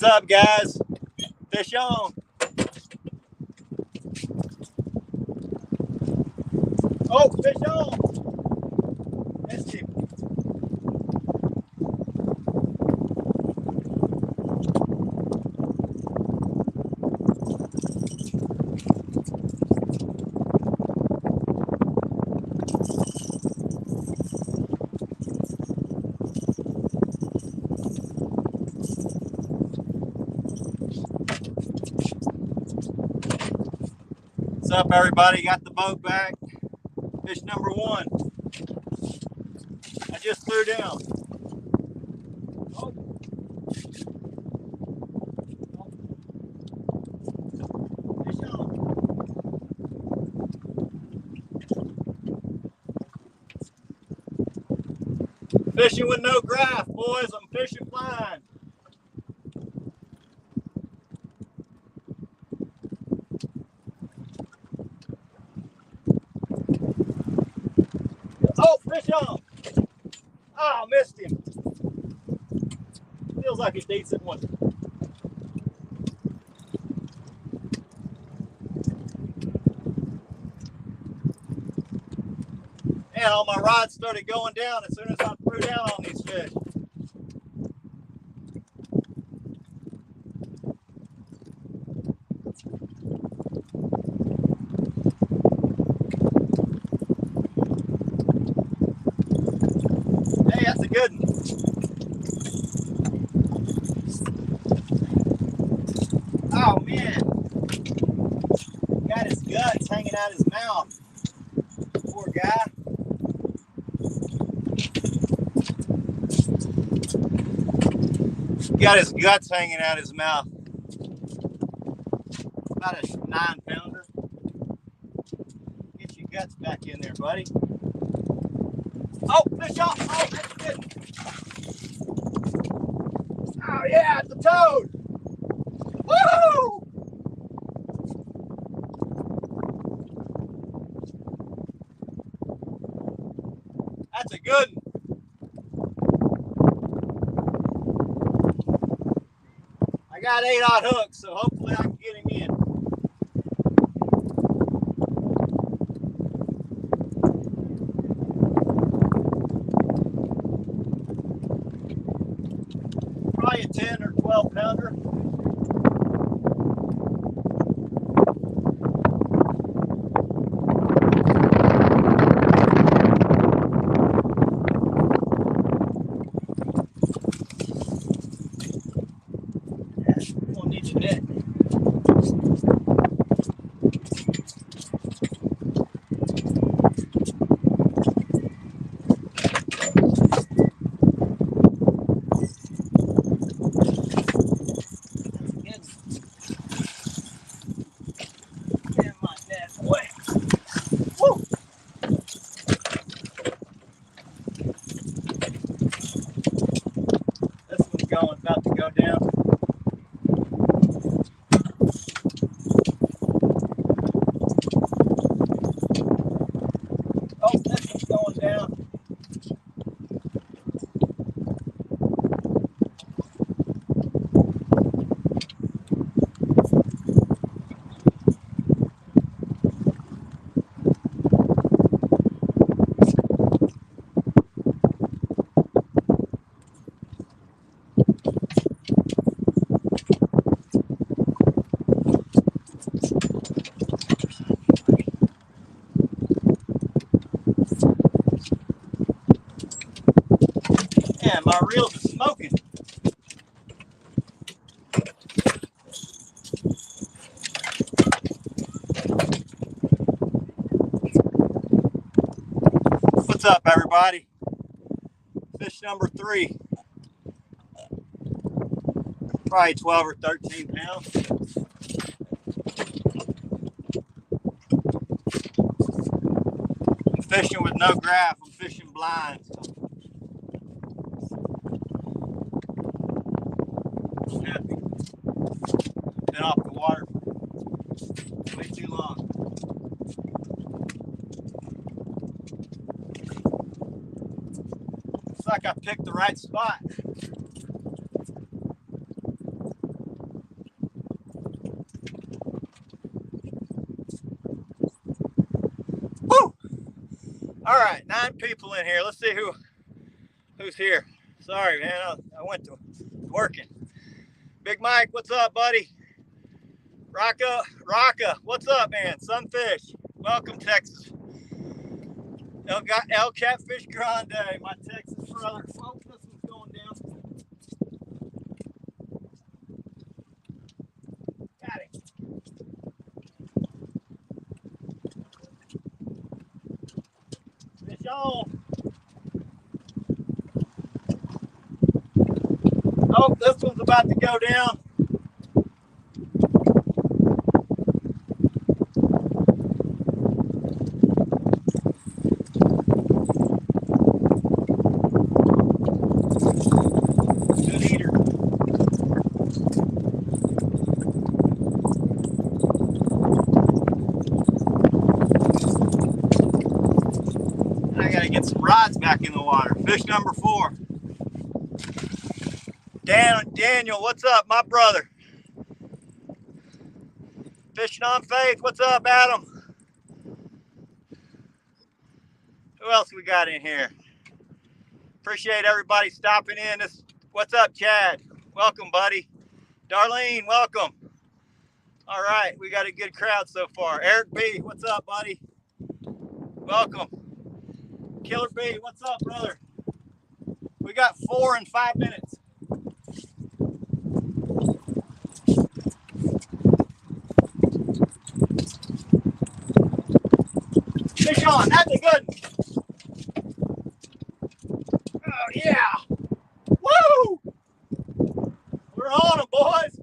What's up, guys? Fish on. Oh, fish on. Missed him. What's up, everybody? Got the boat back. Fish number one. I just threw down. Oh. Fish on. Fishing with no graph, boys. I'm fishing fine. Oh, fish on. Oh, missed him. Feels like a decent one. And all my rods started going down as soon as I threw down on these fish. Hey, that's a good one. Oh, man. Got his guts hanging out his mouth. Poor guy. Got his guts hanging out his mouth. About a 9-pounder. Get your guts back in there, buddy. Oh, fish off. Oh, that's good. Oh, yeah, it's a toad. Woo! That's a good one. I got 8-aught hooks, so hopefully I can get him in. Probably a 10 or 12-pounder. We'll need your net. Going, about to go down. Oh, this one's going down. Man, my reels are smoking. What's up, everybody? Fish number 3. Probably 12 or 13 pounds. I'm fishing with no graph. I'm fishing blind. I'm happy. Been off the water for way too long. Looks like I picked the right spot. All right, 9 people in here. Let's see who's here. Sorry, man, I went to working. Big Mike, what's up, buddy? Rocka, what's up, man? Sunfish, welcome, Texas. El Catfish Grande, my Texas brother. Oh, this one's going down. Got it. Fish on. Oh, this one's about to go down. Good eater. I gotta get some rods back in the water. Fish number 4. Daniel, what's up, my brother? Fishing on Faith, what's up, Adam? Who else we got in here? Appreciate everybody stopping in. What's up, Chad? Welcome, buddy. Darlene, welcome. All right, we got a good crowd so far. Eric B, what's up, buddy? Welcome. Killer B, what's up, brother? We got 4 in 5 minutes. Fish on, that's a good one. Oh, yeah. Woo! We're on them, boys.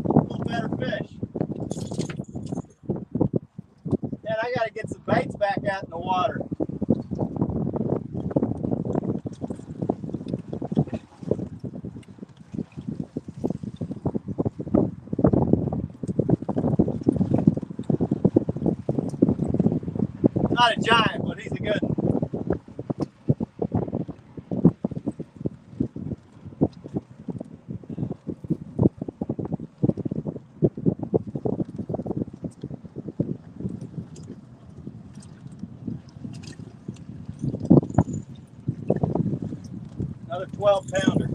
A little better fish. And I got to get some baits back out in the water. Not a giant, but he's a good one. Another 12-pounder.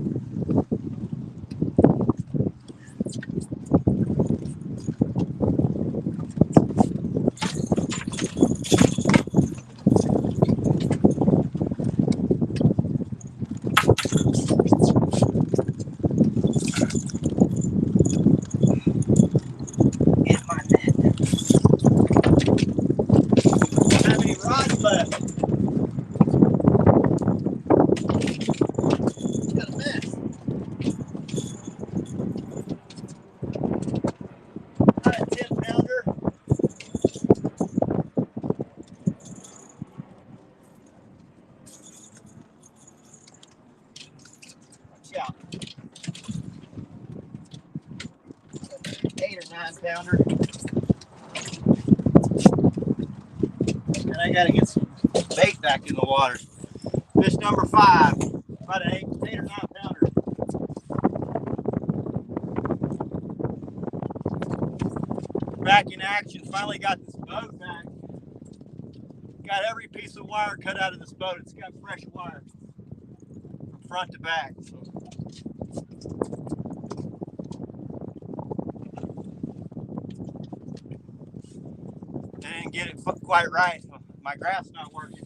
Pounder. And I gotta get some bait back in the water. Fish number 5, about an 8 or 9 pounder. Back in action, finally got this boat back. Got every piece of wire cut out of this boat. It's got fresh wire from front to back. So. I didn't get it quite right. My graph's not working.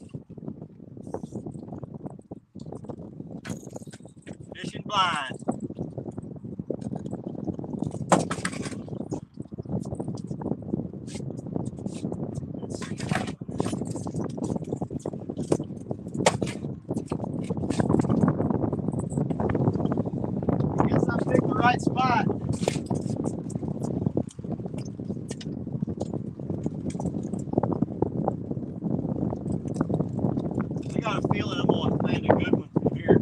Fishing blind. I guess I picked the right spot. I got a feeling I'm going to land a good one from here.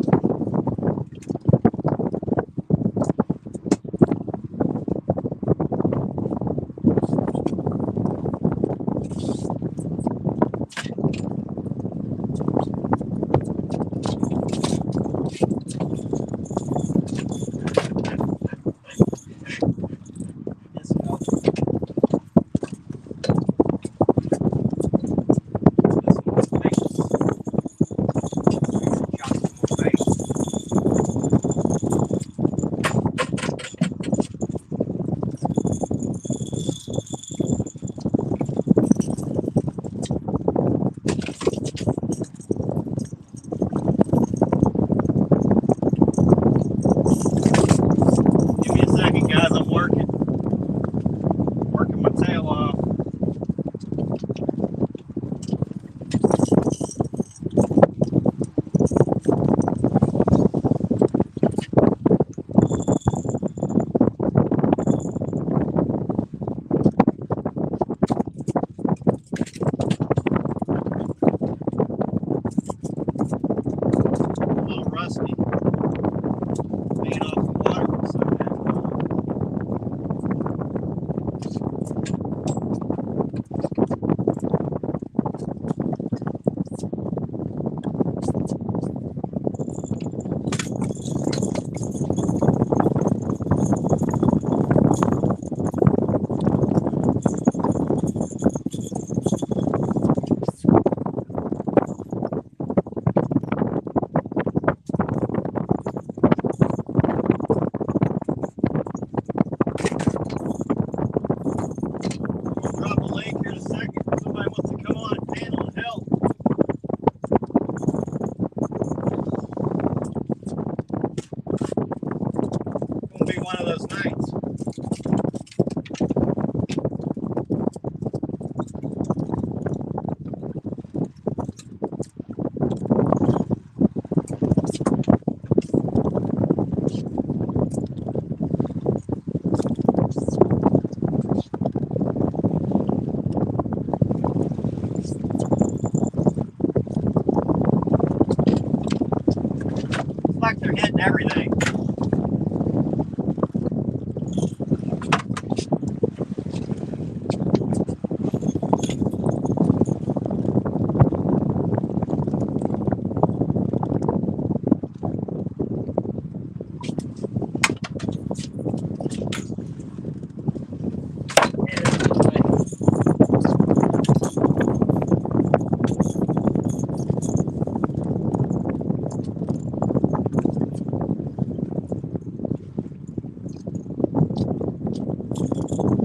tail off. A little rusty. Being off the water for so long. Drop a link here in a second. Somebody wants to come on and handle and help. It's gonna be one of those nights. It's like they're hitting everything.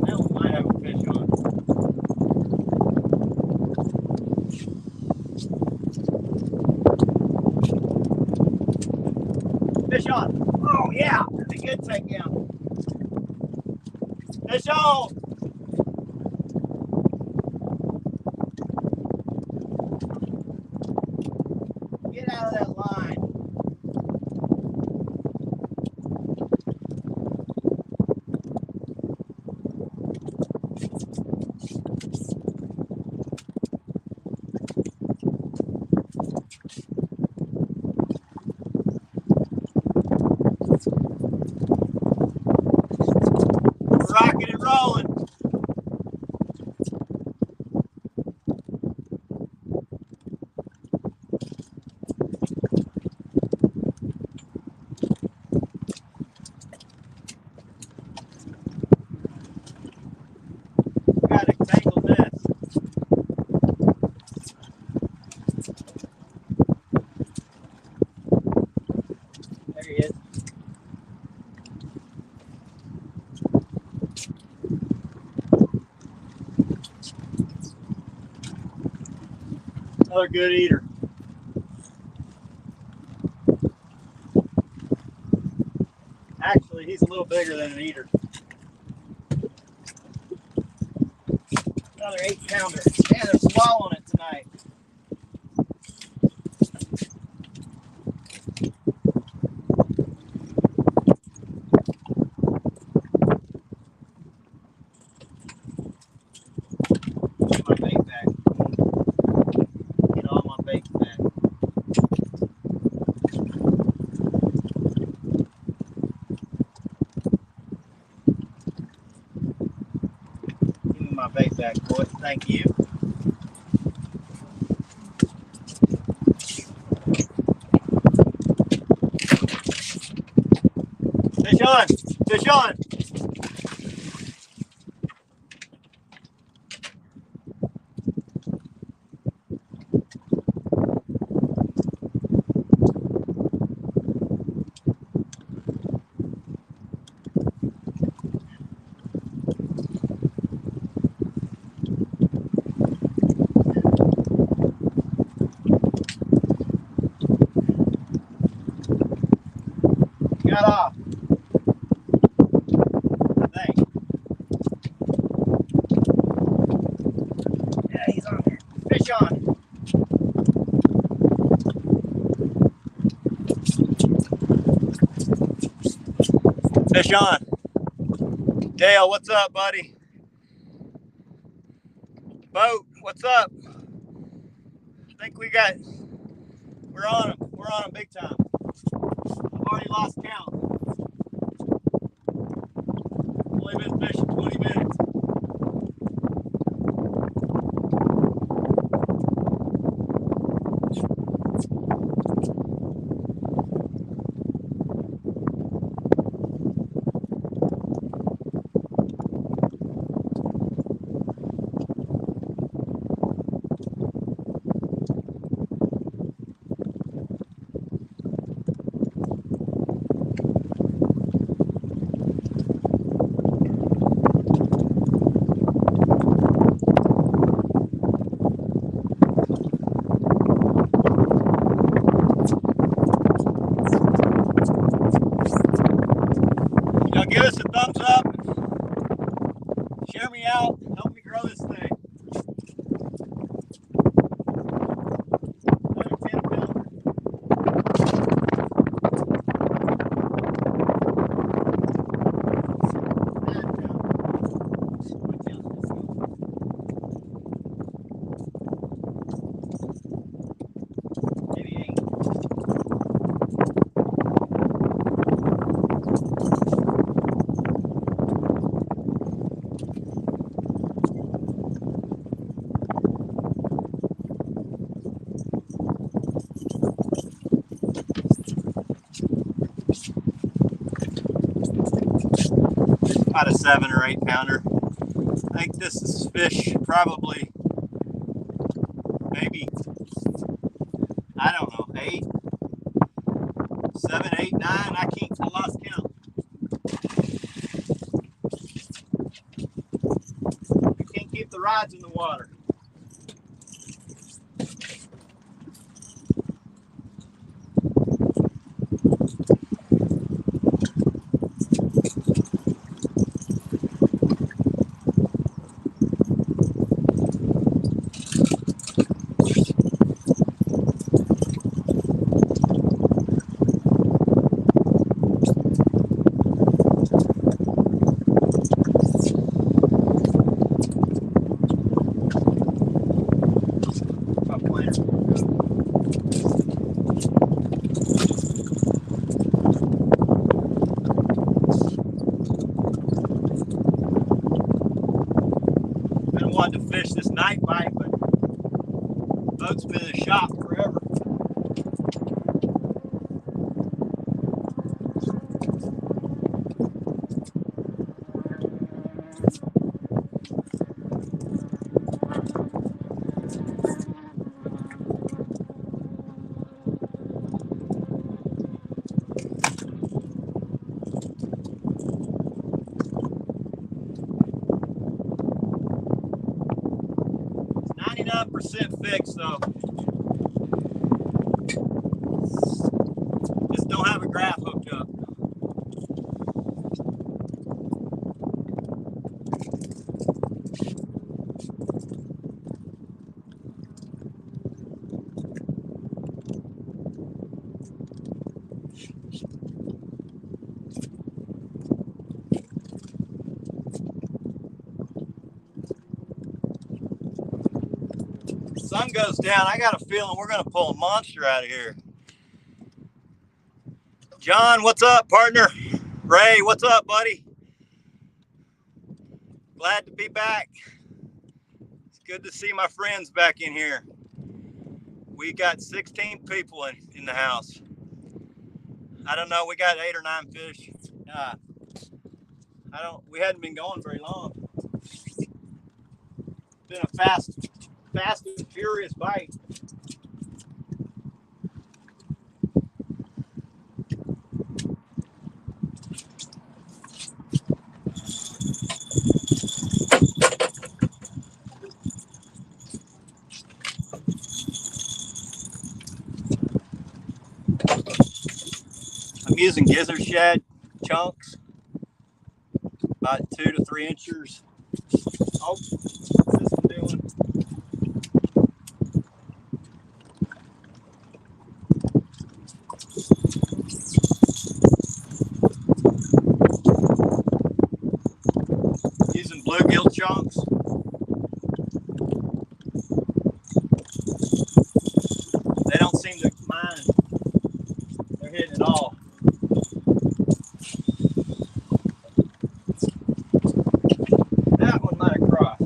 That one might have a fish on. Fish on. Oh yeah, that's a good takedown. Fish on. Get out of that line. Rocking and rolling. Got a tangled nest. There he is. Another good eater. Actually, he's a little bigger than an eater. Another 8-pounder. Man, they're swallowing it tonight. Get my bait back. Get all my bait back. Give me my bait back, boy. Thank you. Fish on! Fish on! Got off. Sean. Dale, what's up, buddy? Boat, what's up? I think we're on them big time. I've already lost count. Only been fishing 20 minutes. Give us a thumbs up. Share me out. Help me grow this thing. Another 10 pounder. Maybe 8. About a 7 or 8 pounder. I think this is fish probably maybe, I don't know, 8, 7, 8, 9. I lost count. We can't keep the rods in the water. Wanted to fish this night bite, but the boat's been in a shop forever. It's 99% fixed, though. Just don't have a graph hooked up. Sun goes down. I got a feeling we're going to pull a monster out of here. John, what's up, partner? Ray, what's up, buddy? Glad to be back. It's good to see my friends back in here. We got 16 people in the house. I don't know. We got 8 or 9 fish. We hadn't been going very long. It's been a fast and furious bite. I'm using gizzard shad chunks, about 2 to 3 inches. Oh, what's this one doing? bluegill chunks. They don't seem to mind. They're hitting it all. That one might have crossed.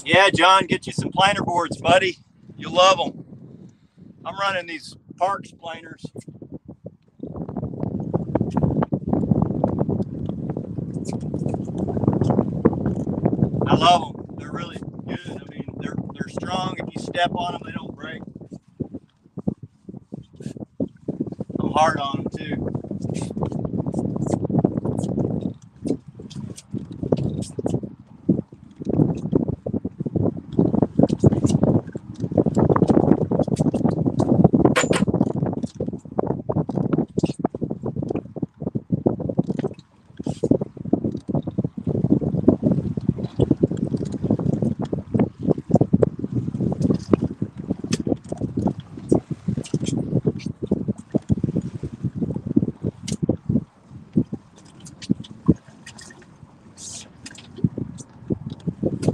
Yeah, John, get you some planer boards, buddy. You'll love them. I'm running these Parks planers. I love them. They're really good. I mean, they're strong. If you step on them, they don't break. I'm hard on them too.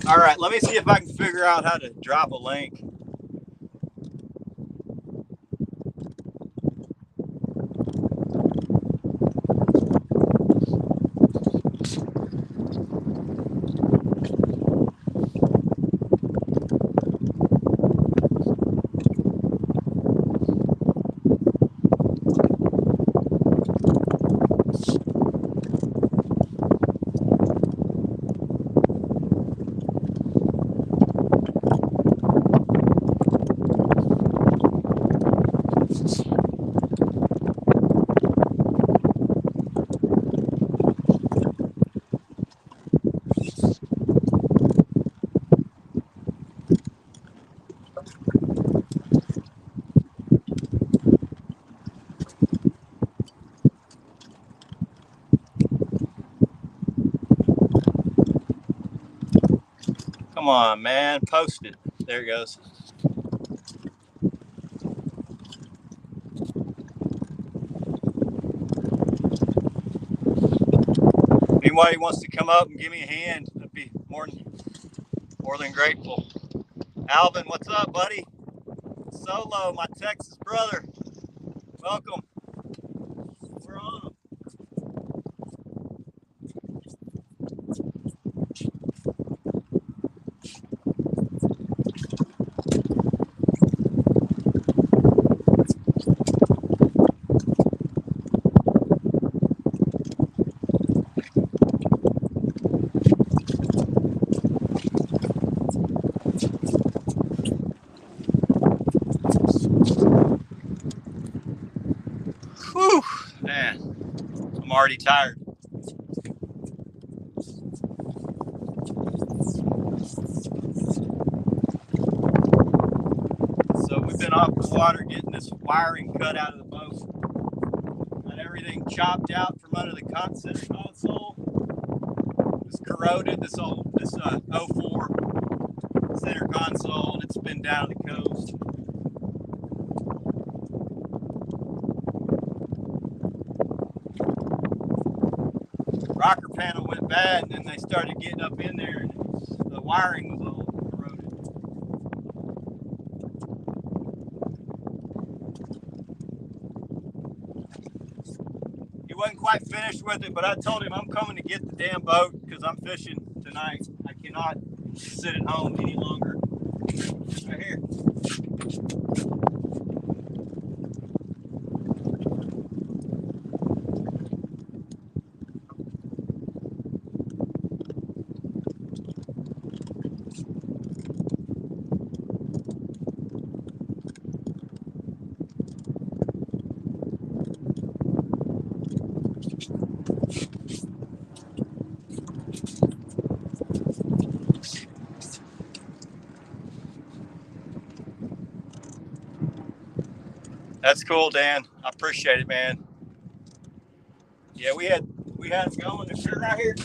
All right, let me see if I can figure out how to drop a link. Come on, man. Post it. There it goes. If anybody wants to come up and give me a hand, I'd be more than grateful. Alvin, what's up, buddy? Solo, my Texas brother. Welcome. We're on. Whew, man, I'm already tired. So we've been off the water getting this wiring cut out of the boat. Got everything chopped out from under the center console. It's corroded, this 04 center console, and it's been down the coast. Rocker panel went bad, and then they started getting up in there, and the wiring was all corroded. He wasn't quite finished with it, but I told him I'm coming to get the damn boat because I'm fishing tonight. I cannot sit at home any longer. Right here. That's cool, Dan. I appreciate it, man. Yeah, we had it going right here.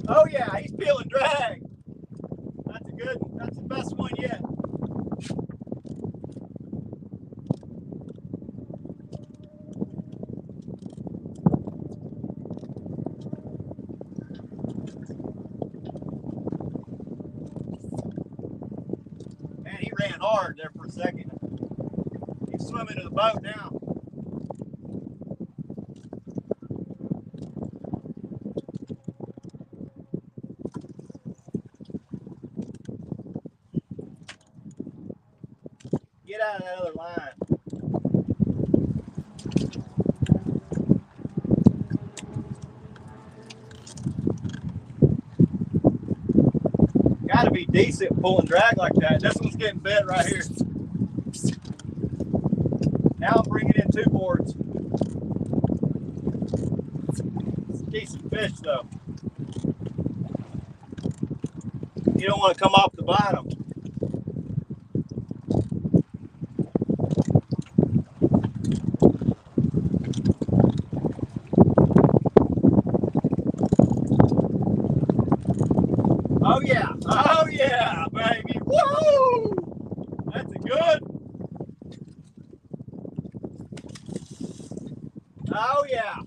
Oh yeah, he's peeling drag. That's a good one. That's the best one yet. Man, he ran hard there for a second. He's swimming to the boat now. Get out of that other line. Got to be decent pulling drag like that. This one's getting bent right here. Now I'm bringing in 2 boards. It's a decent fish though. You don't want to come off the bottom. Oh yeah, baby. Woo! That's a good. Oh yeah.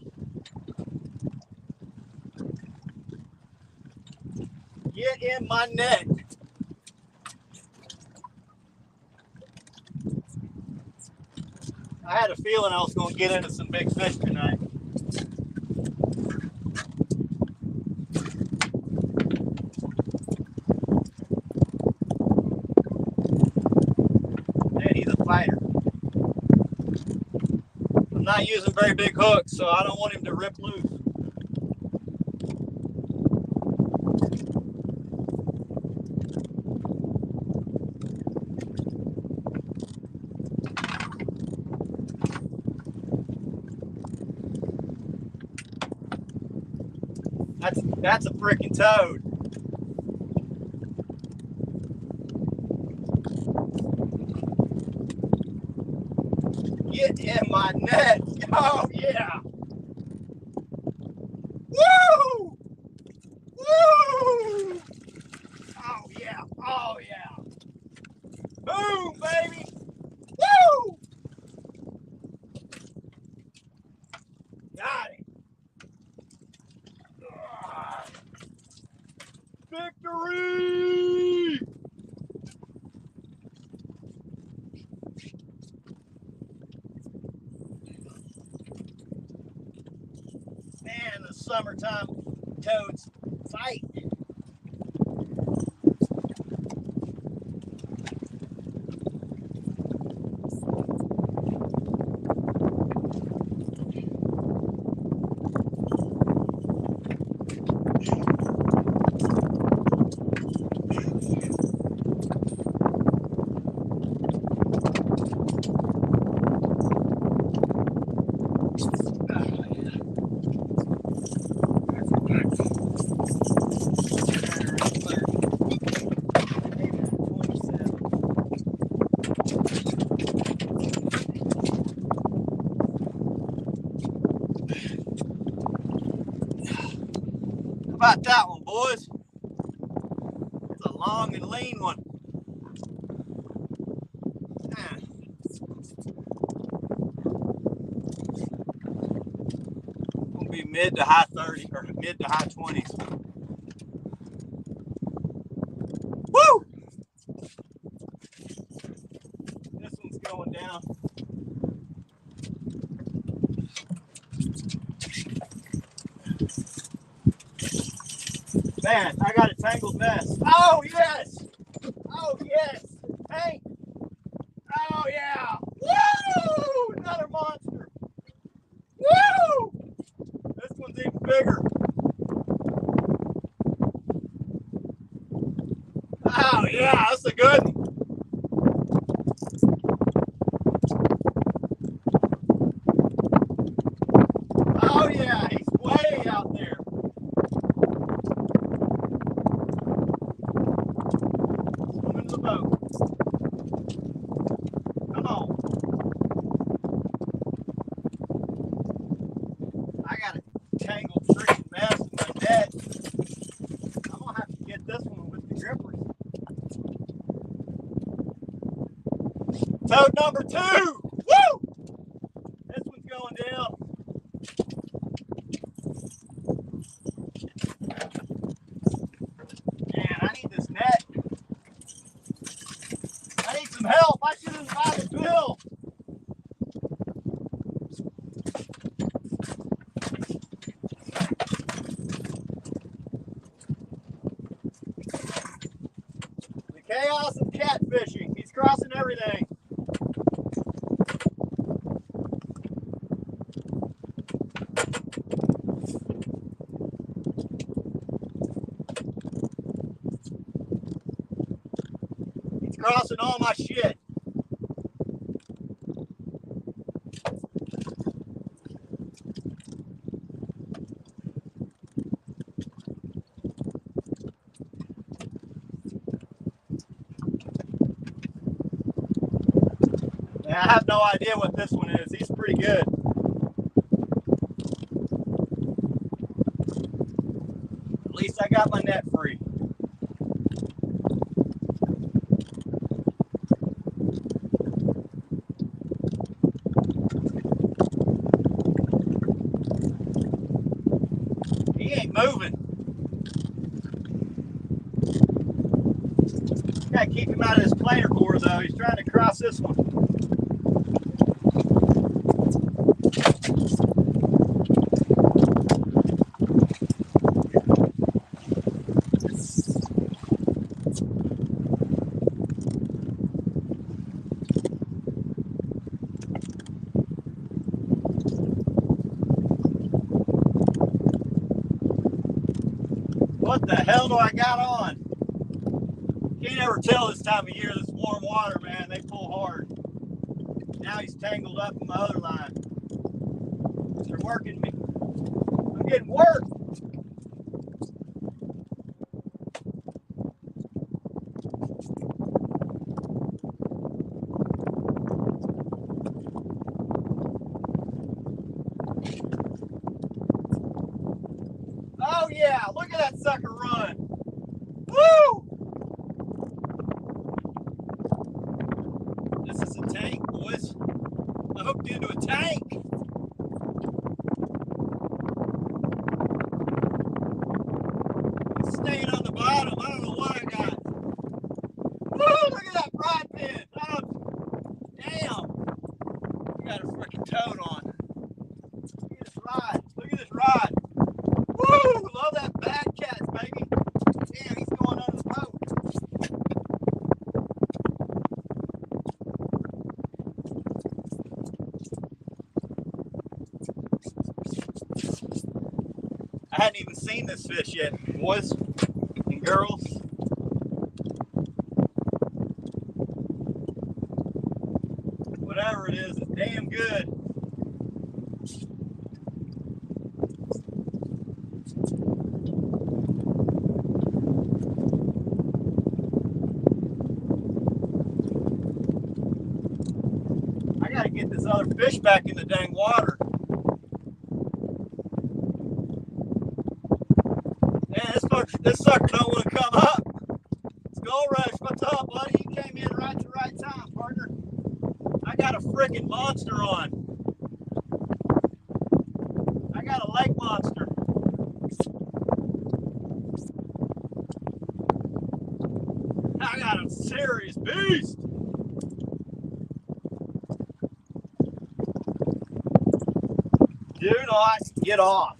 Get in my net. I had a feeling I was going to get into some big fish tonight. Man, he's a fighter. I'm not using very big hooks, so I don't want him to rip loose. That's a freaking toad. Get in my net. Oh yeah. Woo! Woo! Oh yeah. Oh yeah. Boom, baby. Woo! Got it. Victory! Man, the summertime toads fight. How about that one, boys? It's a long and lean one. Gonna be mid to high 30s or mid to high 20s. Woo! This one's going down. Man, I got a tangled mess. Oh, yes! Oh, yes! Hey! Oh, yeah! Woo! Another monster! Woo! This one's even bigger. Oh, yeah, that's a good one. Oh, yeah, he's way out there. Swim into the boat. Come on. I got a tangled freaking mess in my net. I'm going to have to get this one with the grippers. Toad number 2. Woo! This one's going down. Man, I need this net. I need some help. I should have invited Bill. The chaos of catfishing. He's crossing everything. He's crossing all my shit. I have no idea what this one is. He's pretty good. At least I got my net free. He ain't moving. Gotta keep him out of this planer core though. He's trying to cross this one. What the hell do I got on? Can't ever tell this time of year. This warm water, man, they pull hard. Now he's tangled up in my other line. They're working me. I'm getting worked. Oh yeah, look at that sucker run. Woo! This is a tank, boys. I hooked into a tank. It's staying on the bottom. I don't know what I got. Woo! Look at that rod pin. Damn. You got a freaking toad on. Look at this rod. Look at this rod. Woo! Love that bad cat, baby. Damn, he's going under the boat. I hadn't even seen this fish yet, boys and girls. Whatever it is, it's damn good. I gotta get this other fish back in the dang water. Man, this sucker don't want to come up. Skull Rush, what's up, buddy? You came in right at the right time, partner. I got a freaking monster on. I got a lake monster. Do not get off.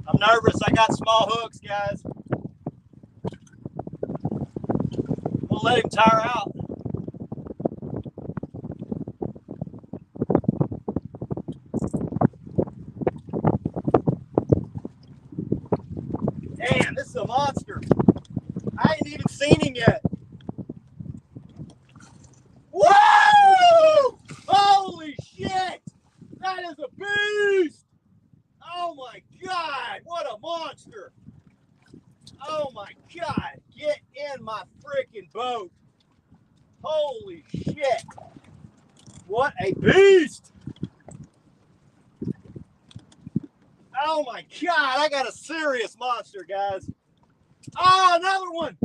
I'm nervous. I got small hooks, guys. I'm gonna let him tire out. Damn, this is a monster. I ain't even seen him yet. Whoa! Holy shit! That is a beast! Oh my God, what a monster! Oh my God, get in my freaking boat. Holy shit. What a beast! Oh my God, I got a serious monster, guys. Oh, another one.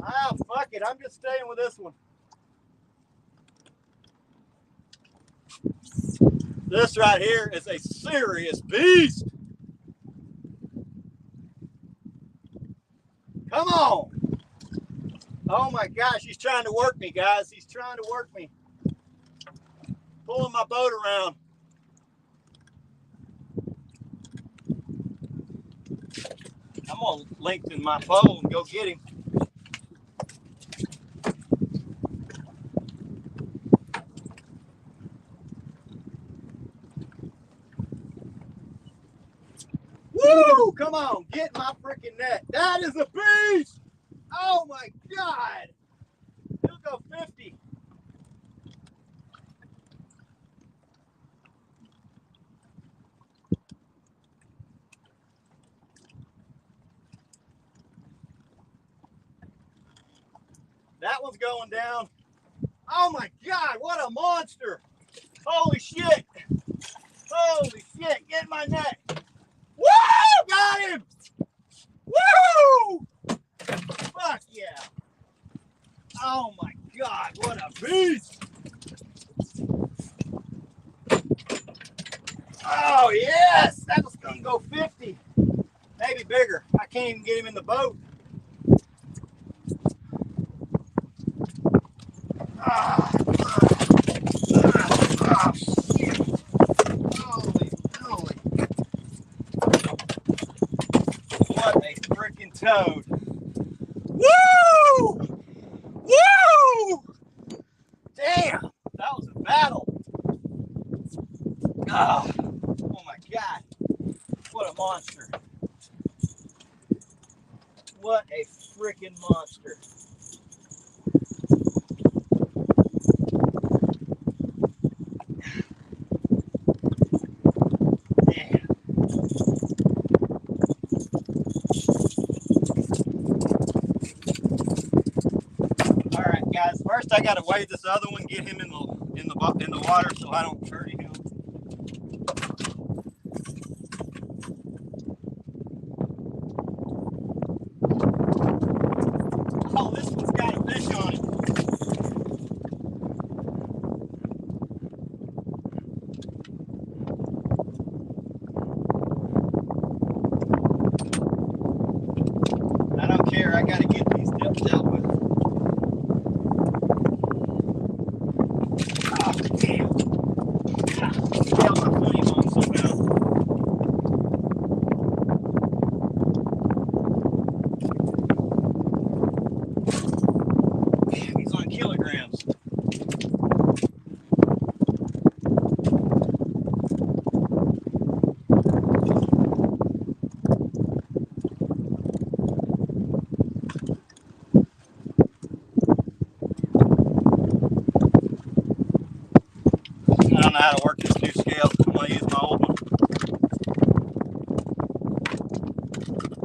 Ah, fuck it, I'm just staying with this one. This right here is a serious beast. Come on. Oh my gosh, he's trying to work me, guys. He's trying to work me. Pulling my boat around. I'm gonna lengthen my pole and go get him. Woo! Come on, get my freaking net. That is a beast! Oh my God! He'll go 50. That one's going down. Oh my God, what a monster! Holy shit! Holy shit, get my net! Woo! Got him! Woo! Fuck yeah! Oh my God, what a beast! Oh yes! That was gonna go 50. Maybe bigger. I can't even get him in the boat. Shit. Holy moly. What a freaking toad. Woo! Woo! Damn, that was a battle. Oh my God. What a monster. What a freaking monster. Damn. All right, guys. First, I gotta weigh this other one, get him in the water, so I don't hurt him. Oh, this one's got a fish on it. I don't care. I gotta get these dealt with. Oh, damn. Got my flame on somehow. Damn, he's on kilograms. I don't know how to work this new scale. I'm going to use my old one.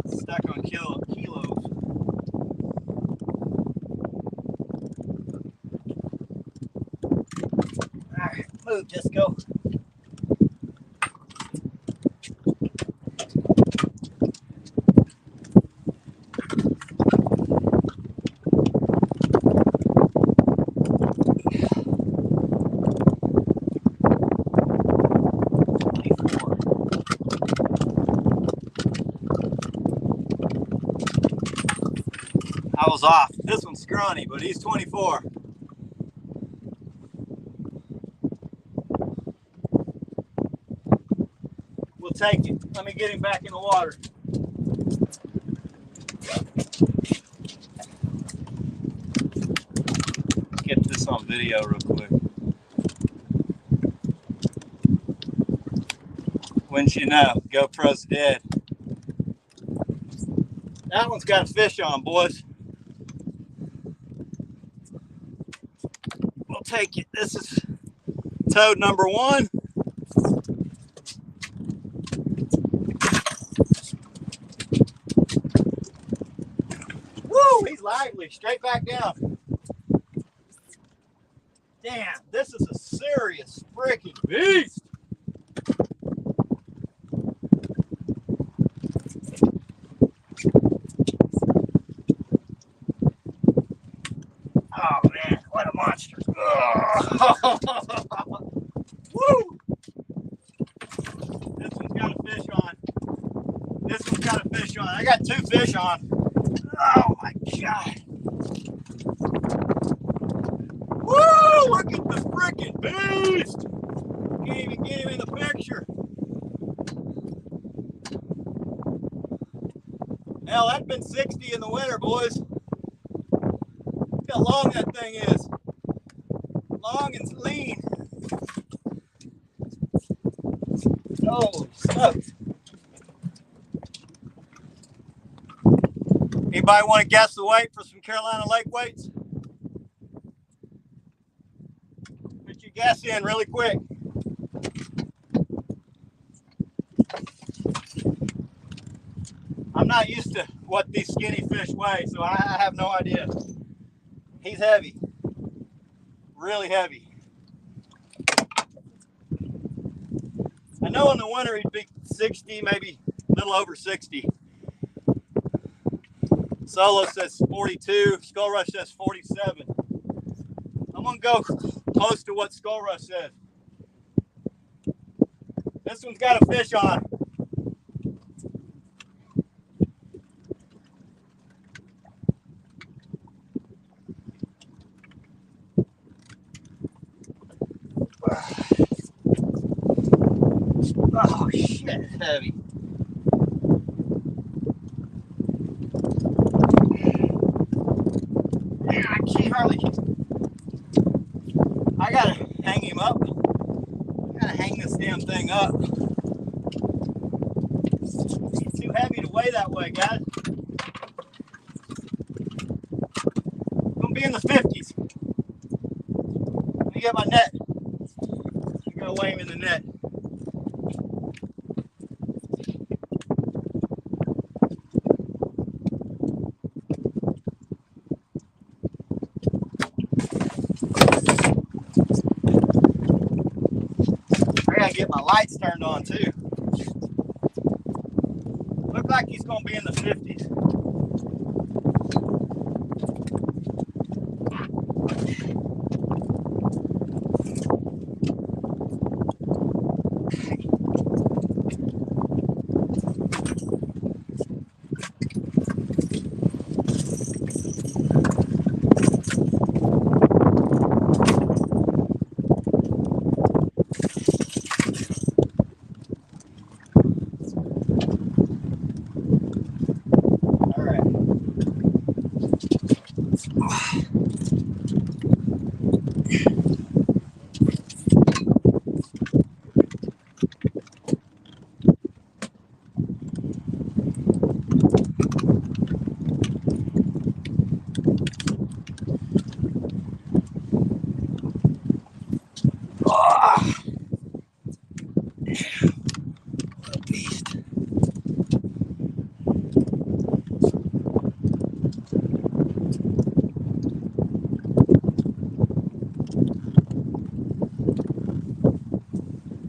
It's stuck on kilos. Alright, move, Disco. I was off. This one's scrawny, but he's 24. take it. Let me get him back in the water. Get this on video real quick. Wouldn't you know, GoPro's dead. That one's got a fish on, boys. We'll take it. This is toad number 1. Woo, he's lively. Straight back down. Damn, this is a serious freaking beast. Oh man, what a monster. Woo! This one's got a fish on. This one's got a fish on. I got 2 fish on. Oh my God. Woo! Look at the freaking beast. Can't even get him in the picture. Hell, that's been 60 in the winter, boys. Look how long that thing is. Long and lean. Holy smokes. Anybody want to guess the weight for some Carolina lake weights? Put your guess in really quick. I'm not used to what these skinny fish weigh, so I have no idea. He's heavy. Really heavy. I know in the winter he'd be 60, maybe a little over 60. Solo says 42, Skull Rush says 47. I'm gonna go close to what Skull Rush said. This one's got a fish on. Oh shit, heavy. Man, I can't hardly. I gotta hang him up. I gotta hang this damn thing up. It's too heavy to weigh that way, guys. I'm gonna be in the 50s. Let me get my net. I gotta weigh him in the net. Get my lights turned on too. Look like he's gonna be in the 50s.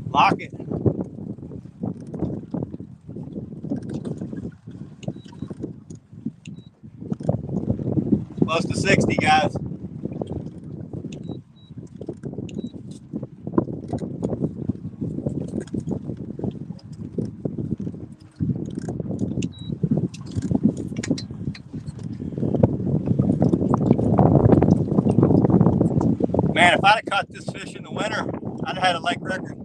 Lock it. Close to 60, guys. Man, if I'd have caught this fish in the winter, I'd have had a lake record.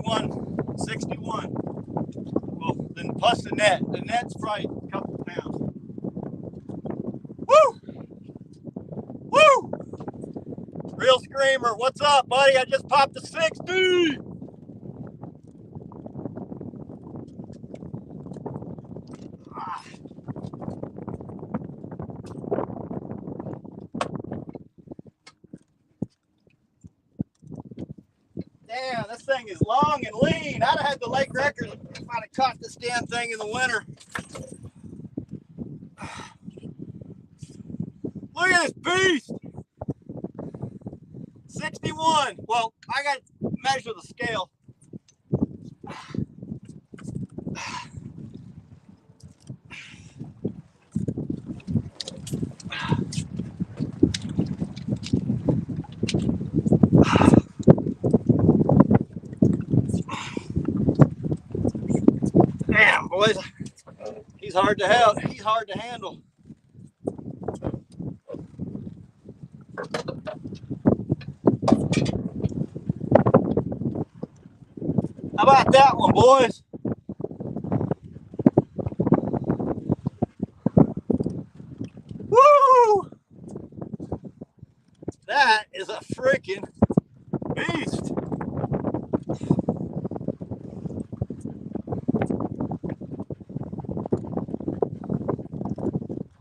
61, 61. Well, then plus the net. The net's probably a couple pounds. Woo! Woo! Real screamer. What's up, buddy? I just popped a 60. Damn, this thing is long and lean. I'd have had the lake record if I'd have caught this damn thing in the winter. Look at this beast. 61. Well, I got to measure the scale. Damn, boys. He's hard to help. He's hard to handle. How about that one, boys? Woo! That is a freaking beast.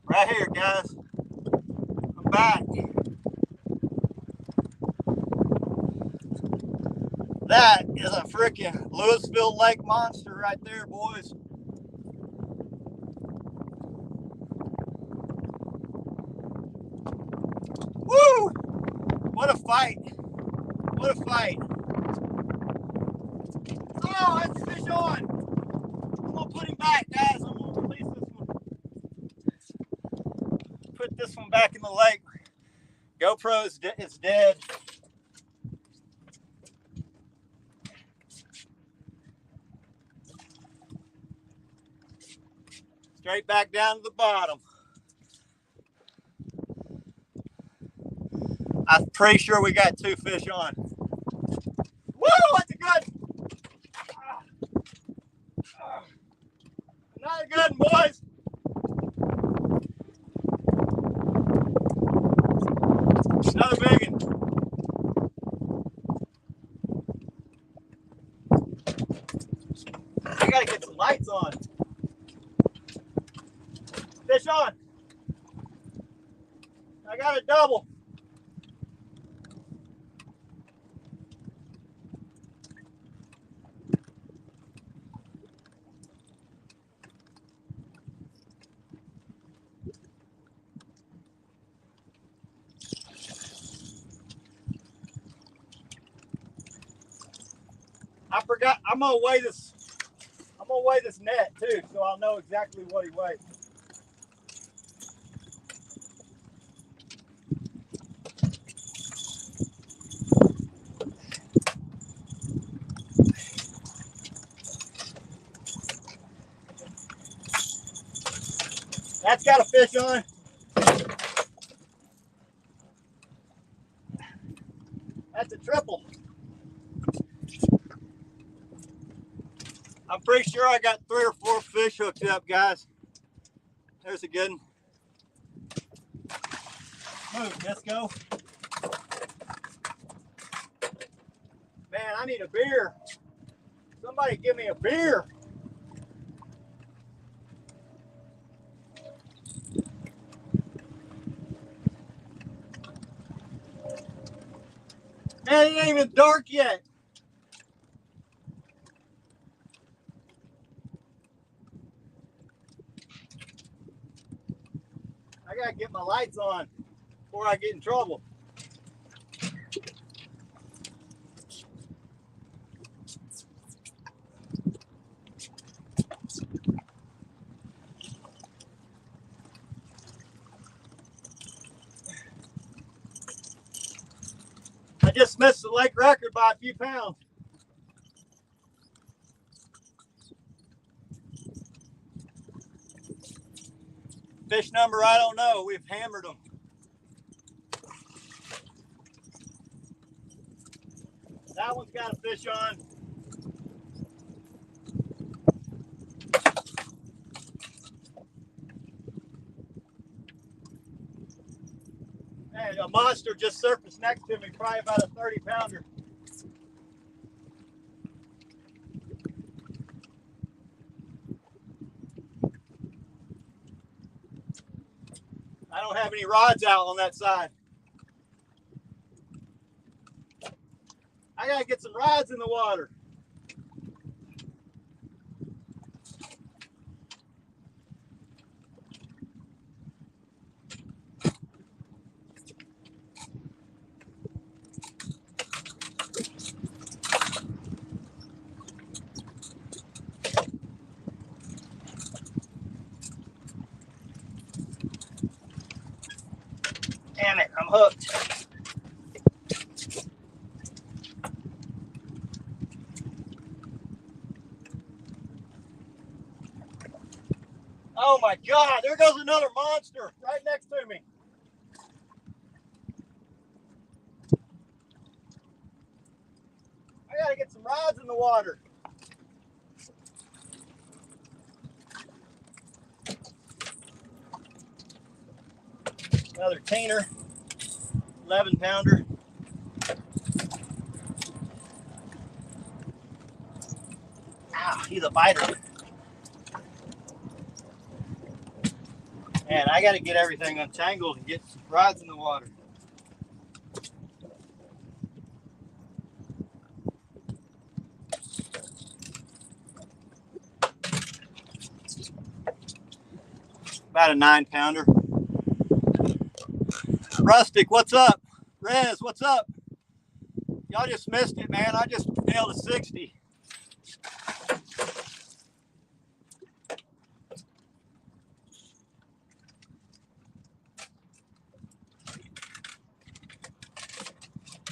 Right here, guys. I'm back. That is a freaking Louisville Lake monster right there, boys. Woo! What a fight. What a fight. Oh, that's a fish on. I'm going to put him back, guys. I'm going to release this one. Put this one back in the lake. GoPro is dead. Straight back down to the bottom. I'm pretty sure we got 2 fish on. Woo! That's a good. Another good one, boys. Another big one. I gotta get some lights on. Fish on. I got a double. I forgot. I'm gonna weigh this. I'm gonna weigh this net too, so I'll know exactly what he weighs. That's got a fish on. That's a triple. I'm pretty sure I got 3 or 4 fish hooked up, guys. There's a good one. Move, Disco. Man, I need a beer. Somebody give me a beer. Man, it ain't even dark yet. I gotta get my lights on before I get in trouble. I just missed the lake record by a few pounds. Fish number, I don't know. We've hammered them. That one's got a fish on. And a monster just surfaced next to me, probably about a 30-pounder. I don't have any rods out on that side. I gotta get some rods in the water. Damn it, I'm hooked. Oh my God, there goes another monster right next to me. I gotta get some rods in the water. Another tainer, 11-pounder. Ah, he's a biter. Man, I got to get everything untangled and get some rods in the water. About a 9-pounder. Rustic, what's up? Rez, what's up? Y'all just missed it, man. I just nailed a 60.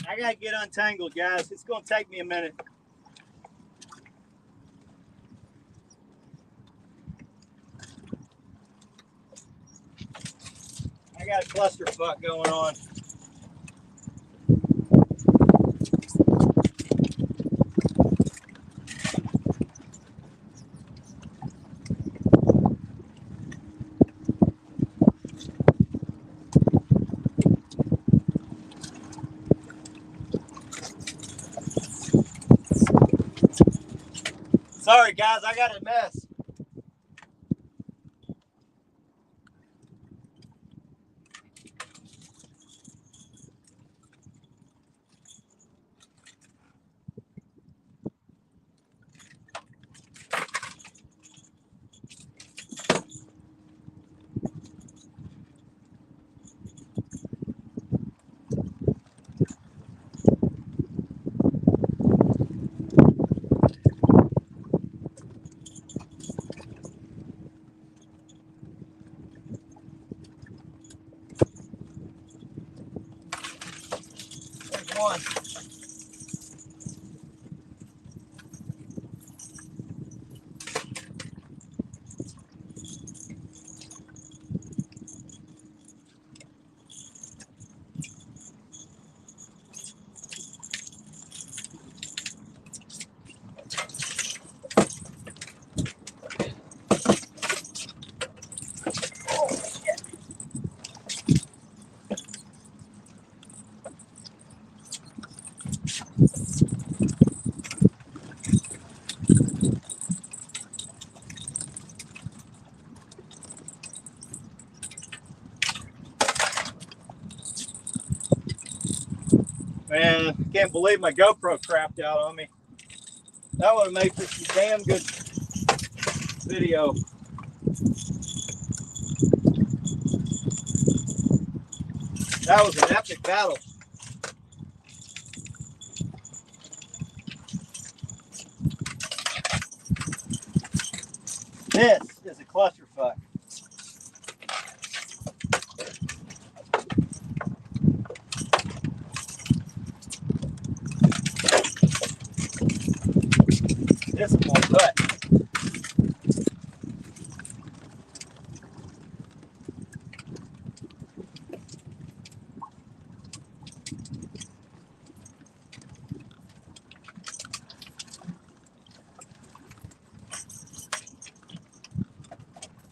I gotta get untangled, guys. It's gonna take me a minute. I got a clusterfuck going on. Sorry, guys, I got a mess. There's one. Man, can't believe my GoPro crapped out on me. That would have made for some damn good video. That was an epic battle. This is a clusterfuck. This is more cut.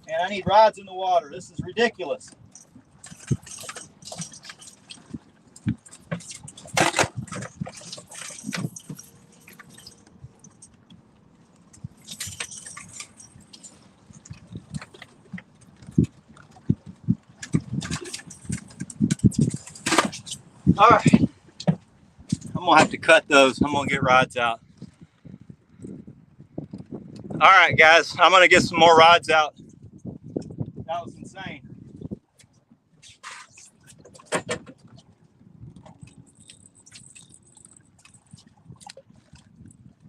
And I need rods in the water. This is ridiculous. All right. I'm gonna have to cut those. I'm gonna get rods out. All right, guys. I'm gonna get some more rods out. That was insane.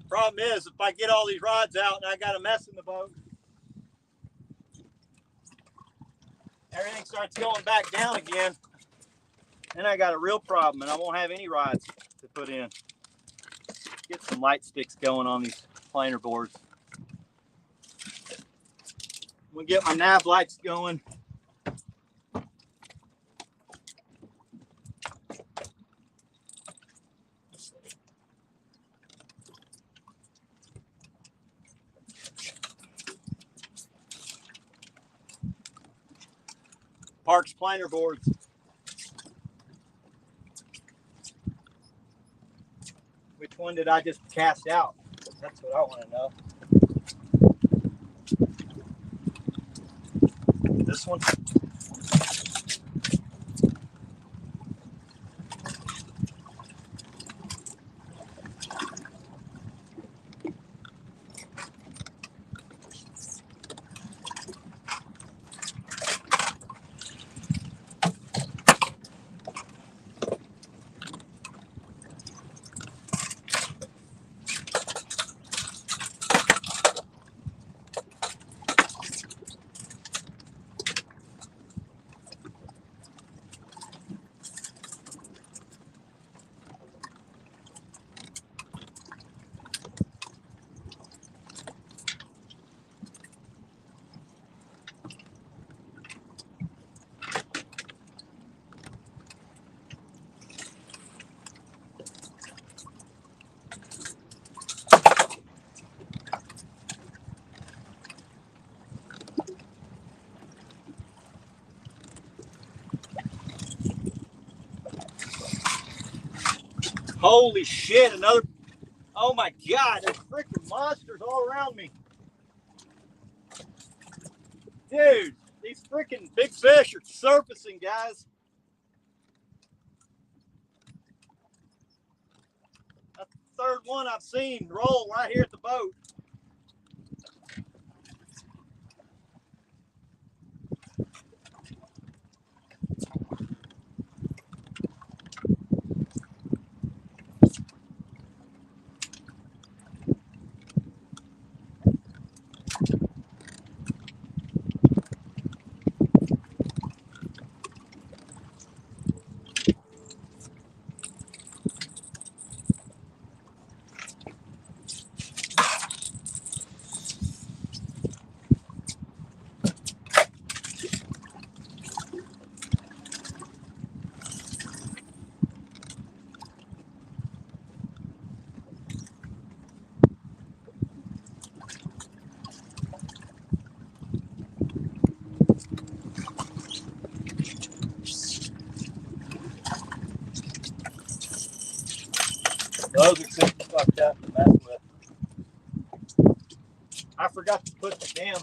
Problem is, if I get all these rods out and I got a mess in the boat, everything starts going back down again, then I got a real problem and I won't have any rods to put in. Get some light sticks going on these planer boards. I'm gonna get my nav lights going. Parks planer boards. Which one did I just cast out? That's what I want to know. This one? Holy shit, another, oh my God, there's freaking monsters all around me. Dude, these freaking big fish are surfacing, guys. That's the third one I've seen roll right here at the boat. Those are super fucked up to mess with. I forgot to put the damn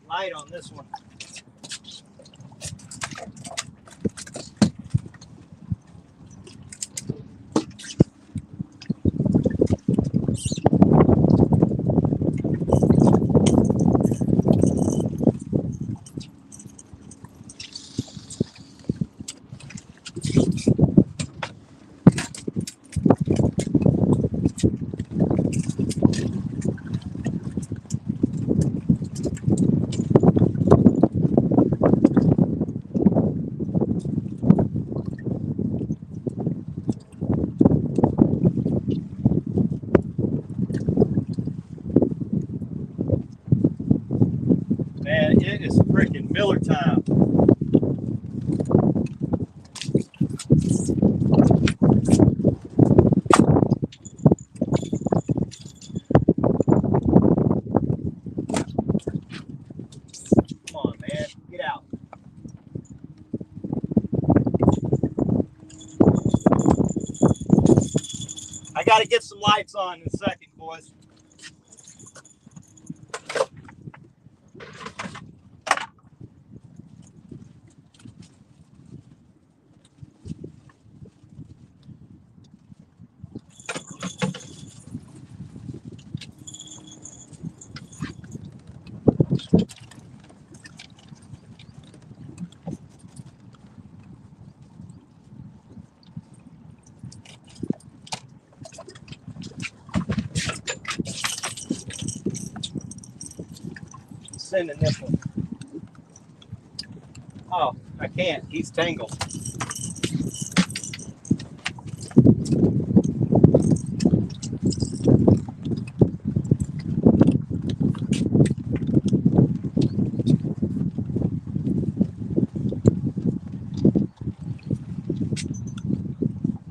light on this one. Man, it is freaking Miller time. Come on, man, get out. I got to get some lights on in a second, boys. sending this one. Oh, I can't. He's tangled.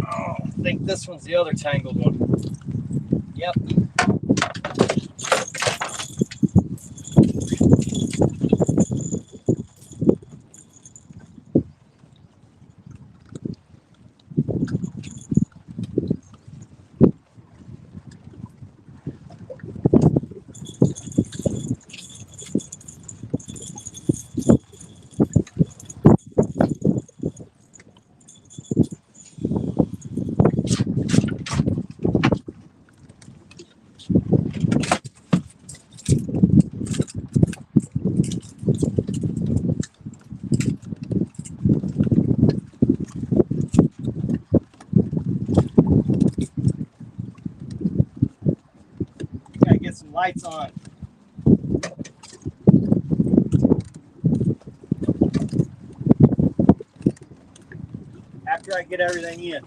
Oh, I think this one's the other tangled one. Yep. Gotta get some lights on. After I get everything in.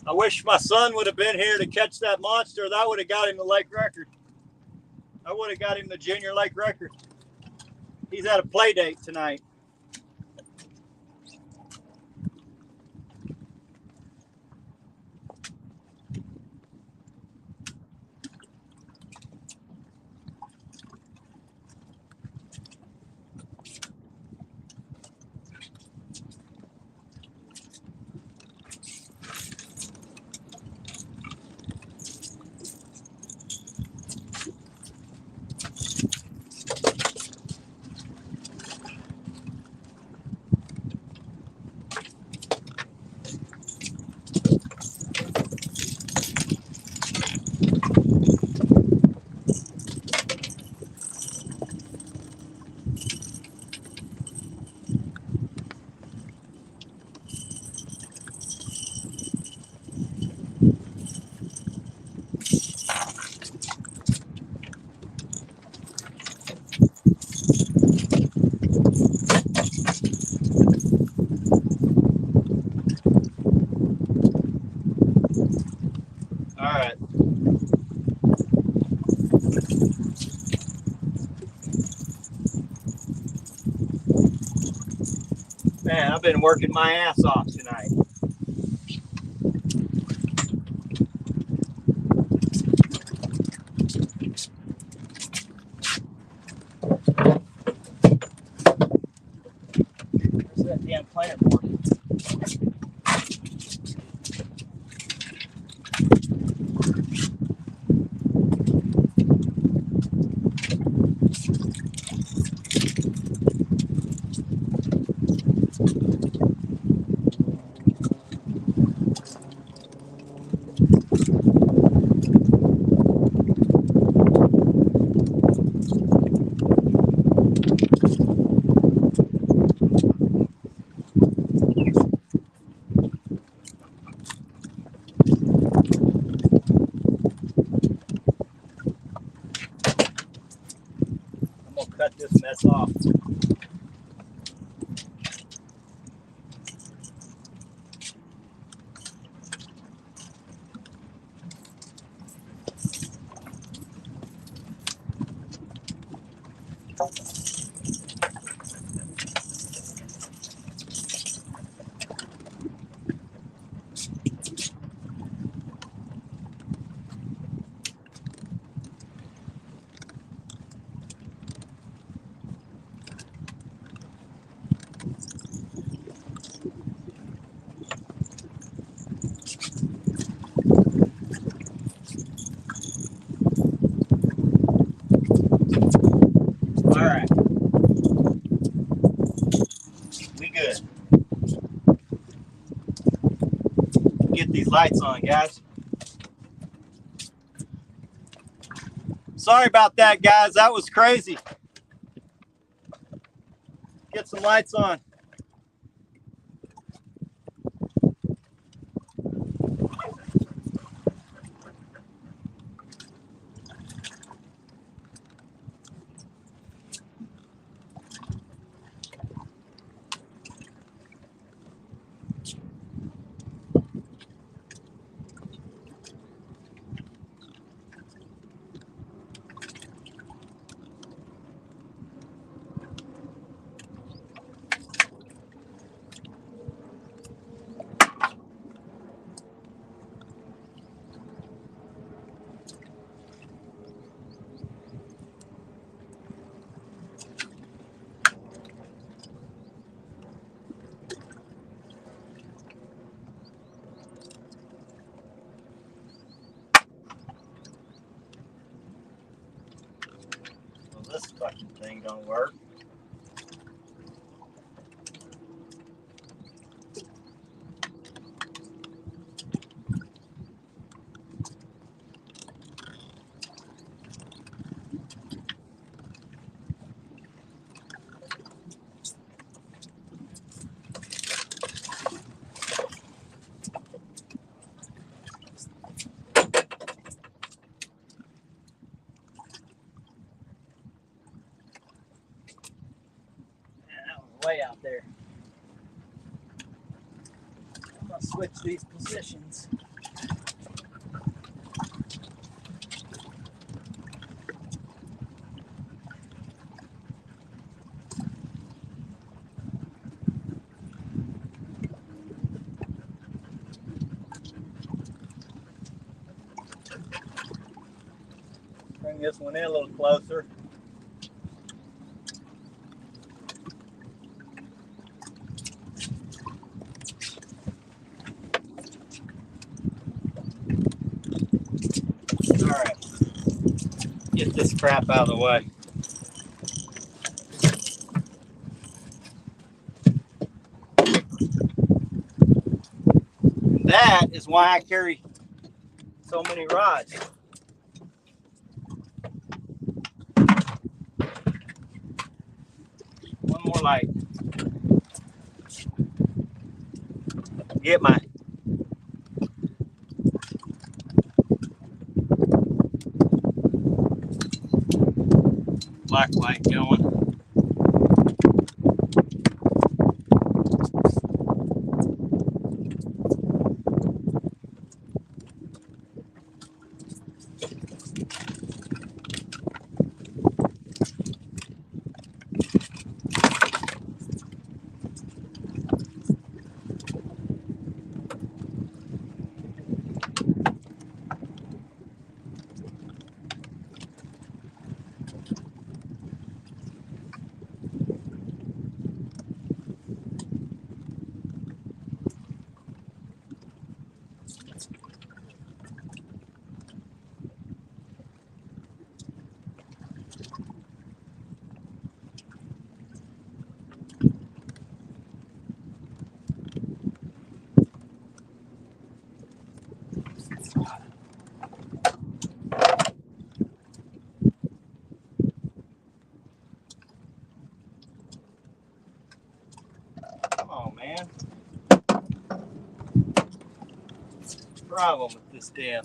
I wish my son would have been here to catch that monster. That would have got him the lake record. I would have got him the junior lake record. He's at a play date tonight. All right. Man, I've been working my ass off tonight. Where's that damn plant board? I'm gonna cut this mess off. get these lights on, guys. Sorry about that, guys. That was crazy. Get some lights on. Well, this fucking thing don't work. Way out there. I'm gonna switch these positions. Bring this one in a little closer. Alright, get this crap out of the way. And that is why I carry so many rods. One more light. Get my black light going. Man, problem with this damn.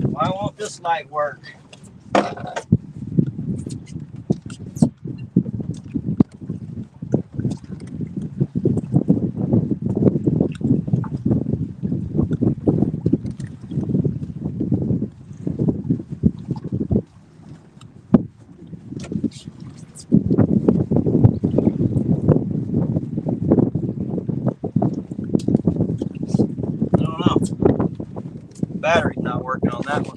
Why won't this light work? Battery's not working on that one.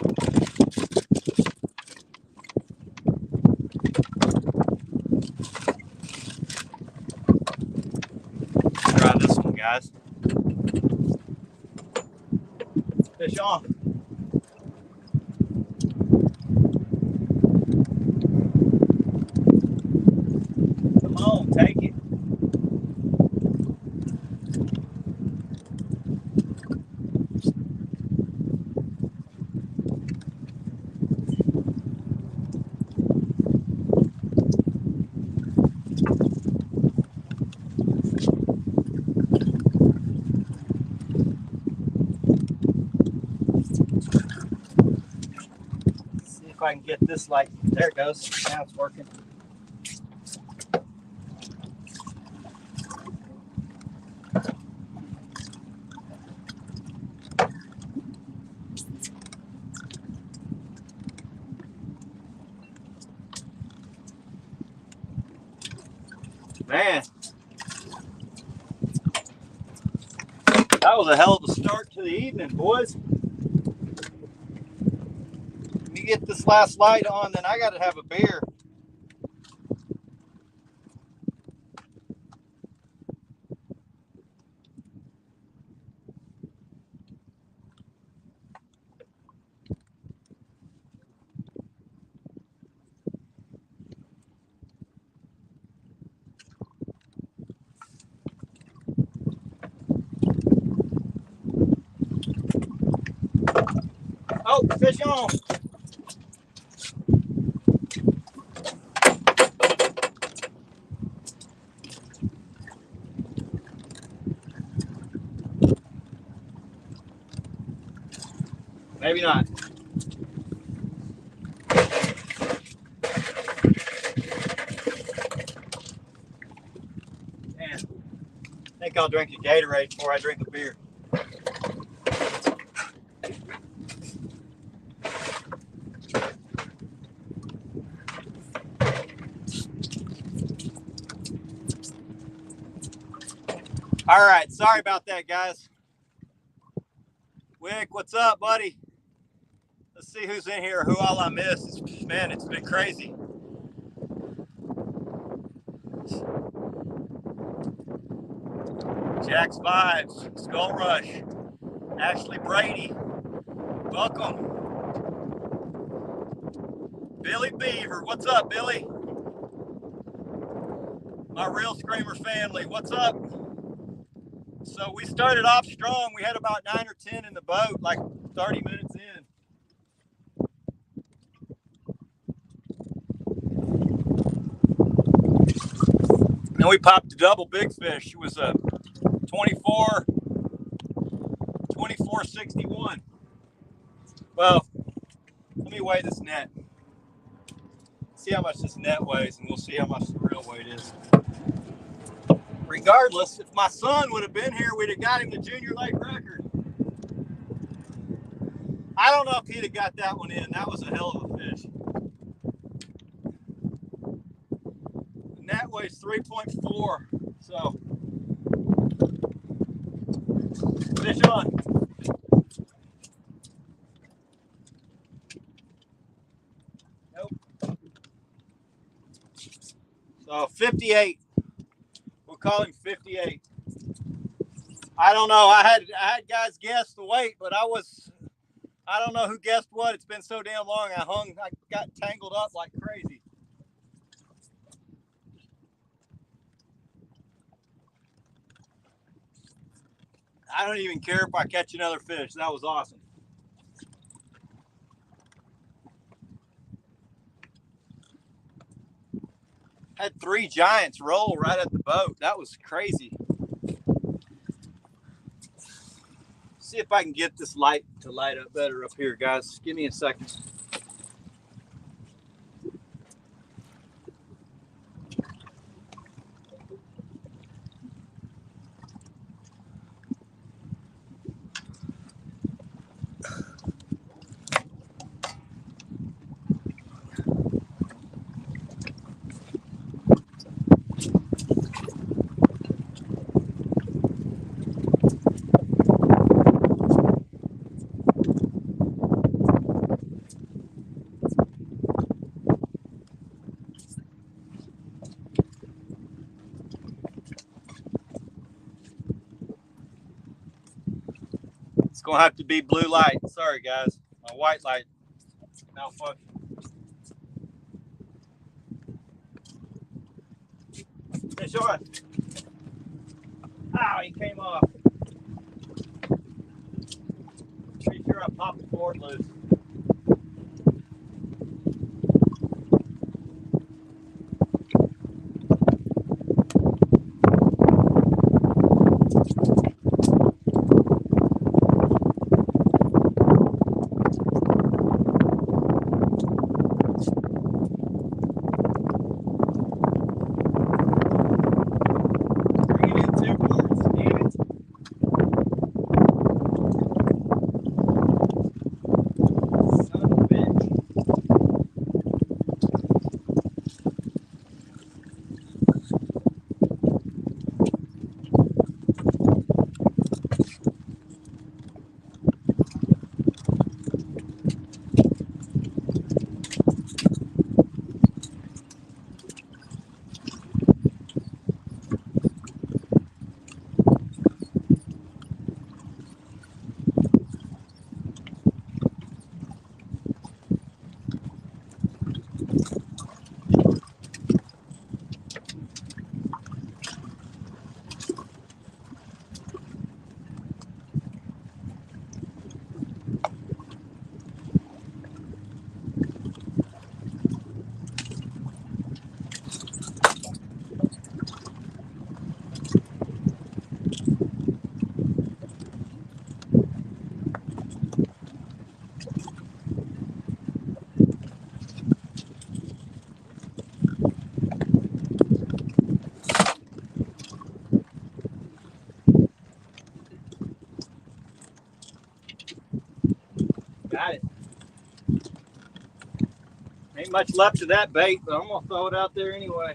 Try this one, guys. Fish on. Come on, take it. See if I can get this light. There it goes. Now it's working. Man, that was a hell of a start to the evening, boys. Let me get this last light on, then I got to have a beer. Oh, fish on. Maybe not. Man, I think I'll drink a Gatorade before I drink a beer. All right, sorry about that, guys. Wick, what's up, buddy? Let's see who's in here, who all I missed. Man, it's been crazy. Jax Vibes, Skull Rush, Ashley Brady, welcome. Billy Beaver, what's up, Billy? My Real Screamer family, what's up? So we started off strong. We had about 9 or 10 in the boat, like 30 minutes in. And we popped a double big fish. It was a 24.61. Well, let me weigh this net. See how much this net weighs, and we'll see how much the real weight is. Regardless, if my son would have been here, we'd have got him the junior lake record. I don't know if he'd have got that one in. That was a hell of a fish. The net weighs 3.4. So, fish on. Nope. So 58. We'll call him 58. I don't know. I had guys guess the weight, but I don't know who guessed what. It's been so damn long. I got tangled up like crazy. I don't even care if I catch another fish. That was awesome. Had 3 giants roll right at the boat. That was crazy. See if I can get this light to light up better up here, guys. Give me a second. gonna have to be blue light. Sorry guys, my white light malfunction. Fish on. Ow, he came off. Pretty sure I popped the board loose. Got it. Ain't much left of that bait, but I'm gonna throw it out there anyway.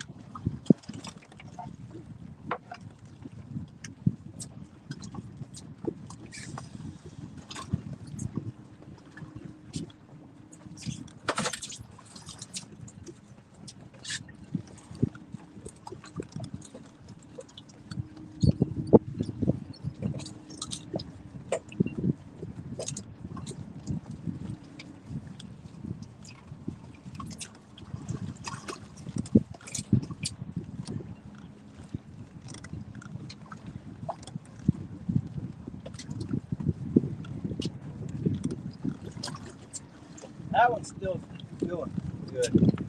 That one's still doing good.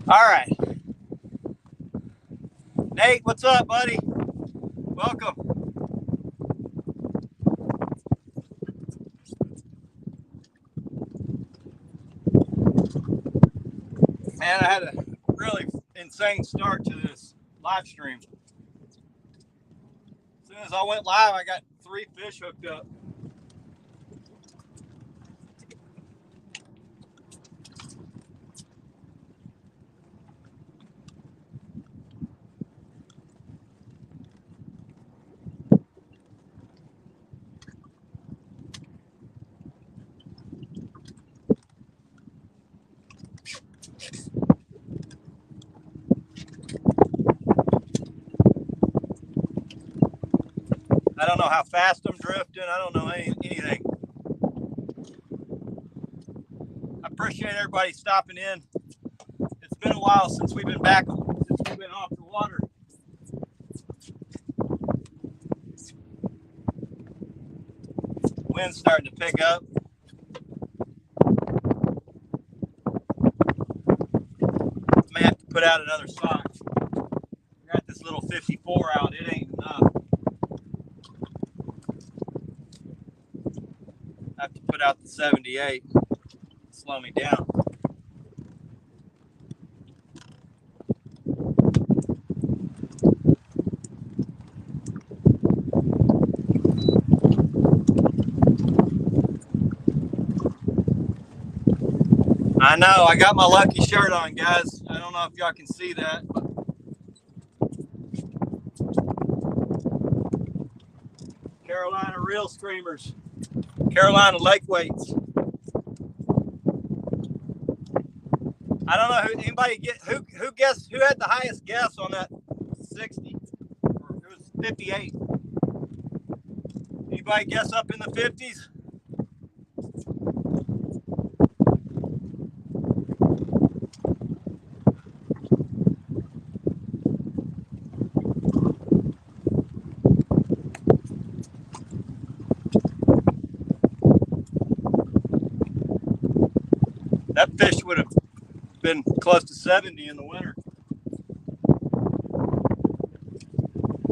All right. Nate, what's up, buddy? Welcome. Man, I had a really insane start to this live stream. As soon as I went live, I got 3 fish hooked up. I don't know how fast I'm drifting. I don't know anything. I appreciate everybody stopping in. It's been a while since we've been back, since we've been off the water. Wind's starting to pick up. May have to put out another sock. I got this little 54 out. It ain't enough. I have to put out the 78. Slow me down. I know, I got my lucky shirt on, guys. I don't know if y'all can see that. Carolina reel screamers. Carolina lake weights. I don't know who guessed, who had the highest guess on that 60? It was 58. Anybody guess up in the 50s? That fish would have been close to 70 in the winter.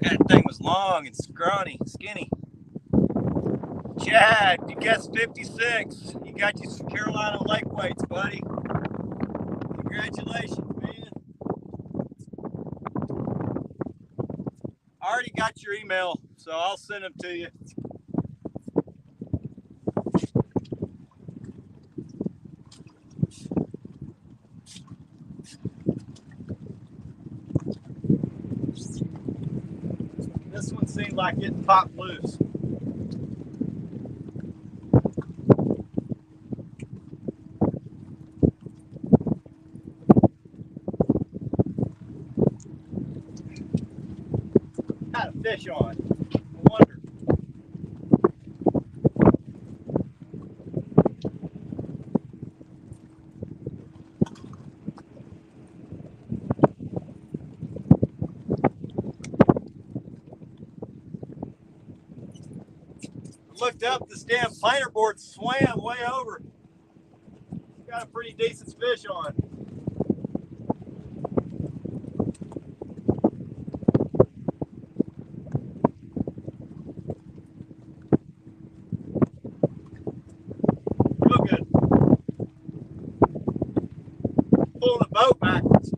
That thing was long and scrawny, skinny. Chad, you guessed 56. You got you some Carolina lake weights, buddy. Congratulations, man. I already got your email, so I'll send them to you. This one seemed like it popped loose. Got a fish on. I wonder. Looked up, this damn planer board swam way over. Got a pretty decent fish on. Real good. Pulling the boat backwards.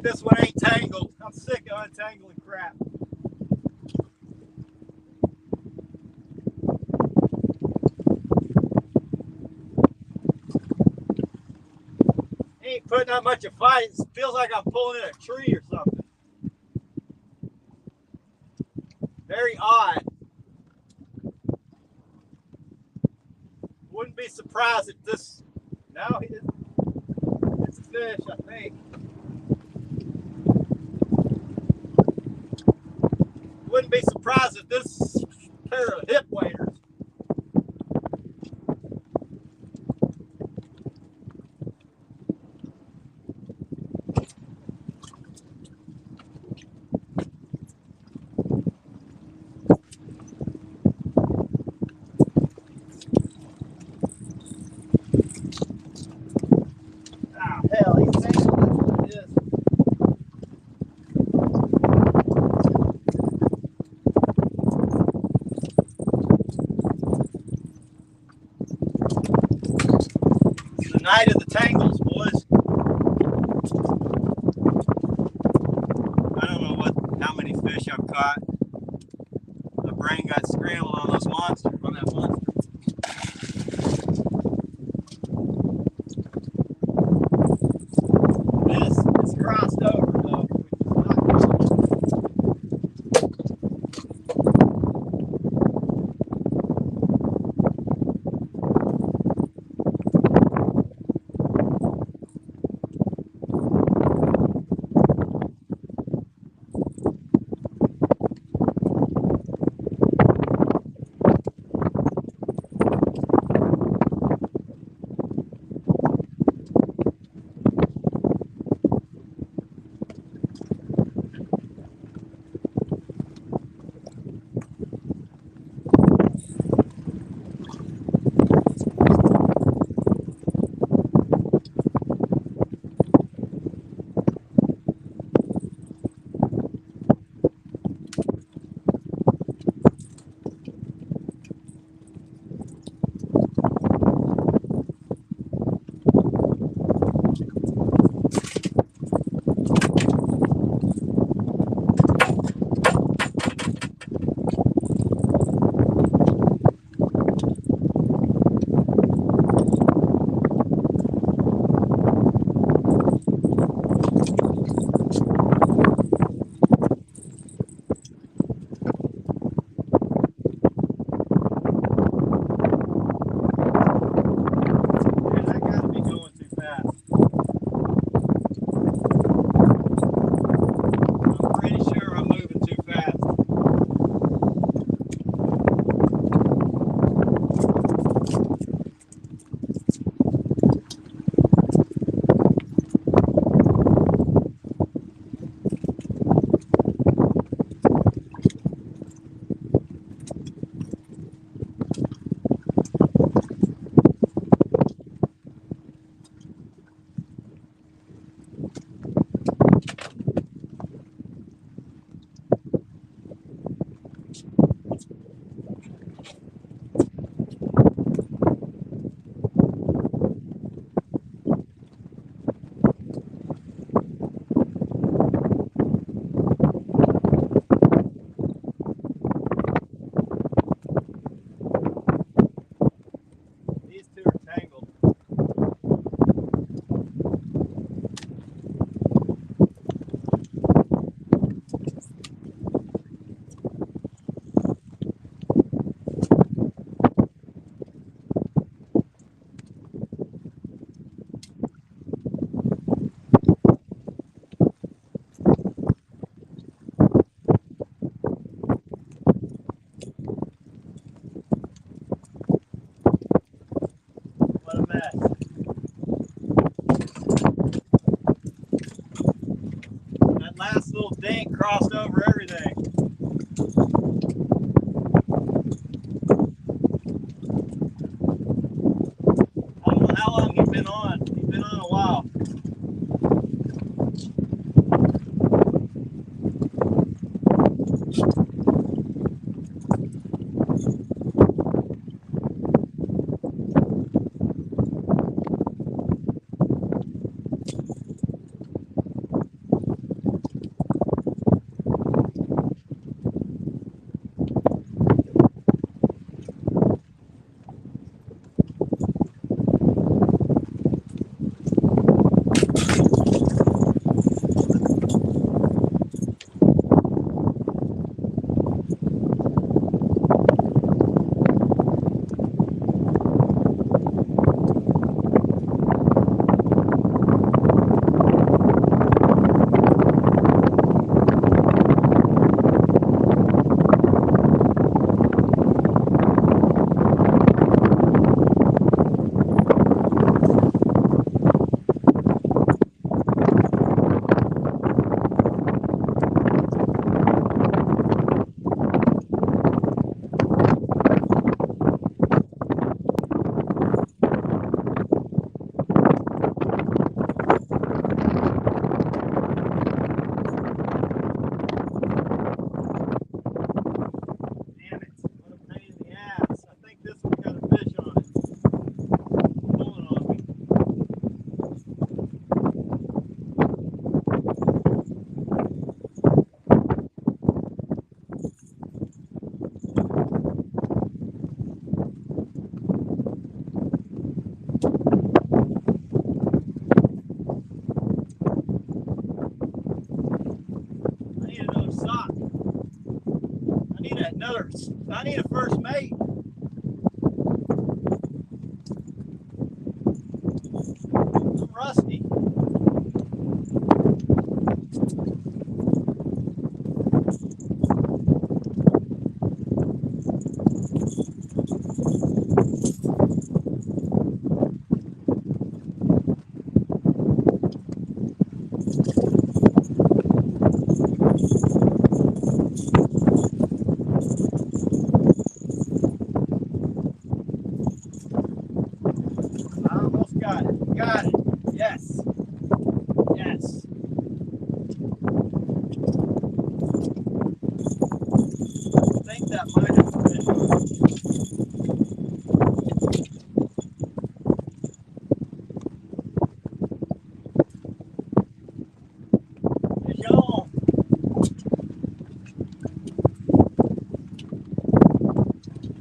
This one ain't tangled. I'm sick of untangling crap. Ain't putting up much of a fight. It feels like I'm pulling in a tree or something. Very odd. Wouldn't be surprised if this. No, it's a fish, I think. Wouldn't be surprised if this pair of hip waders. Ah, hell, he's tangled. This is. Night of the tangles, boys. I don't know how many fish I've caught. My brain got scrambled on those monsters, on that monster. This is crossed over though, which is not good. mess. That last little dink crossed over everything. I don't know how long he's been on. He's been on a while. I need a first mate. I'm rusty. Got it. Yes. Yes. I think that might have been. Fish on.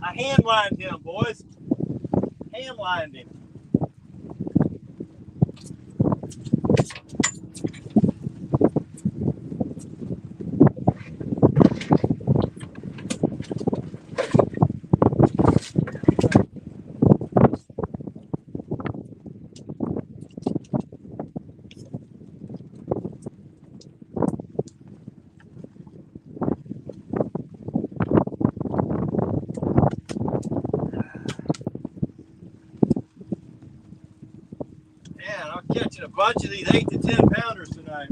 I hand lined him, boys. Hand lined him. Man, I'm catching a bunch of these 8 to 10 pounders tonight.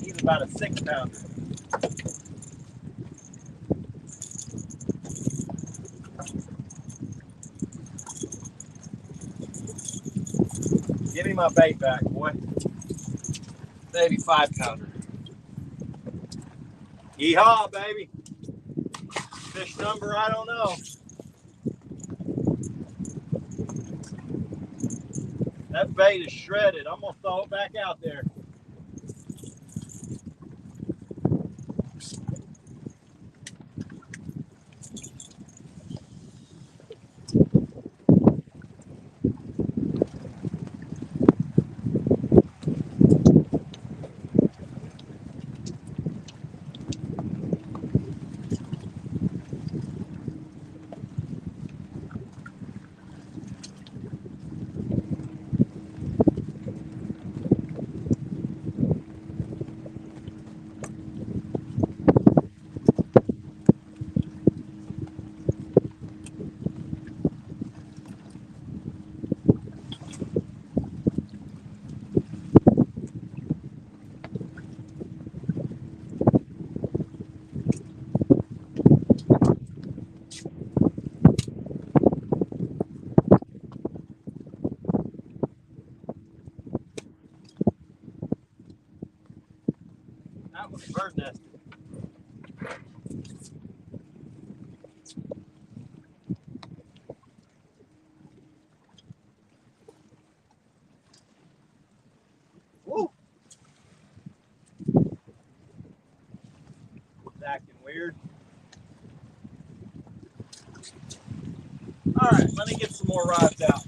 He's about a 6 pounder. Give me my bait back, boy. Maybe 5 pounder. Yeehaw, baby. Fish number, I don't know. That bait is shredded. I'm gonna throw it back out there. bird nested. Woo! It's acting weird. All right, let me get some more rods out.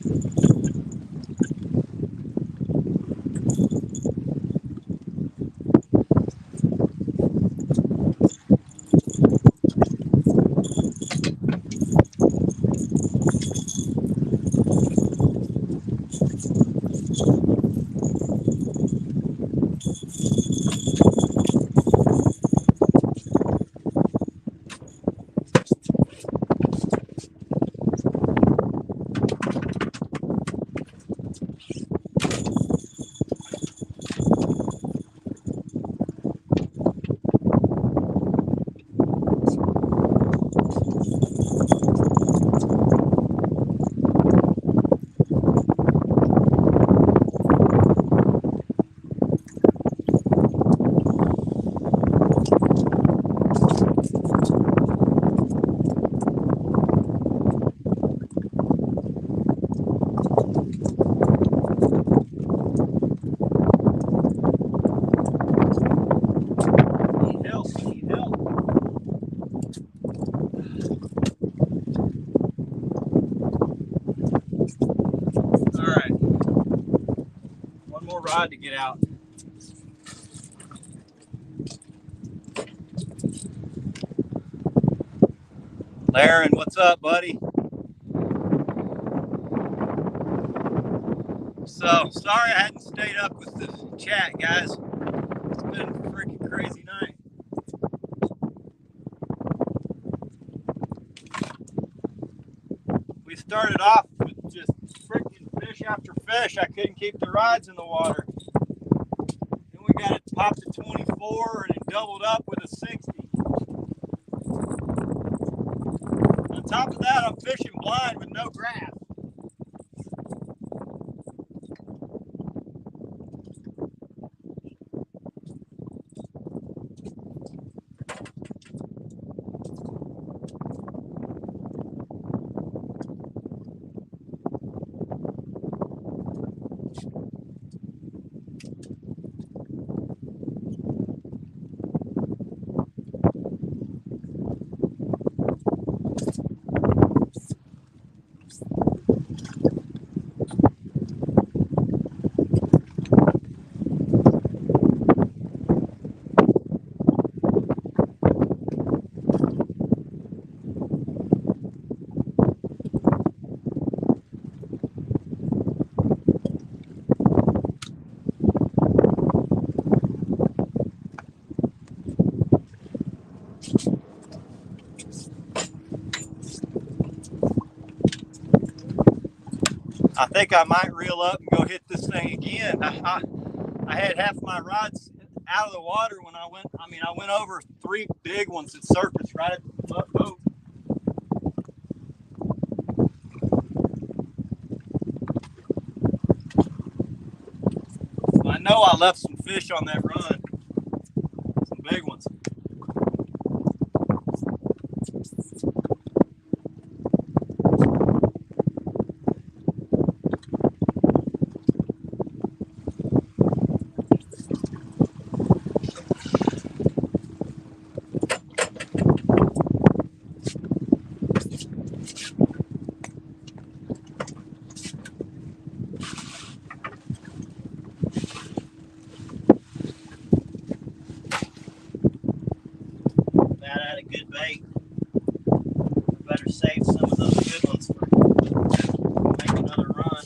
Rod to get out. Laren, what's up, buddy? So sorry I hadn't stayed up with the chat, guys. It's been a freaking crazy night. We started off with just freaking fish after fish. I couldn't keep the rods in the water. Then we got it popped to 24 and it doubled up with a 60. On top of that, I'm fishing blind with no grass. I think I might reel up and go hit this thing again. I had half my rods out of the water when I went. I went over 3 big ones that surfaced right at the boat. I know I left some fish on that run, some big ones. Good bait. We better save some of those good ones for make another run.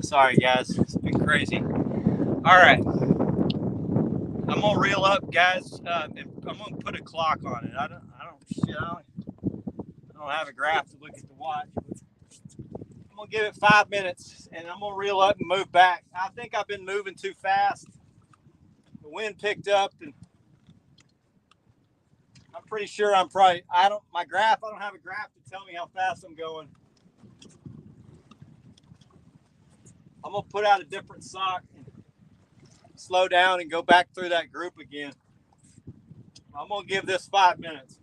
Sorry, guys. It's been crazy. All right. I'm gonna reel up, guys. And I'm gonna put a clock on it. I don't have a graph to look at the watch. I'm gonna give it 5 minutes, and I'm gonna reel up and move back. I think I've been moving too fast. The wind picked up, and I'm pretty sure I don't have a graph to tell me how fast I'm going. I'm gonna put out a different sock and slow down and go back through that group again. I'm gonna give this 5 minutes.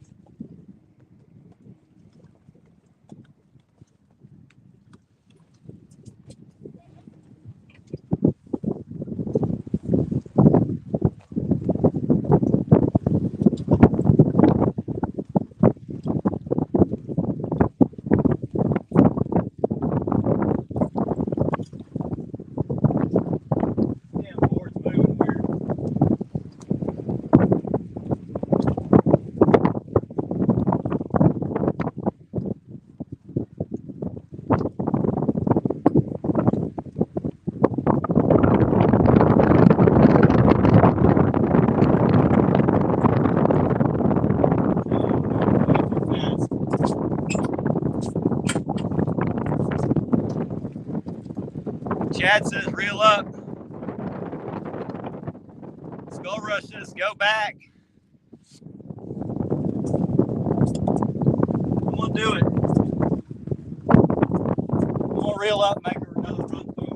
Chad says reel up. Skull Rush says go back. I'm gonna do it. I'm gonna reel up, make another front move.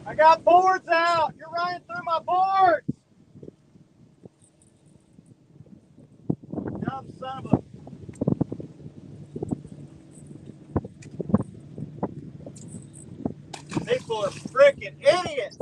I got boards out. You're running through my boards. Dumb son of a... People are freaking idiots.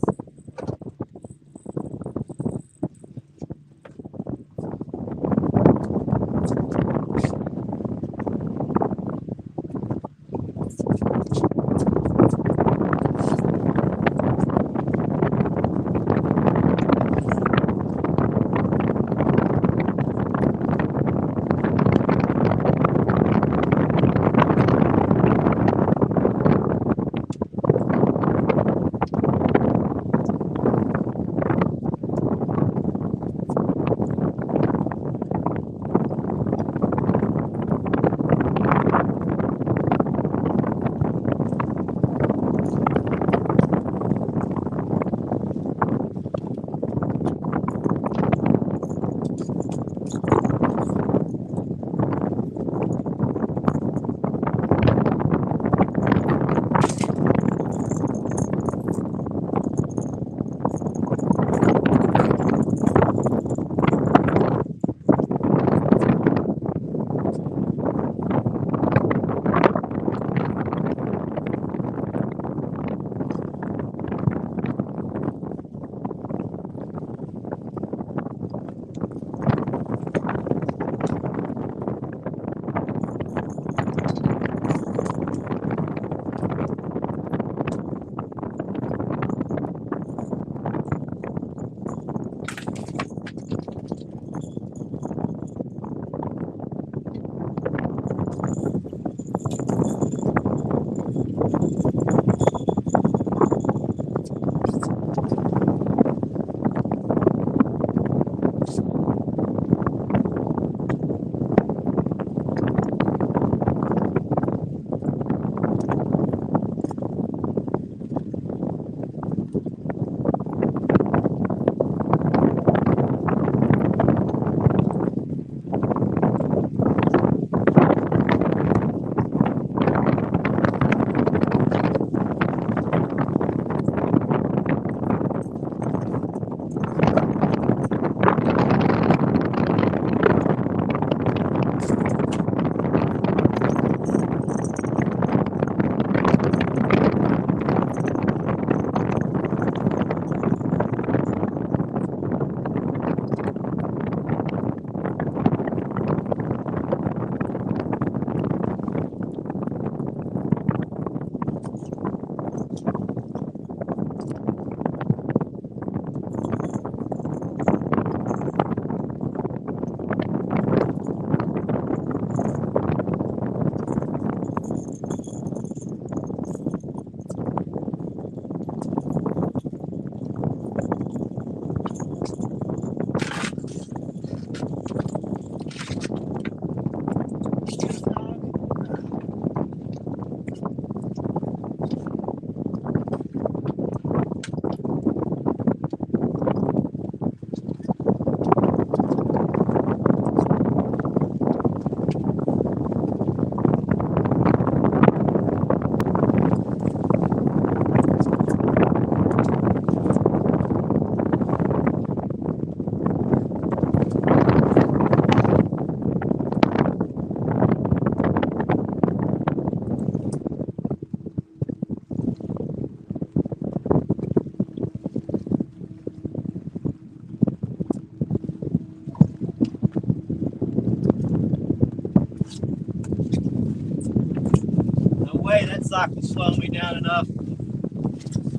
cycle's slowing me down enough.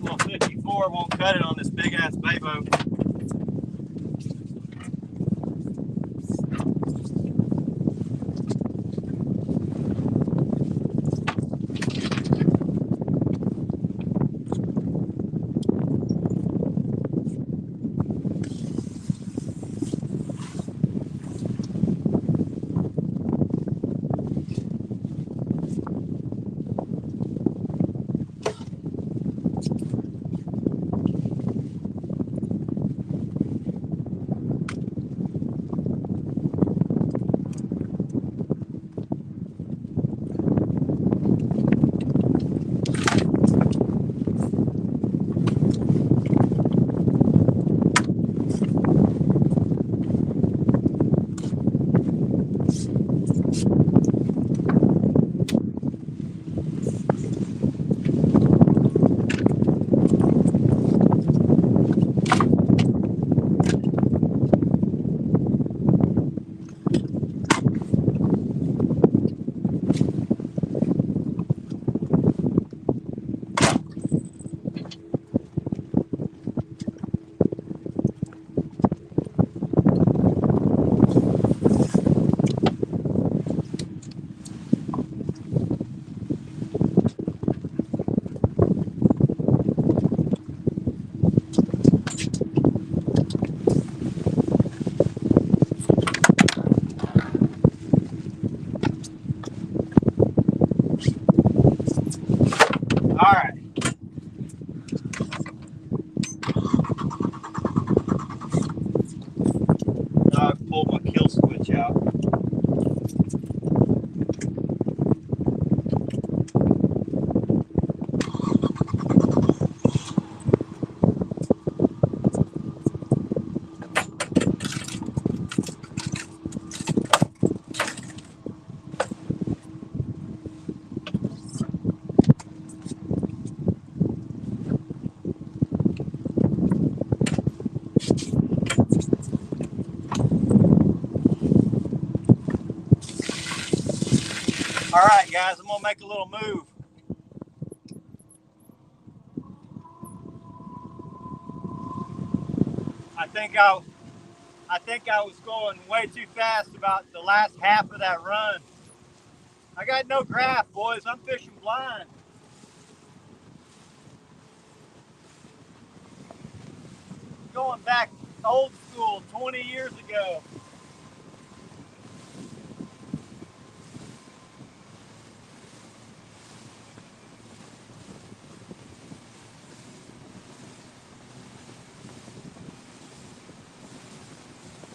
Well, 54 won't cut it on this big ass bay boat. All right. Now I've pulled my kill switch out. All right, guys, I'm gonna make a little move. I think I was going way too fast about the last half of that run. I got no graph, boys. I'm fishing blind. Going back old school 20 years ago.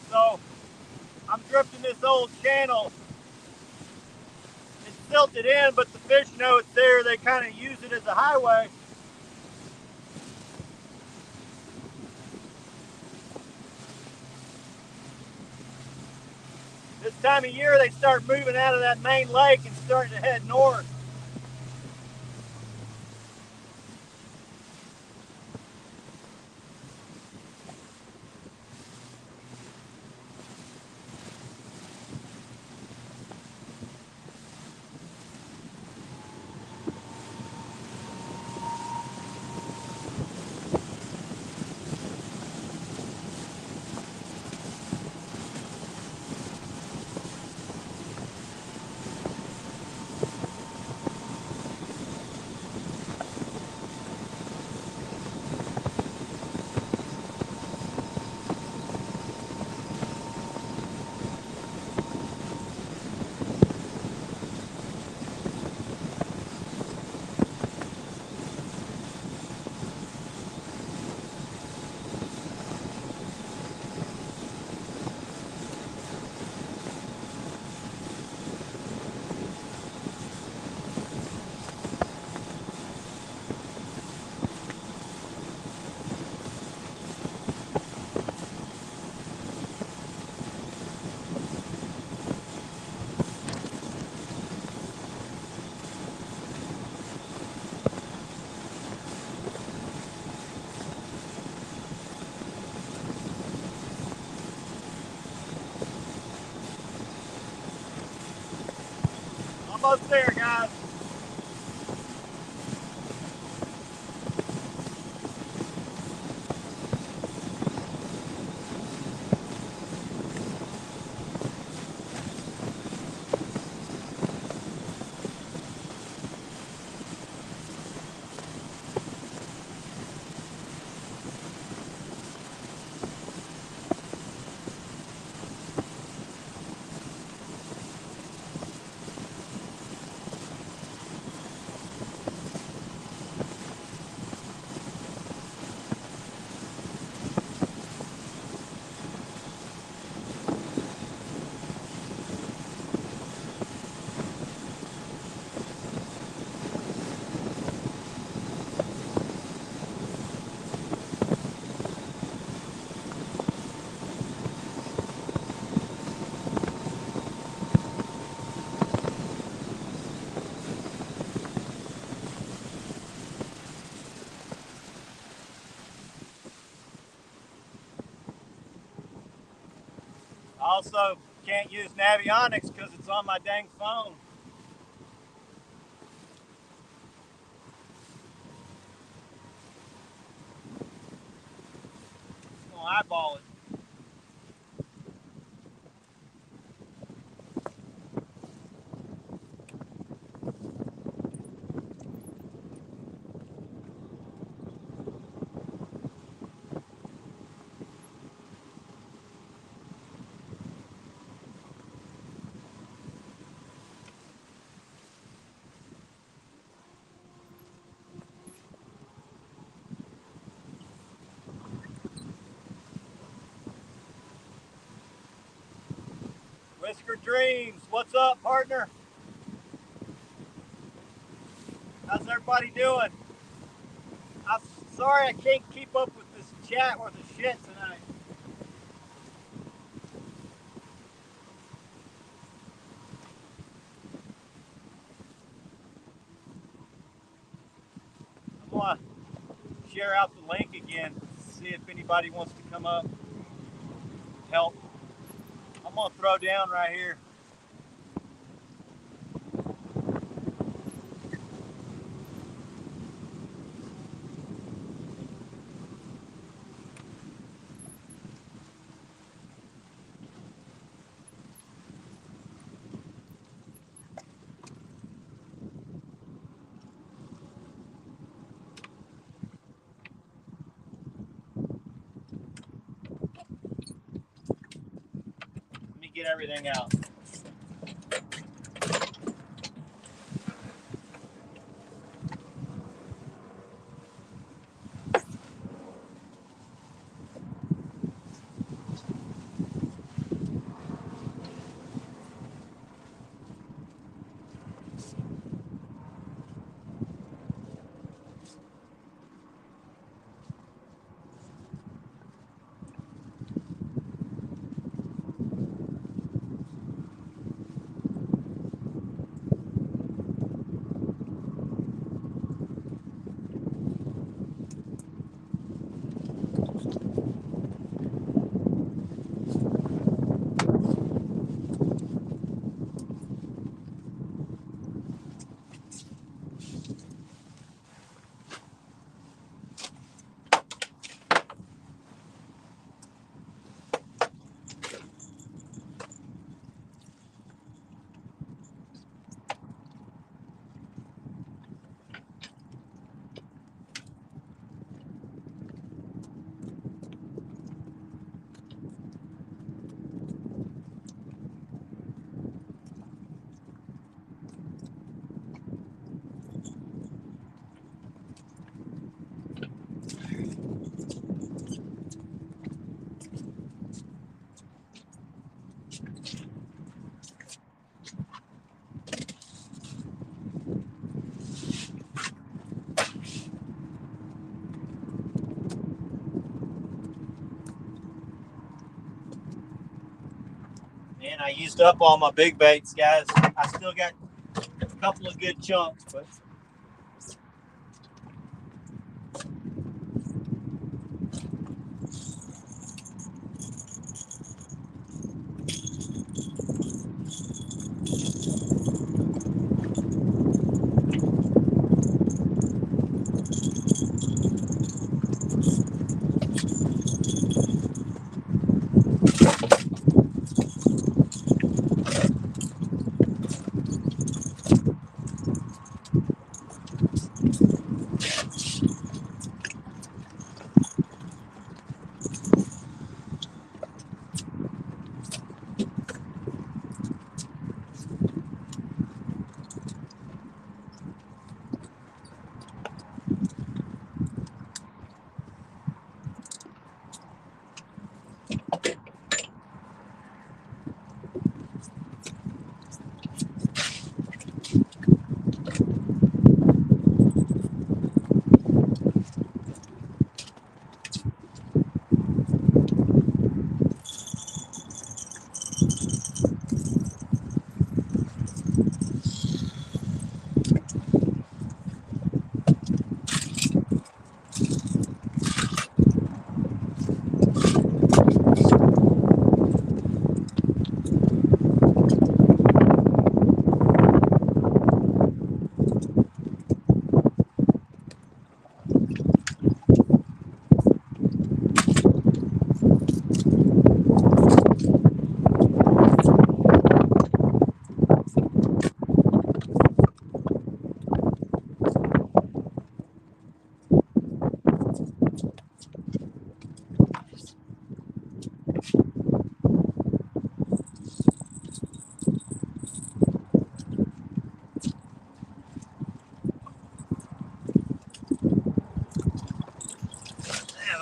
So I'm drifting this old channel. It's silted in, but the fish know it's there. They kind of use it as a highway. This time of year, they start moving out of that main lake and starting to head north. Almost there, guys. Also, can't use Navionics because it's on my dang phone. I'm gonna eyeball it. Whisker Dreams, what's up, partner? How's everybody doing? I'm sorry I can't keep up with this chat or the shit tonight. I'm gonna share out the link again, see if anybody wants to come up, help. I'm gonna throw down right here. Let me get everything out. Man, I used up all my big baits, guys. I still got a couple of good chunks, but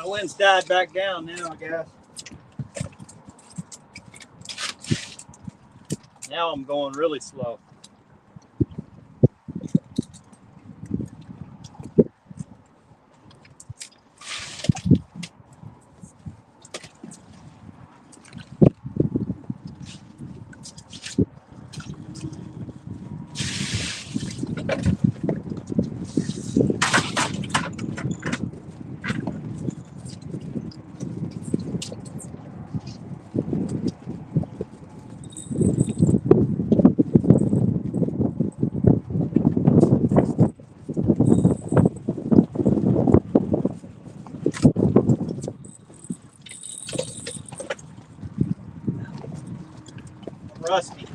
My wind's died back down now, I guess. Now I'm going really slow. I'm rusty.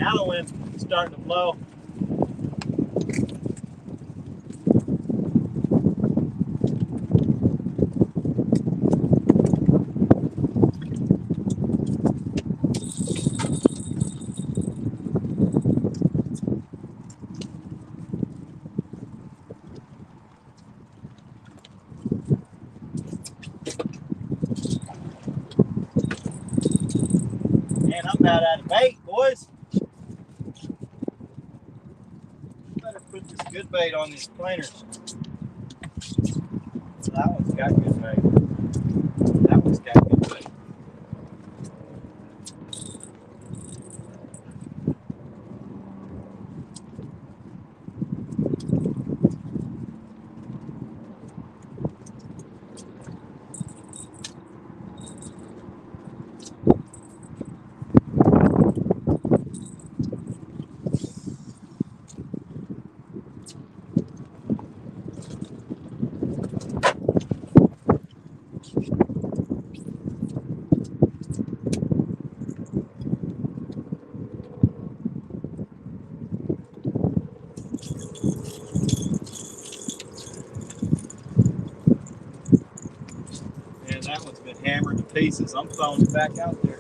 Now the wind's starting to blow. Man, I'm about out of bait, boys. Better put this good bait on these planers. That one's got good bait. That one's got good bait. Man, that one's been hammered to pieces. I'm throwing it back out there.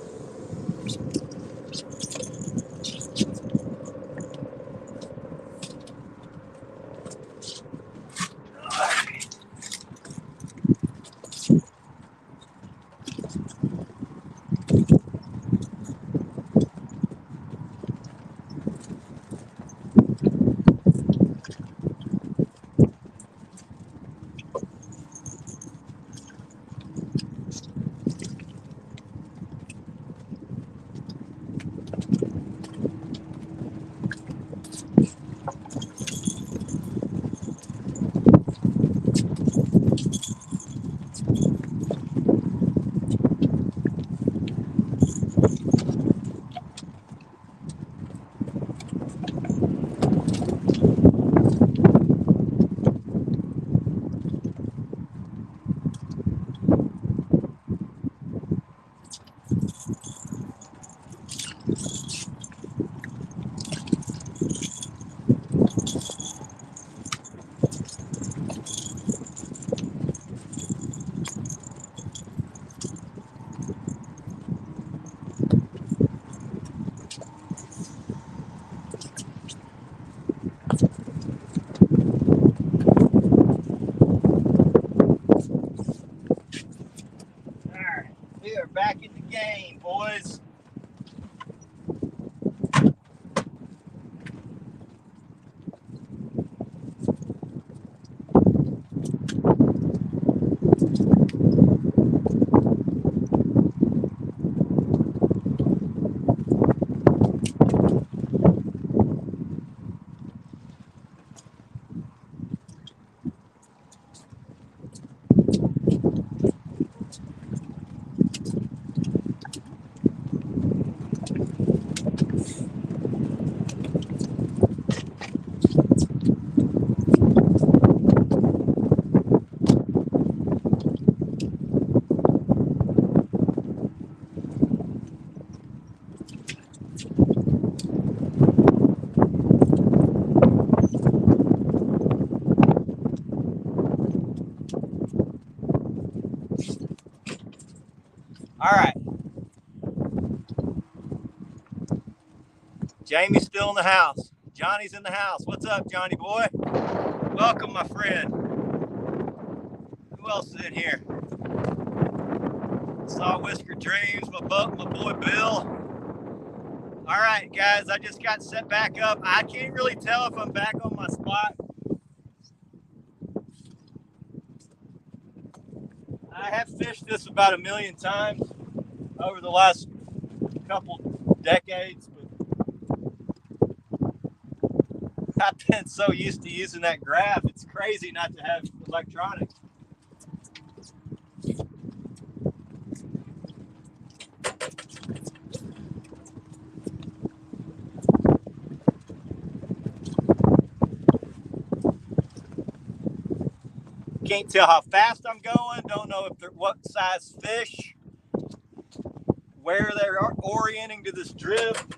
All right. Jamie's still in the house. Johnny's in the house. What's up, Johnny boy? Welcome, my friend. Who else is in here? Saw Whisker Dreams, my boy Bill. All right, guys, I just got set back up. I can't really tell if I'm back on my spot. I have fished this about 1 million times over the last couple decades, but I've been so used to using that graph. It's crazy not to have electronics. Can't tell how fast I'm going. Don't know if they're what size fish, where they're orienting to this drift.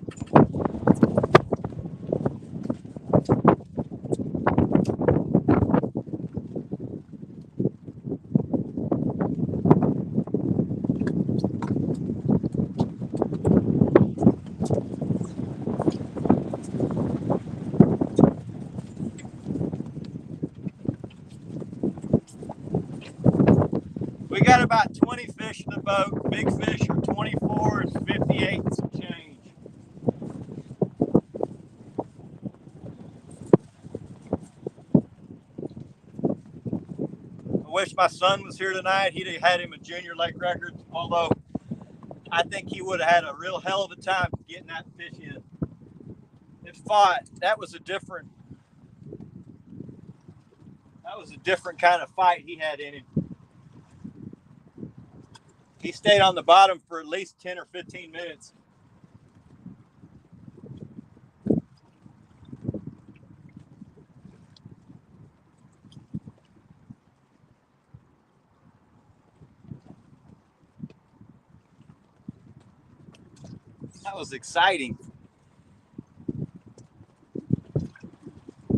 We got about 20 fish in the boat. Big fish are 24s, 58s, and change. I wish my son was here tonight. He'd have had him a junior lake record, although I think he would have had a real hell of a time getting that fish in. It fought. That was a different kind of fight he had in him. He stayed on the bottom for at least 10 or 15 minutes. That was exciting.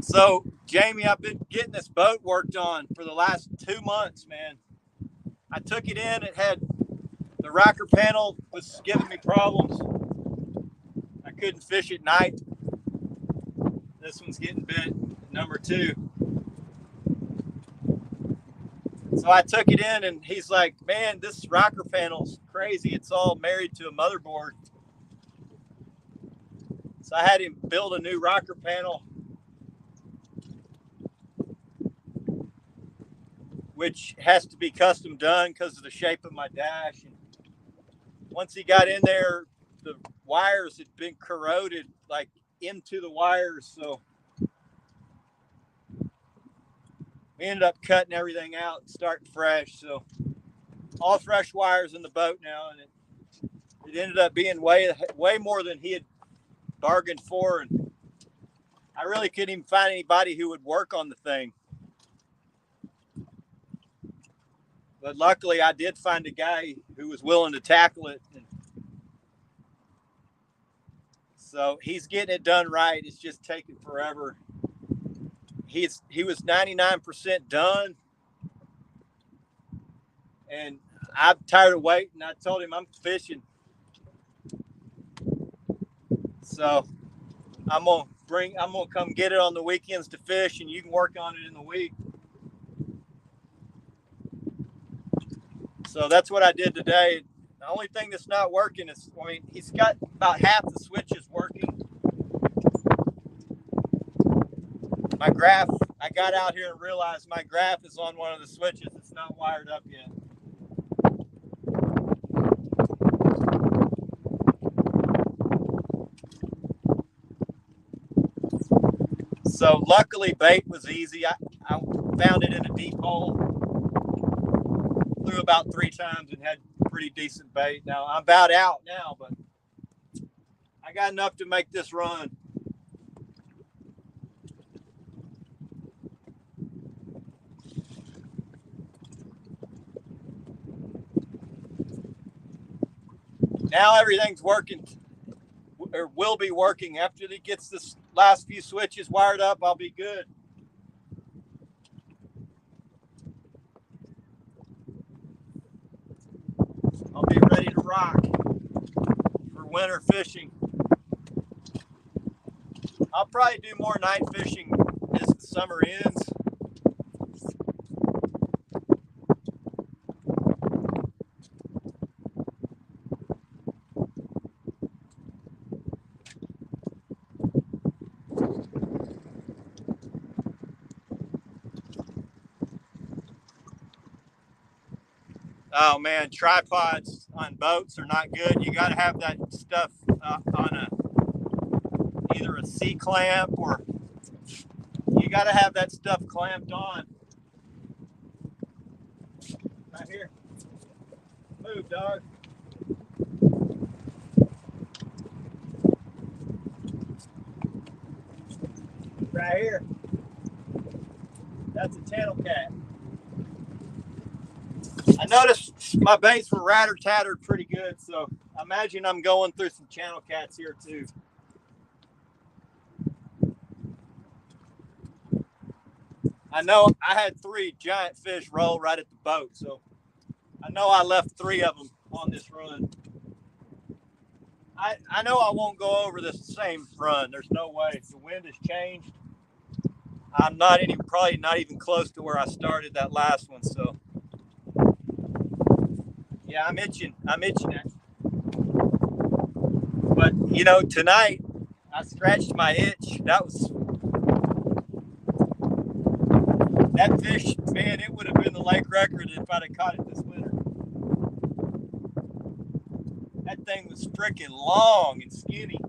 So, Jamie, I've been getting this boat worked on for the last 2 months, man. I took it in. It had the rocker panel was giving me problems. I couldn't fish at night. This one's getting bent, number 2. So I took it in, and he's like, man, this rocker panel's crazy. It's all married to a motherboard. So I had him build a new rocker panel, which has to be custom done because of the shape of my dash. And once he got in there, the wires had been corroded like into the wires. So we ended up cutting everything out and starting fresh. So all fresh wires in the boat now. And it ended up being way more than he had bargained for. And I really couldn't even find anybody who would work on the thing. But luckily, I did find a guy who was willing to tackle it. And so he's getting it done right. It's just taking forever. He was 99% done. And I'm tired of waiting. I told him I'm fishing. So I'm gonna come get it on the weekends to fish, and you can work on it in the week. So that's what I did today. The only thing that's not working is, I mean, he's got about half the switches working. My graph, I got out here and realized my graph is on one of the switches. It's not wired up yet. So luckily bait was easy. I found it in a deep hole. Threw about 3 times and had pretty decent bait. Now I'm about out now, but I got enough to make this run. Now everything's working, or will be working. After he gets this last few switches wired up, I'll be good. I'll be ready to rock for winter fishing. I'll probably do more night fishing as the summer ends. Oh man, tripods on boats are not good. You got to have that stuff on either a C clamp, or you got to have that stuff clamped on. Right here. Move, dog. Right here. That's a channel cat. I noticed my baits were ratter-tattered pretty good, so I imagine I'm going through some channel cats here too. I know I had 3 giant fish roll right at the boat, so I know I left 3 of them on this run. I know I won't go over this same run. There's no way. The wind has changed. I'm probably not even close to where I started that last one, so yeah, I'm itching it. But you know, tonight I scratched my itch. That fish, man, it would have been the lake record if I'd have caught it this winter. That thing was freaking long and skinny.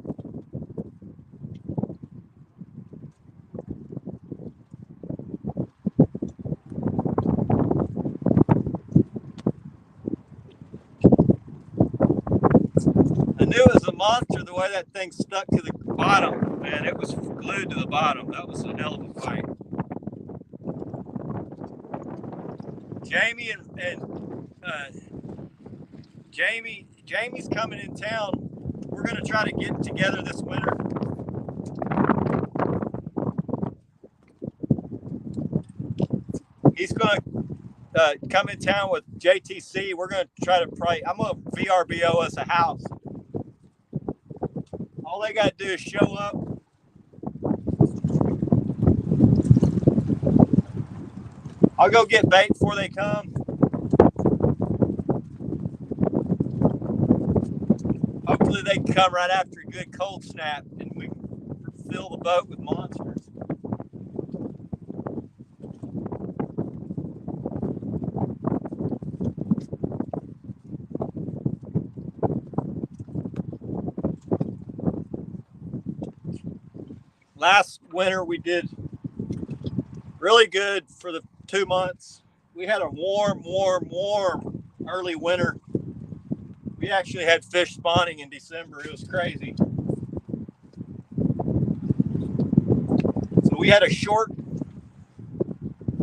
I knew it was a monster the way that thing stuck to the bottom, man. It was glued to the bottom. That was an hell of a fight. Jamie Jamie's coming in town. We're going to try to get together this winter. He's going to come in town with JTC. We're going to try to I'm going to VRBO us a house. All they got to do is show up. I'll go get bait before they come. Hopefully they can come right after a good cold snap and we can fill the boat with monsters. Last winter we did really good for the 2 months. We had a warm early winter. We actually had fish spawning in December. It was crazy. So we had a short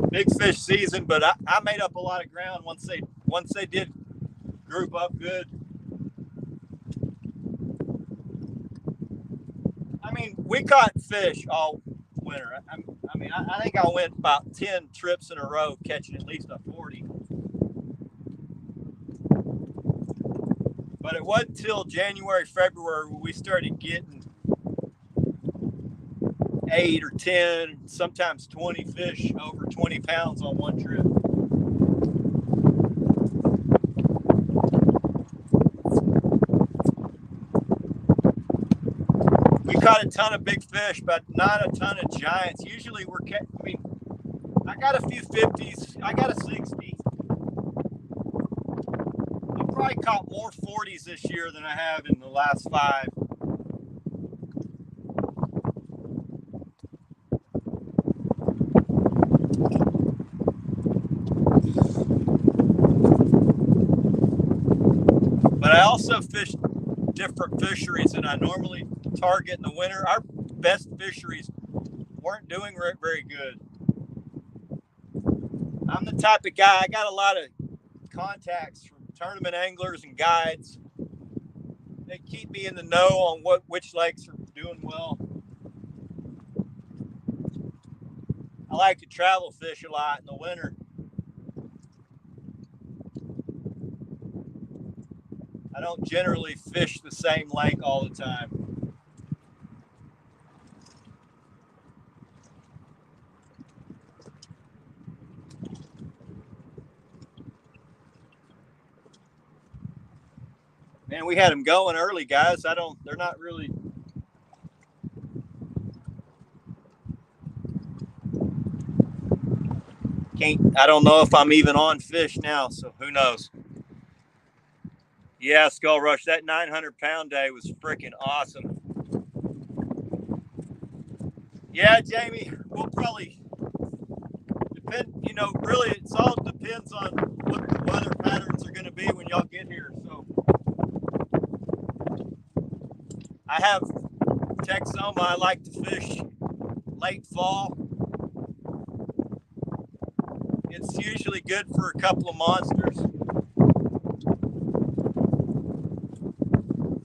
big fish season, but I made up a lot of ground once they did group up good. I mean, we caught fish all winter. I think I went about 10 trips in a row catching at least a 40. But it wasn't until January, February when we started getting 8 or 10, sometimes 20 fish over 20 pounds on one trip. We caught a ton of big fish, but not a ton of giants. Usually I got a few 50s. I got a 60. I probably caught more 40s this year than I have in the last 5. But I also fished different fisheries than I normally target in the winter. Our best fisheries weren't doing very good. I'm the type of guy, I got a lot of contacts from tournament anglers and guides. They keep me in the know on which lakes are doing well. I like to travel fish a lot in the winter. I don't generally fish the same lake all the time. Man, we had them going early, guys. They're not really. I don't know if I'm even on fish now, so who knows? Yeah, Skull Rush, that 900-pound day was freaking awesome. Yeah, Jamie, we'll probably depend, really it all depends on what the weather patterns are going to be when y'all get here. So I have Texoma. I like to fish late fall. It's usually good for a couple of monsters.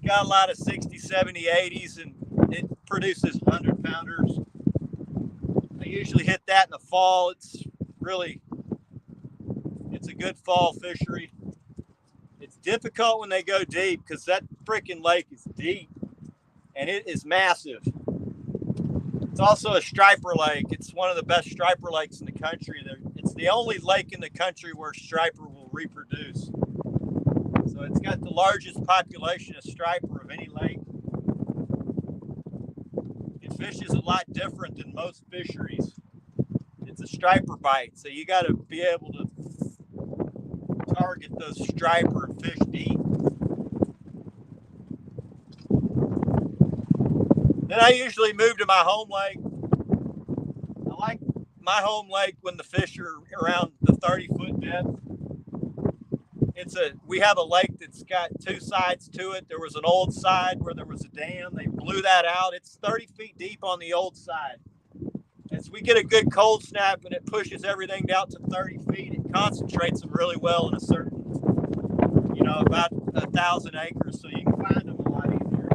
Got a lot of 60, 70, 80s, and it produces 100-pounders. I usually hit that in the fall. It's a good fall fishery. It's difficult when they go deep because that freaking lake is deep and it is massive. It's also a striper lake. It's one of the best striper lakes in the country. It's the only lake in the country where striper will reproduce. So it's got the largest population of striper of any lake. It fishes a lot different than most fisheries. It's a striper bite, so you got to be able to target those striper and fish deep. Then I usually move to my home lake. I like my home lake when the fish are around the 30-foot depth. We have a lake that's got two sides to it. There was an old side where there was a dam. They blew that out. It's 30 feet deep on the old side. As we get a good cold snap and it pushes everything down to 30 feet, it concentrates them really well in a certain, about 1,000 acres, so you can find them a lot easier.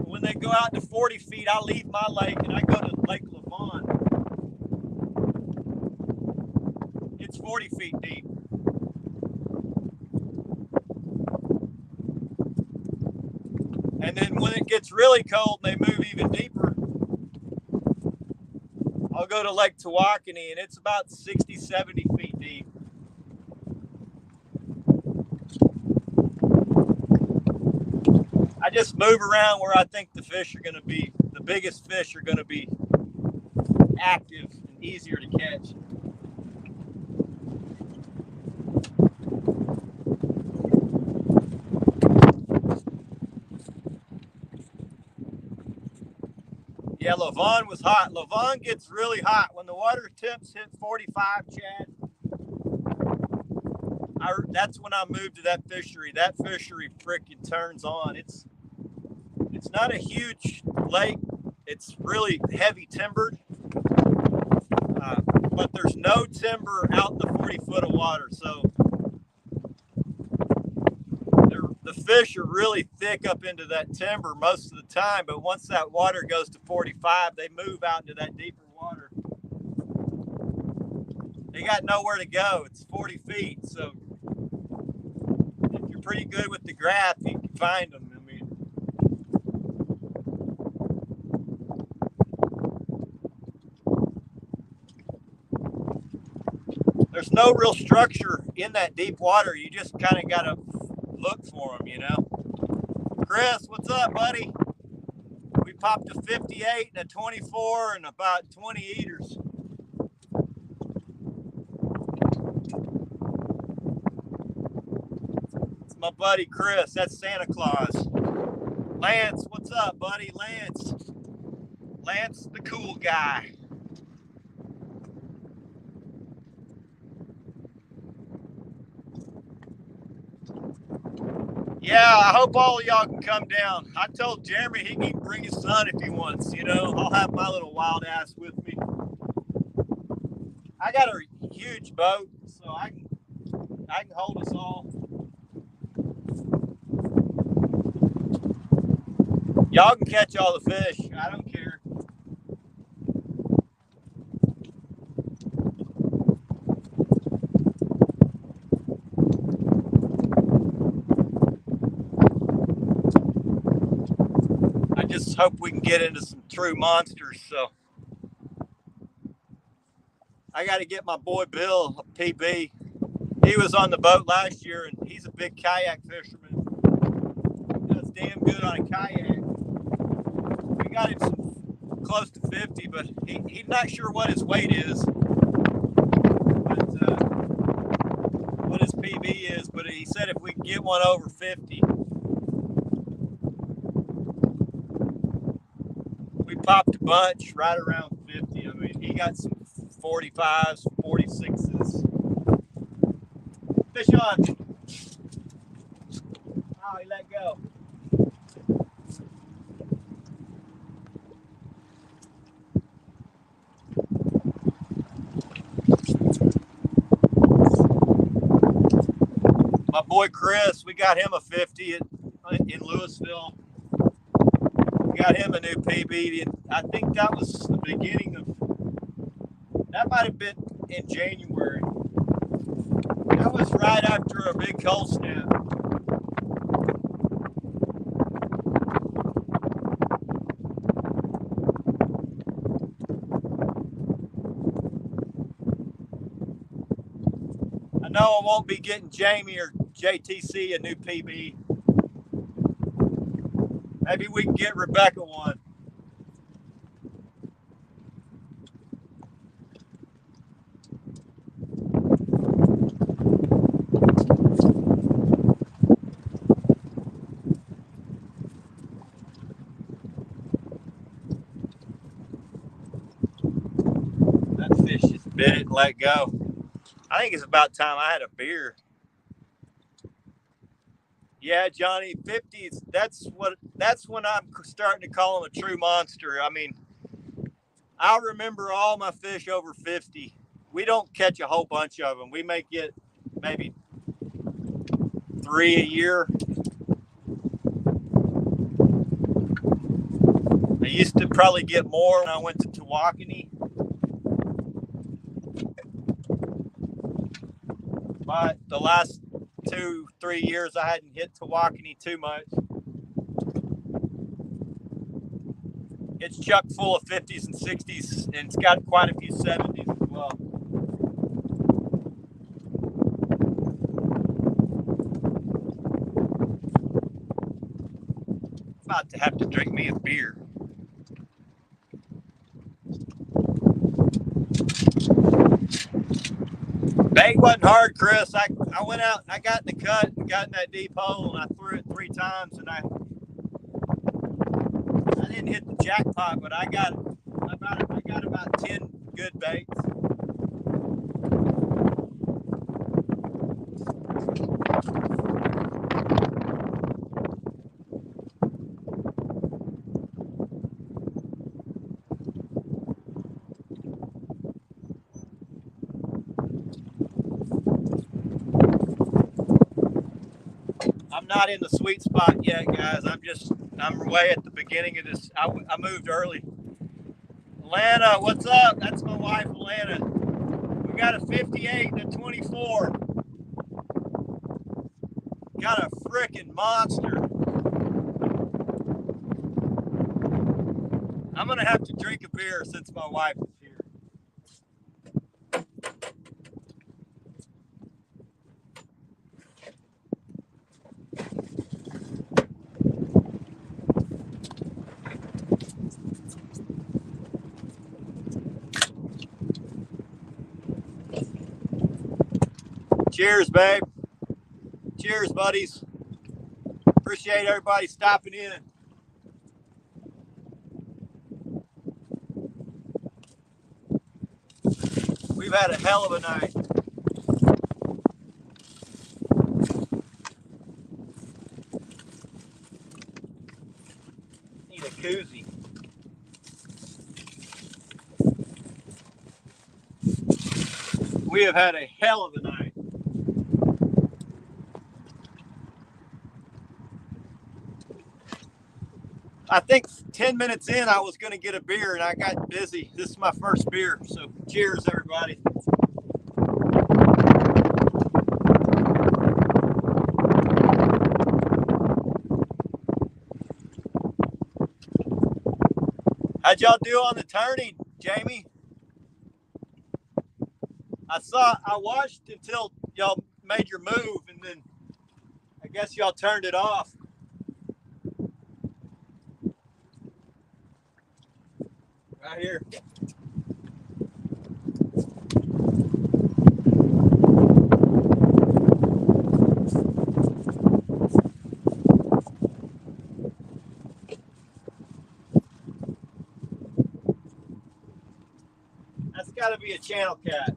When they go out to 40 feet, I leave my lake and I go to Lake Lavon. It's 40 feet deep. And then when it gets really cold and they move even deeper, I'll go to Lake Tawakoni and it's about 60, 70 feet deep. I just move around where I think the biggest fish are going to be active and easier to catch. Yeah, Lavon was hot. Lavon gets really hot. When the water temps hit 45, Chad, that's when I moved to that fishery. That fishery freaking turns on. It's not a huge lake. It's really heavy timbered. But there's no timber out in the 40 foot of water. So the fish are really thick up into that timber most of the time. But once that water goes to 45, they move out into that deeper water. They got nowhere to go. It's 40 feet. So if you're pretty good with the graph, you can find them. There's no real structure in that deep water. You just kind of got to look for them, Chris, what's up, buddy? We popped a 58 and a 24 and about 20 eaters. It's my buddy Chris. That's Santa Claus. Lance, what's up, buddy? Lance, the cool guy. Yeah, I hope all of y'all can come down. I told Jeremy he can bring his son if he wants, I'll have my little wild ass with me. I got a huge boat, so I can hold us all. Y'all can catch all the fish. I don't care. hope we can get into some true monsters. So I got to get my boy Bill a PB. He was on the boat last year, and he's a big kayak fisherman. He does damn good on a kayak. We got him some close to 50, but he's not sure what his weight is, but what his PB is. But he said if we can get one over 50, we popped a bunch right around 50. I mean, he got some 45s, 46s. Fish on. Oh, he let go. My boy Chris, we got him a 50 in Louisville. We got him a new PB. I think that was the beginning of, that might have been in January. That was right after a big cold snap. I know I won't be getting Jamie or JTC a new PB. Maybe we can get Rebecca one. That fish just bit it and let go. I think it's about time I had a beer. Yeah, Johnny, 50s, that's when I'm starting to call him a true monster. I mean, I remember all my fish over 50. We don't catch a whole bunch of them. We may get maybe 3 a year. I used to probably get more when I went to Tawakoni. But the last 2-3 years, I hadn't hit Tawakoni too much. It's chock full of 50s and 60s, and it's got quite a few 70s as well. About to have to drink me a beer. Bait wasn't hard, Chris. I went out and I got in the cut and got in that deep hole and I threw it 3 times and I didn't hit the jackpot, but I got about 10 good baits. I'm not in the sweet spot yet, guys. I'm way at the beginning of this. I moved early. Alana, what's up? That's my wife, Alana. We got a 58 and a 24. Got a freaking monster. I'm going to have to drink a beer since my wife is here. Cheers, babe. Cheers, buddies. Appreciate everybody stopping in. We've had a hell of a night. Need a koozie. We have had a hell of a night. I think 10 minutes in, I was going to get a beer and I got busy. This is my first beer. So cheers, everybody. How'd y'all do on the turning, Jamie? I watched until y'all made your move, and then I guess y'all turned it off. Right here. That's got to be a channel cat.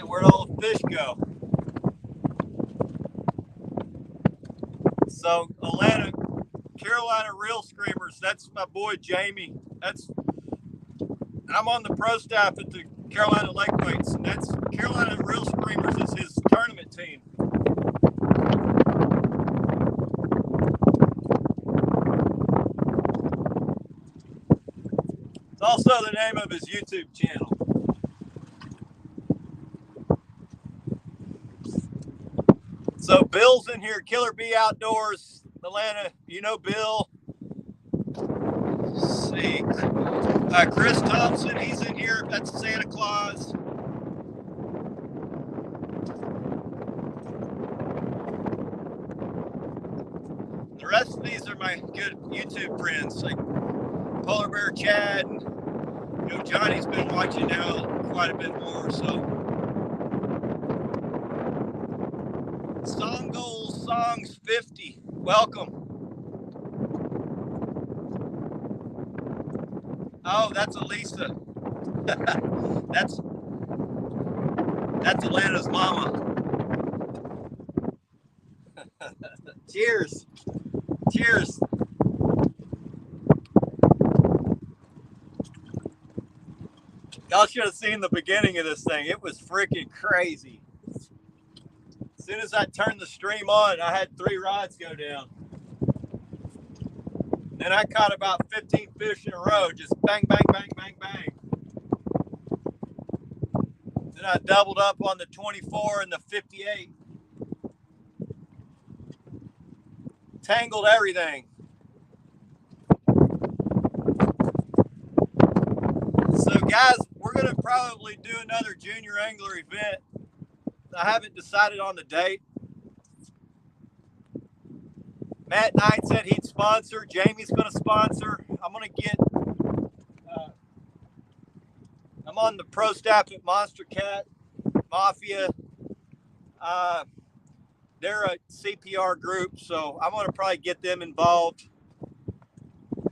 Where'd all the fish go? So Atlanta, Carolina Reel Screamers, that's my boy Jamie. I'm on the pro staff at the Carolina Lake Weights, and that's Carolina Reel Screamers is his tournament team. It's also the name of his YouTube channel. So Bill's in here, Killer Bee Outdoors, Atlanta. You know Bill. Let's see. Chris Thompson, he's in here. That's Santa Claus. The rest of these are my good YouTube friends, like Polar Bear Chad. And, Johnny's been watching now quite a bit more. So, Song Goals Songs 50. Welcome. Oh, that's Elisa. that's Atlanta's mama. Cheers. Cheers. Y'all should have seen the beginning of this thing. It was freaking crazy. As soon as I turned the stream on, I had 3 rods go down. Then I caught about 15 fish in a row, just bang, bang, bang, bang, bang. Then I doubled up on the 24 and the 58. Tangled everything. So guys, we're going to probably do another junior angler event. I haven't decided on the date. Matt Knight said he'd sponsor. Jamie's going to sponsor. I'm going to get, I'm on the pro staff at Monster Cat Mafia. They're a CPR group, so I'm going to probably get them involved.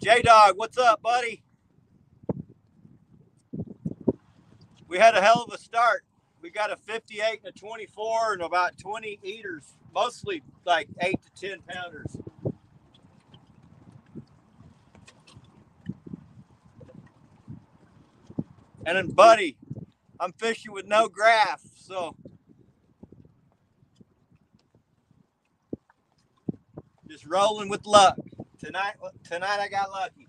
J-Dog, what's up, buddy? We had a hell of a start. We got a 58 and a 24 and about 20 eaters, mostly like 8 to 10 pounders. And then, buddy, I'm fishing with no graph, so just rolling with luck. Tonight I got lucky.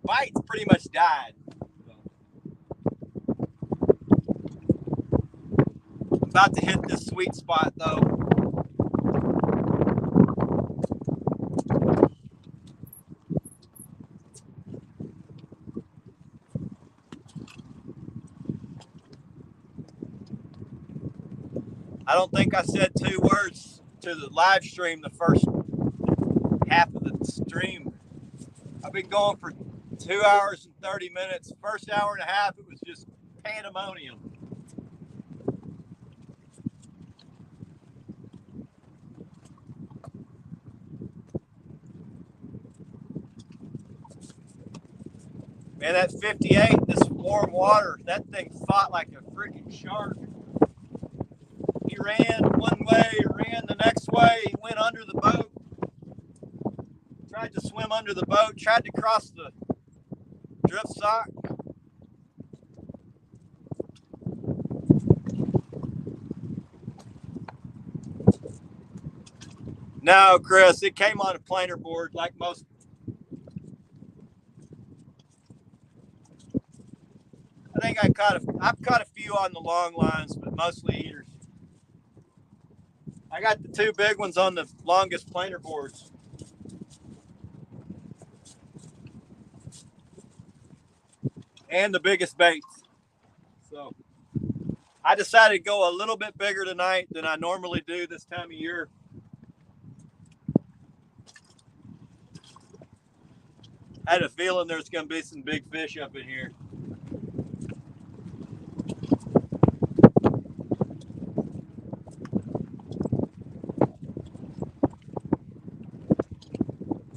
Bite's pretty much died. I'm about to hit this sweet spot though. I don't think I said 2 words to the live stream the first half of the stream. I've been going for 2 hours and 30 minutes. First hour and a half, it was just pandemonium. Man, that 58, this warm water, that thing fought like a freaking shark. He ran one way, ran the next way, he went under the boat. Tried to swim under the boat, tried to cross the drift sock. No, Chris, it came on a planer board like most. I think I've caught a few on the long lines, but mostly eaters. I got the two big ones on the longest planer boards. And the biggest baits. So I decided to go a little bit bigger tonight than I normally do this time of year. I had a feeling there's going to be some big fish up in here.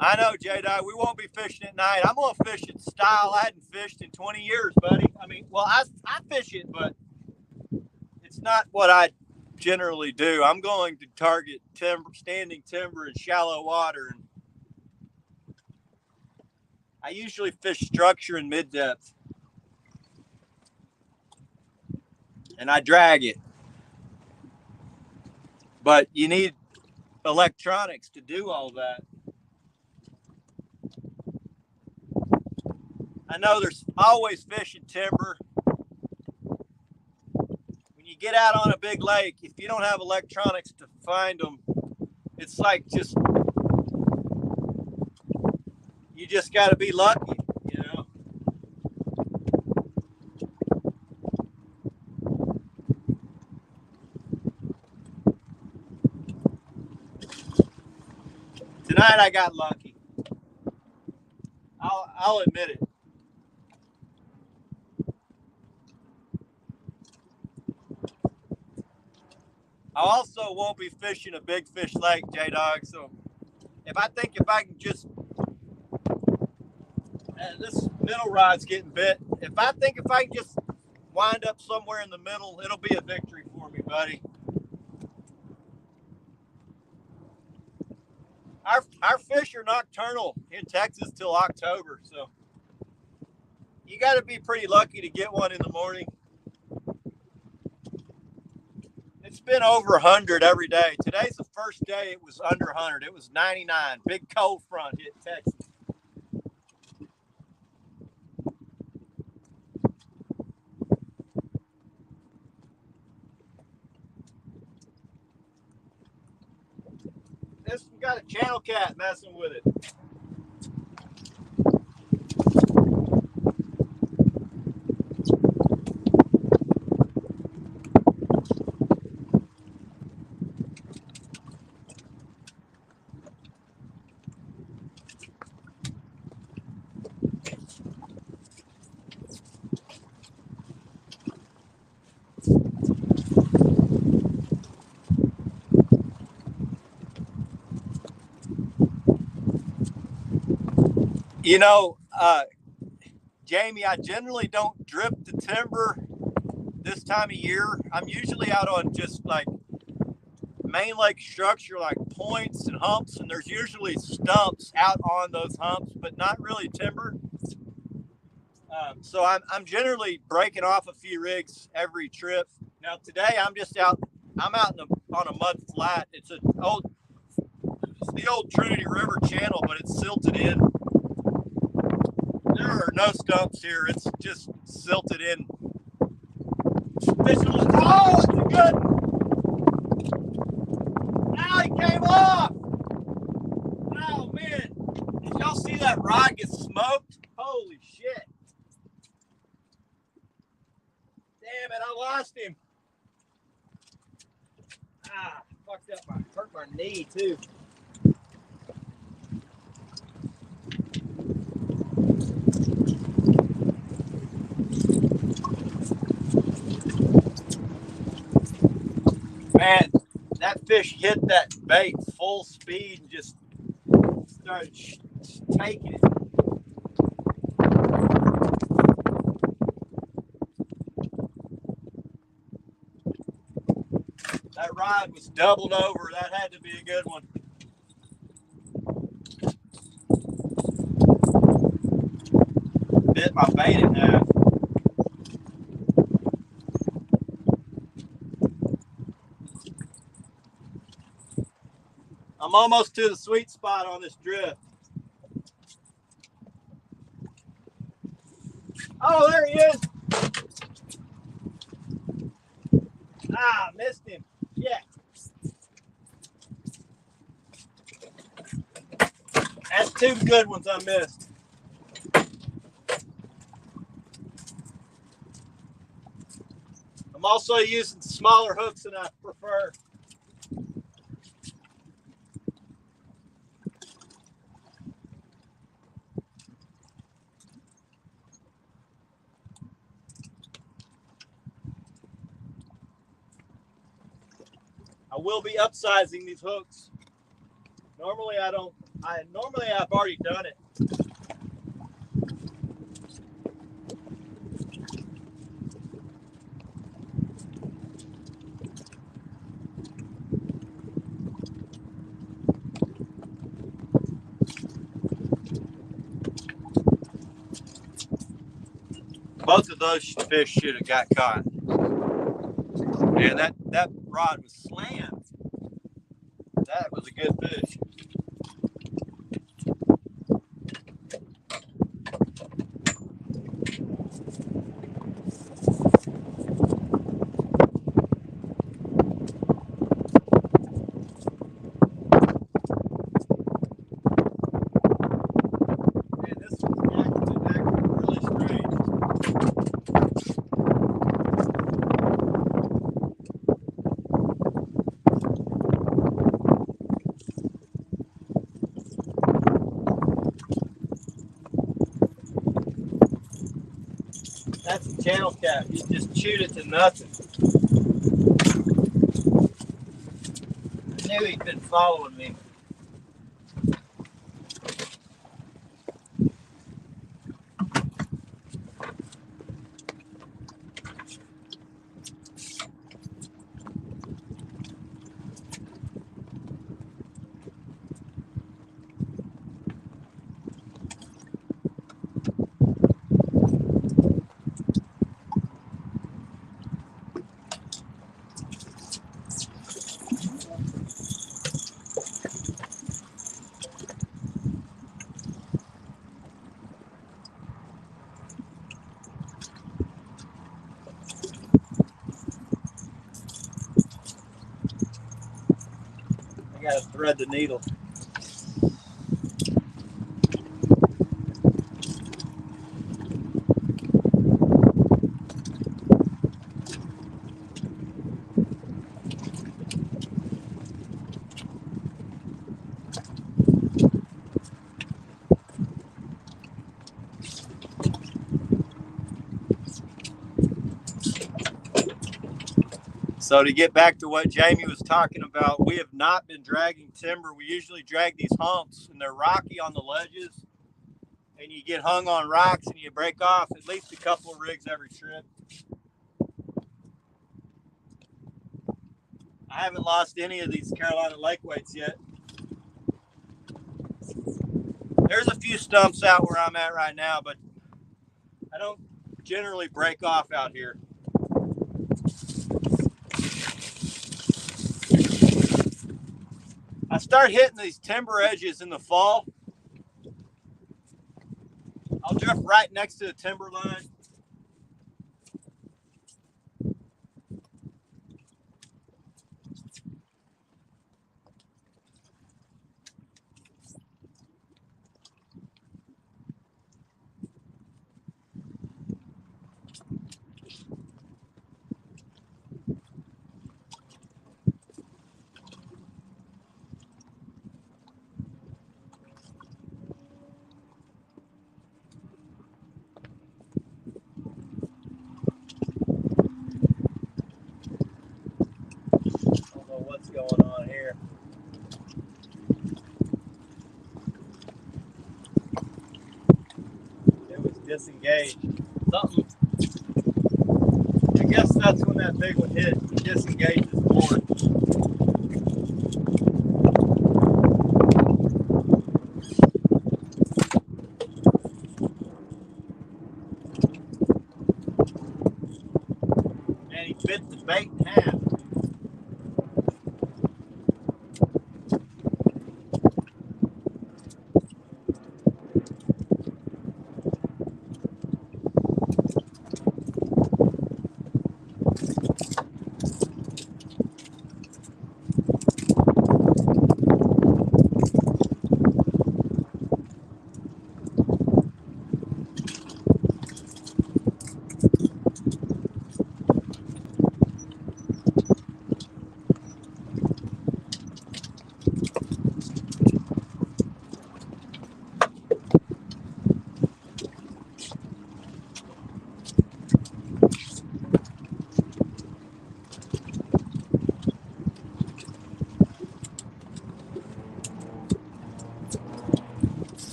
I know, J-Dog, we won't be fishing at night. I'm going to fish it style I hadn't fished in 20 years, buddy. I mean, well, I fish it, but it's not what I generally do. I'm going to target timber, standing timber and shallow water. And I usually fish structure in mid-depth. And I drag it. But you need electronics to do all that. I know there's always fish in timber. When you get out on a big lake, if you don't have electronics to find them, it's like just, you just got to be lucky, you know. Tonight I got lucky. I'll admit it. I also won't be fishing a big fish lake, J-Dog. So if I can just, this middle rod's getting bit. If I can just wind up somewhere in the middle, it'll be a victory for me, buddy. Our fish are nocturnal in Texas till October, so you got to be pretty lucky to get one in the morning. It's been over 100 every day. Today's the first day it was under 100. It was 99. Big cold front hit Texas. This one got a channel cat messing with it. You know, Jamie, I generally don't drip the timber this time of year. I'm usually out on just like main lake structure, like points and humps, and there's usually stumps out on those humps, but not really timber. So I'm generally breaking off a few rigs every trip. Now today I'm out on a mud flat. It's the old Trinity River channel, but it's silted in. There are no stumps here. It's just silted in. Oh, it's a good. Now he came off. Oh man, did y'all see that rod get smoked? Holy shit! Damn it, I lost him. Fucked up hurt my knee too. Man, that fish hit that bait full speed and just started taking it. That rod was doubled over. That had to be a good one. Bit my bait in half. I'm almost to the sweet spot on this drift. Oh, there he is. Ah, missed him. Yeah. That's two good ones I missed. I'm also using smaller hooks than I prefer. I will be upsizing these hooks. Normally I don't. Normally I've already done it. Both of those fish should have got caught. Man, that rod was slammed. That was a good fish. Man, this one's acting really strange. That's a channel cat. He just chewed it to nothing. I knew he'd been following me. I gotta thread the needle. So to get back to what Jamie was talking about, we have not been dragging timber. We usually drag these humps, and they're rocky on the ledges, and you get hung on rocks, and you break off at least a couple of rigs every trip. I haven't lost any of these Carolina lake weights yet. There's a few stumps out where I'm at right now, but I don't generally break off out here. I start hitting these timber edges in the fall. I'll drift right next to the timber line. What's going on here? It was disengaged. Something. I guess that's when that big one hit. He disengages more. And he bit the bait in half.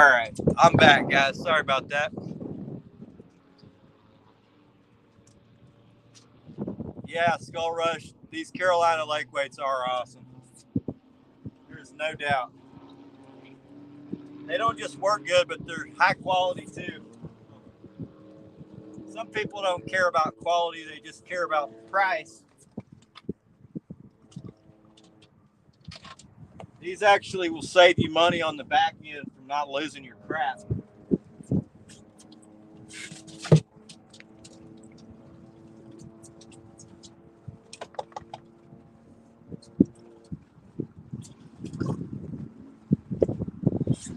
right, I'm back, guys. Sorry about that. Yeah, Skull Rush. These Carolina lake weights are awesome. There's no doubt. They don't just work good, but they're high quality too. Some people don't care about quality, they just care about price. These actually will save you money on the back end from not losing your crap.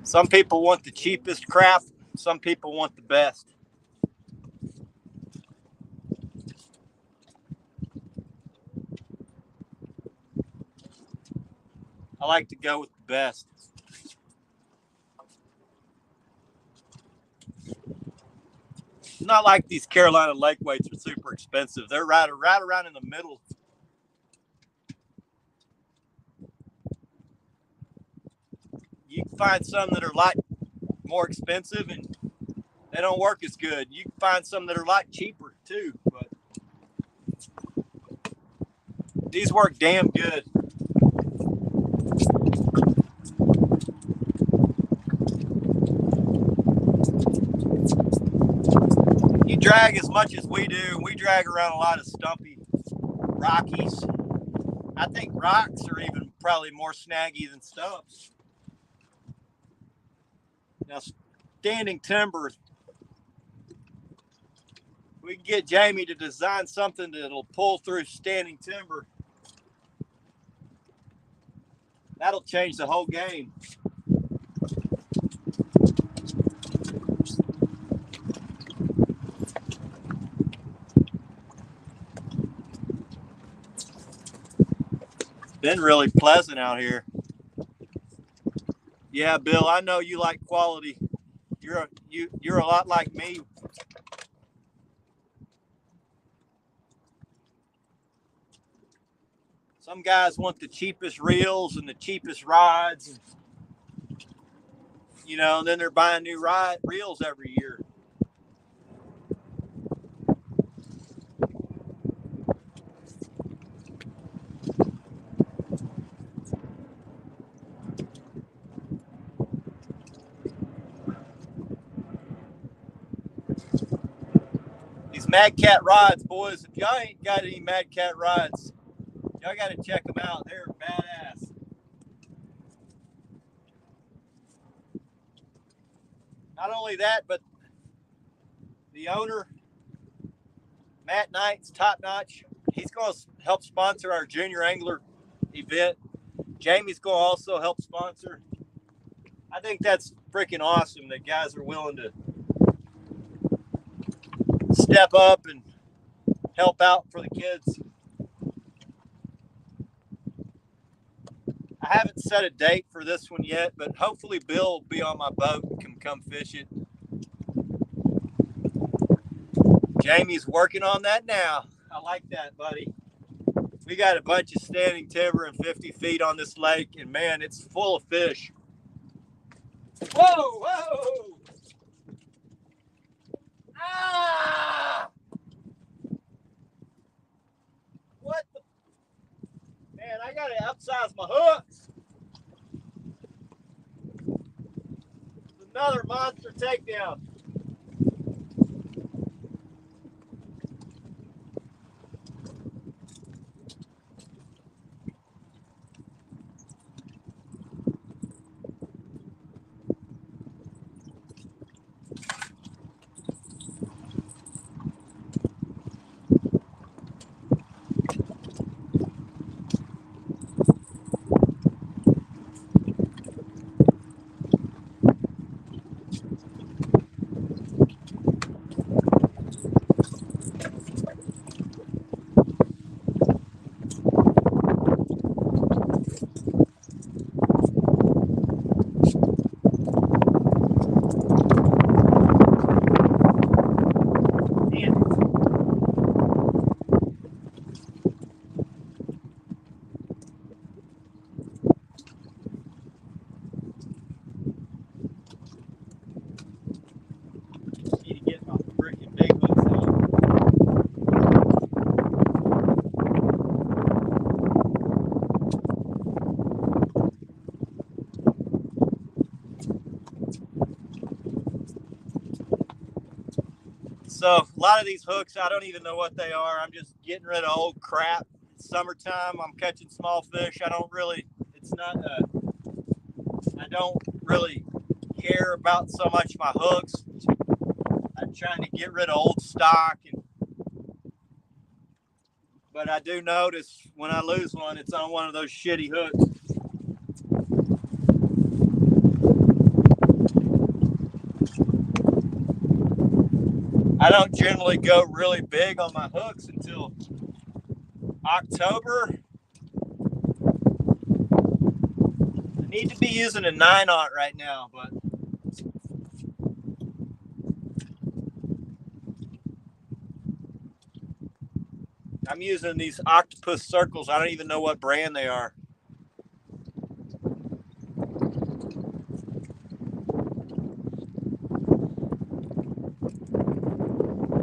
Some people want the cheapest crap. Some people want the best. I like to go with the best. It's not like these Carolina lake weights are super expensive. They're right around in the middle. You can find some that are a lot more expensive and they don't work as good. You can find some that are a lot cheaper too, but these work damn good. You drag as much as we do. We drag around a lot of stumpy rockies. I think rocks are even probably more snaggy than stumps. Now, standing timber, we can get Jamie to design something that'll pull through standing timber. That'll change the whole game. It's been really pleasant out here. Yeah, Bill, I know you like quality. You're a lot like me. Some guys want the cheapest reels and the cheapest rods, and then they're buying new reels every year. These Mad Cat rods, boys, if y'all ain't got any Mad Cat rods, y'all got to check them out. They're badass. Not only that, but the owner, Matt Knight's top notch. He's going to help sponsor our junior angler event. Jamie's going to also help sponsor. I think that's freaking awesome that guys are willing to step up and help out for the kids. I haven't set a date for this one yet, but hopefully Bill will be on my boat and can come fish it. Jamie's working on that now. I like that, buddy. We got a bunch of standing timber and 50 feet on this lake, and man, it's full of fish. Whoa, whoa! Ah! What the? Man, I gotta upsize my hooks. Another monster takedown. So a lot of these hooks, I don't even know what they are. I'm just getting rid of old crap. It's summertime. I'm catching small fish. I don't really care about so much my hooks. I'm trying to get rid of old stock, but I do notice when I lose one, it's on one of those shitty hooks. I don't generally go really big on my hooks until October. I need to be using a 9-aught right now, but I'm using these octopus circles. I don't even know what brand they are.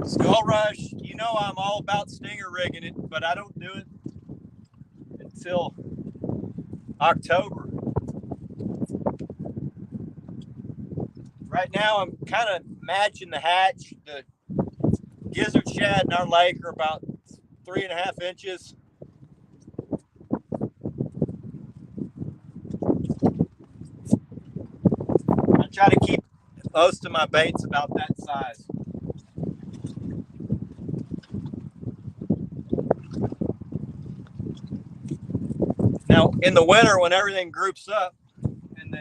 Skull Rush, you know I'm all about stinger rigging it, but I don't do it until October. Right now I'm kind of matching the hatch. The gizzard shad in our lake are about 3.5 inches. I try to keep most of my baits about that size. Now, in the winter, when everything groups up and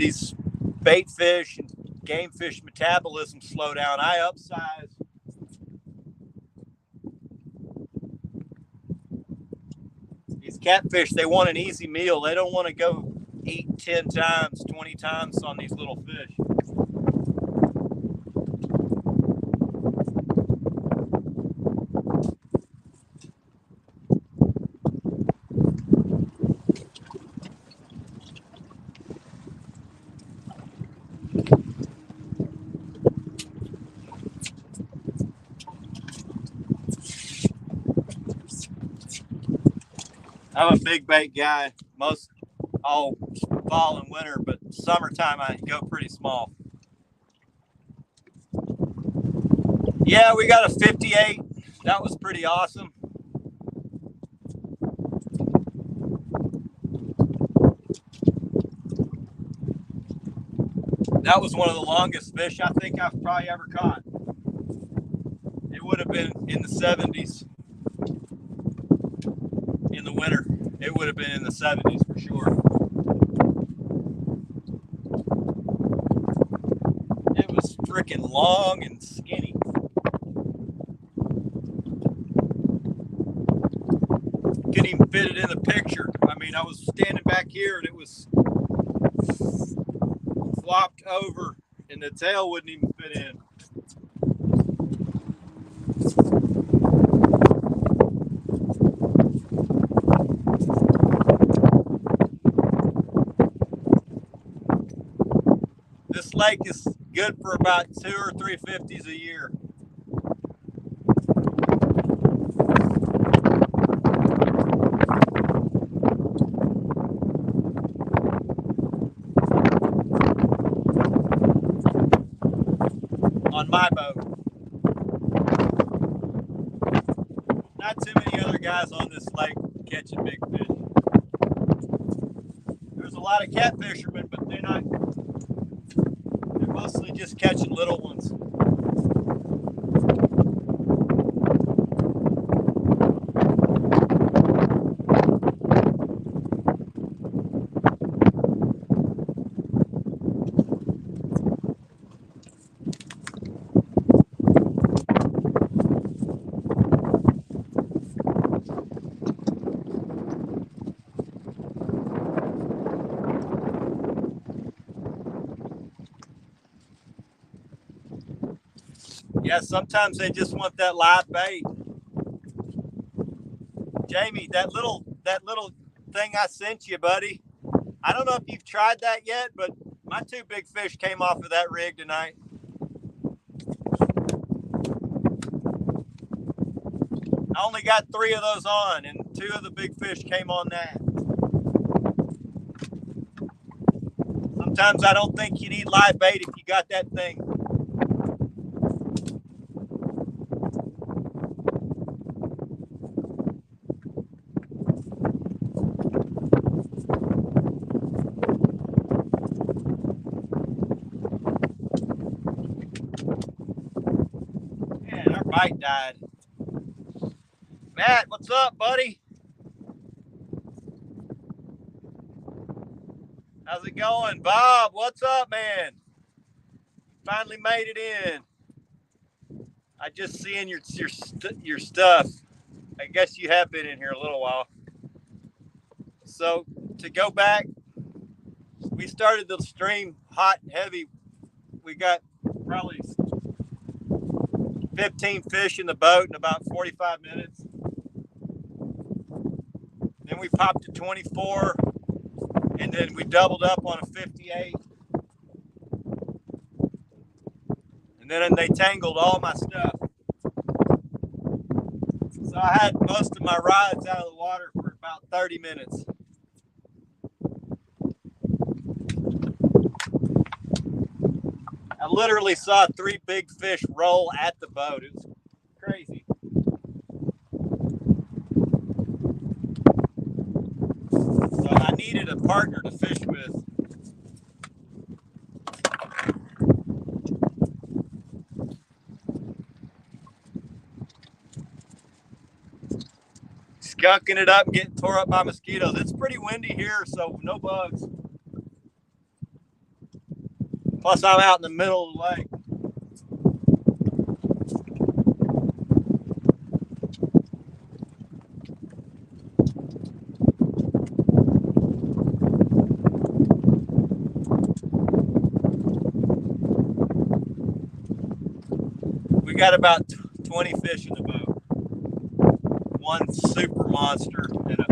these bait fish and game fish metabolism slow down, I upsize. These catfish, they want an easy meal. They don't want to go 8, 10 times, 20 times on these little fish. I'm a big bait guy, most all fall and winter, but summertime I go pretty small. Yeah, we got a 58. That was pretty awesome. That was one of the longest fish I think I've probably ever caught. It would have been in the 70s. In the winter, it would have been in the 70s for sure. It was freaking long and skinny. Couldn't even fit it in the picture. I mean, I was standing back here and it was flopped over and the tail wouldn't even fit in. This lake is good for about 2 or 3 50s a year. On my boat. Not too many other guys on this lake catching big fish. There's a lot of catfishermen, but they're mostly just catching little ones. Yeah, sometimes they just want that live bait. Jamie, that little thing I sent you, buddy. I don't know if you've tried that yet, but my 2 big fish came off of that rig tonight. I only got 3 of those on, and 2 of the big fish came on that. Sometimes I don't think you need live bait if you got that thing. light died. Matt, what's up, buddy? How's it going? Bob, what's up, man? Finally made it in. I just seen your stuff. I guess you have been in here a little while. So to go back, we started the stream hot and heavy. We got probably 15 fish in the boat in about 45 minutes. Then we popped to 24, and then we doubled up on a 58. And then they tangled all my stuff. So I had most of my rods out of the water for about 30 minutes. I literally saw 3 big fish roll at the boat. It was crazy. So I needed a partner to fish with. Skunking it up and getting tore up by mosquitoes. It's pretty windy here, so no bugs. Plus, I'm out in the middle of the lake. We got about 20 fish in the boat. One super monster and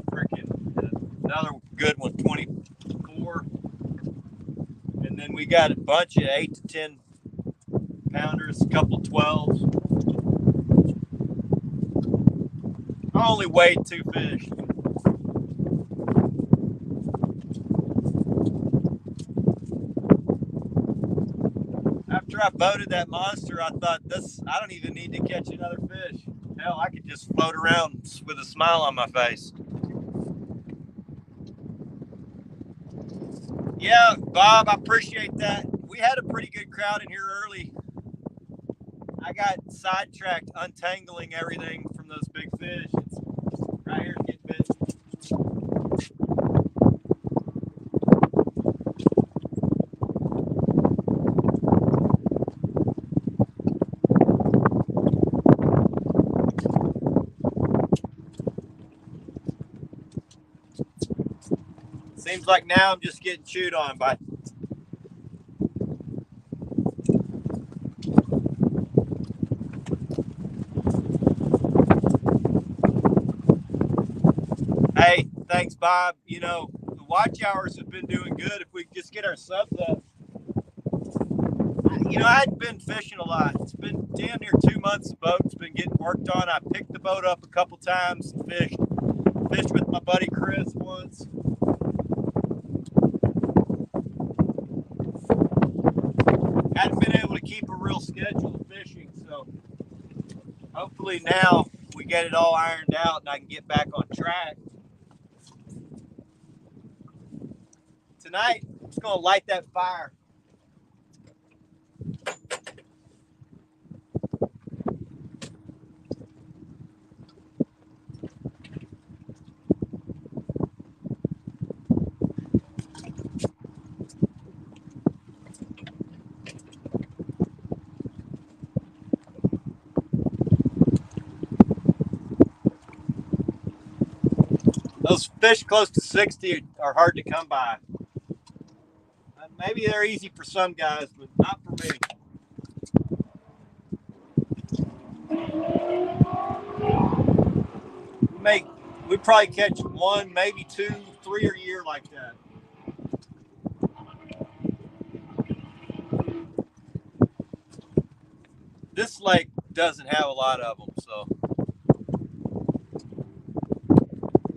another good one, 24. And then we got a bunch of 8 to 10 pounders, a couple 12s. I only weighed 2 fish. After I boated that monster, I thought, I don't even need to catch another fish. Hell, I could just float around with a smile on my face. Yeah, Bob, I appreciate that. We had a pretty good crowd in here early. I got sidetracked untangling everything from those big fish. It's right here getting bit. Seems like now I'm just getting chewed on by. Hey, thanks, Bob. You know, the watch hours have been doing good if we just get our subs up. You know, I hadn't been fishing a lot. It's been damn near 2 months the boat's been getting worked on. I picked the boat up a couple times, fished with my buddy Chris once. Hadn't been able to keep a real schedule of fishing, so hopefully now we get it all ironed out and I can get back on track. Tonight, I'm just going to light that fire. Those fish close to 60 are hard to come by. Maybe they're easy for some guys, but not for me. We probably catch 1, maybe 2, 3 a year like that. This lake doesn't have a lot of them, so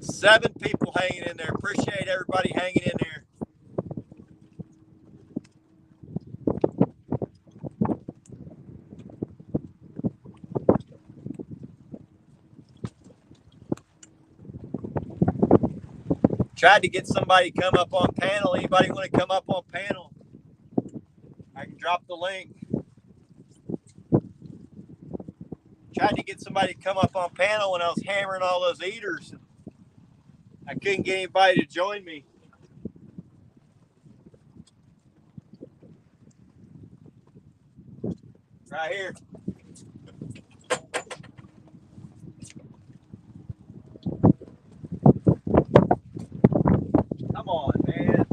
7 people hanging in there. Appreciate everybody hanging in there. Tried to get somebody to come up on panel. Anybody want to come up on panel? I can drop the link. Tried to get somebody to come up on panel when I was hammering all those eaters. I couldn't get anybody to join me. Right here. Come on, man.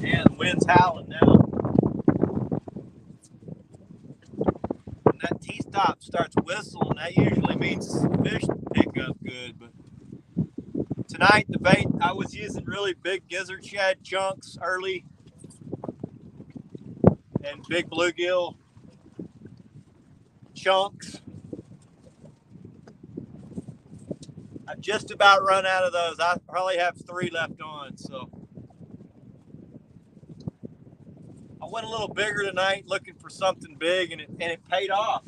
Yeah, the wind's howling now. When that T-stop starts whistling, that usually means fish pick up good. But tonight, the bait, I was using really big gizzard shad chunks early and big bluegill chunks. I've just about run out of those. I probably have 3 left on, so I went a little bigger tonight looking for something big, and it paid off.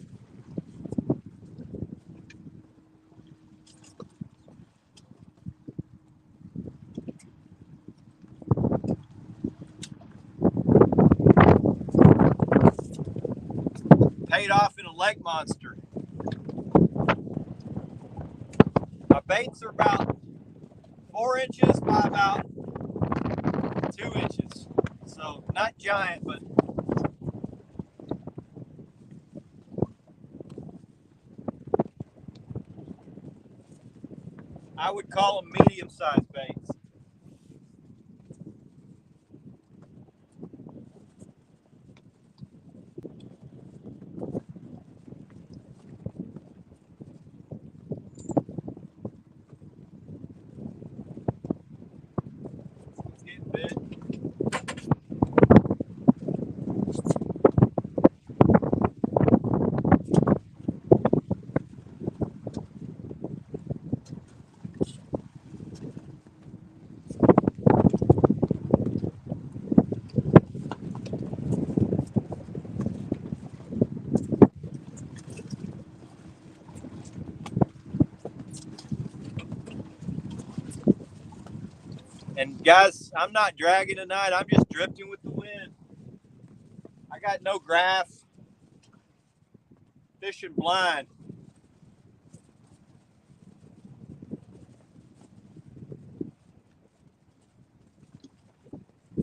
Paid off in a lake monster. My baits are about 4 inches by about 2 inches. So not giant, but I would call them medium-sized baits. It's getting big. And guys, I'm not dragging tonight. I'm just drifting with the wind. I got no graph. Fishing blind.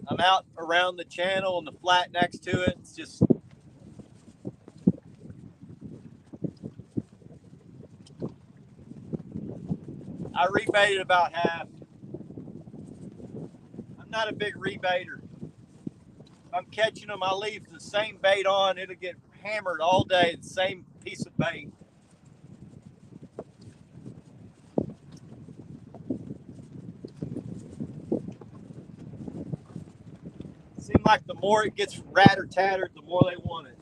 I'm out around the channel and the flat next to it. It's just I rebaited about half. I'm not a big rebaiter. If I'm catching them, I leave the same bait on. It'll get hammered all day, the same piece of bait. Seems like the more it gets rat-tattered, the more they want it.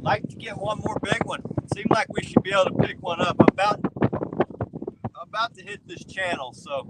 Like to get one more big one. Seems like we should be able to pick one up. I'm about to hit this channel, so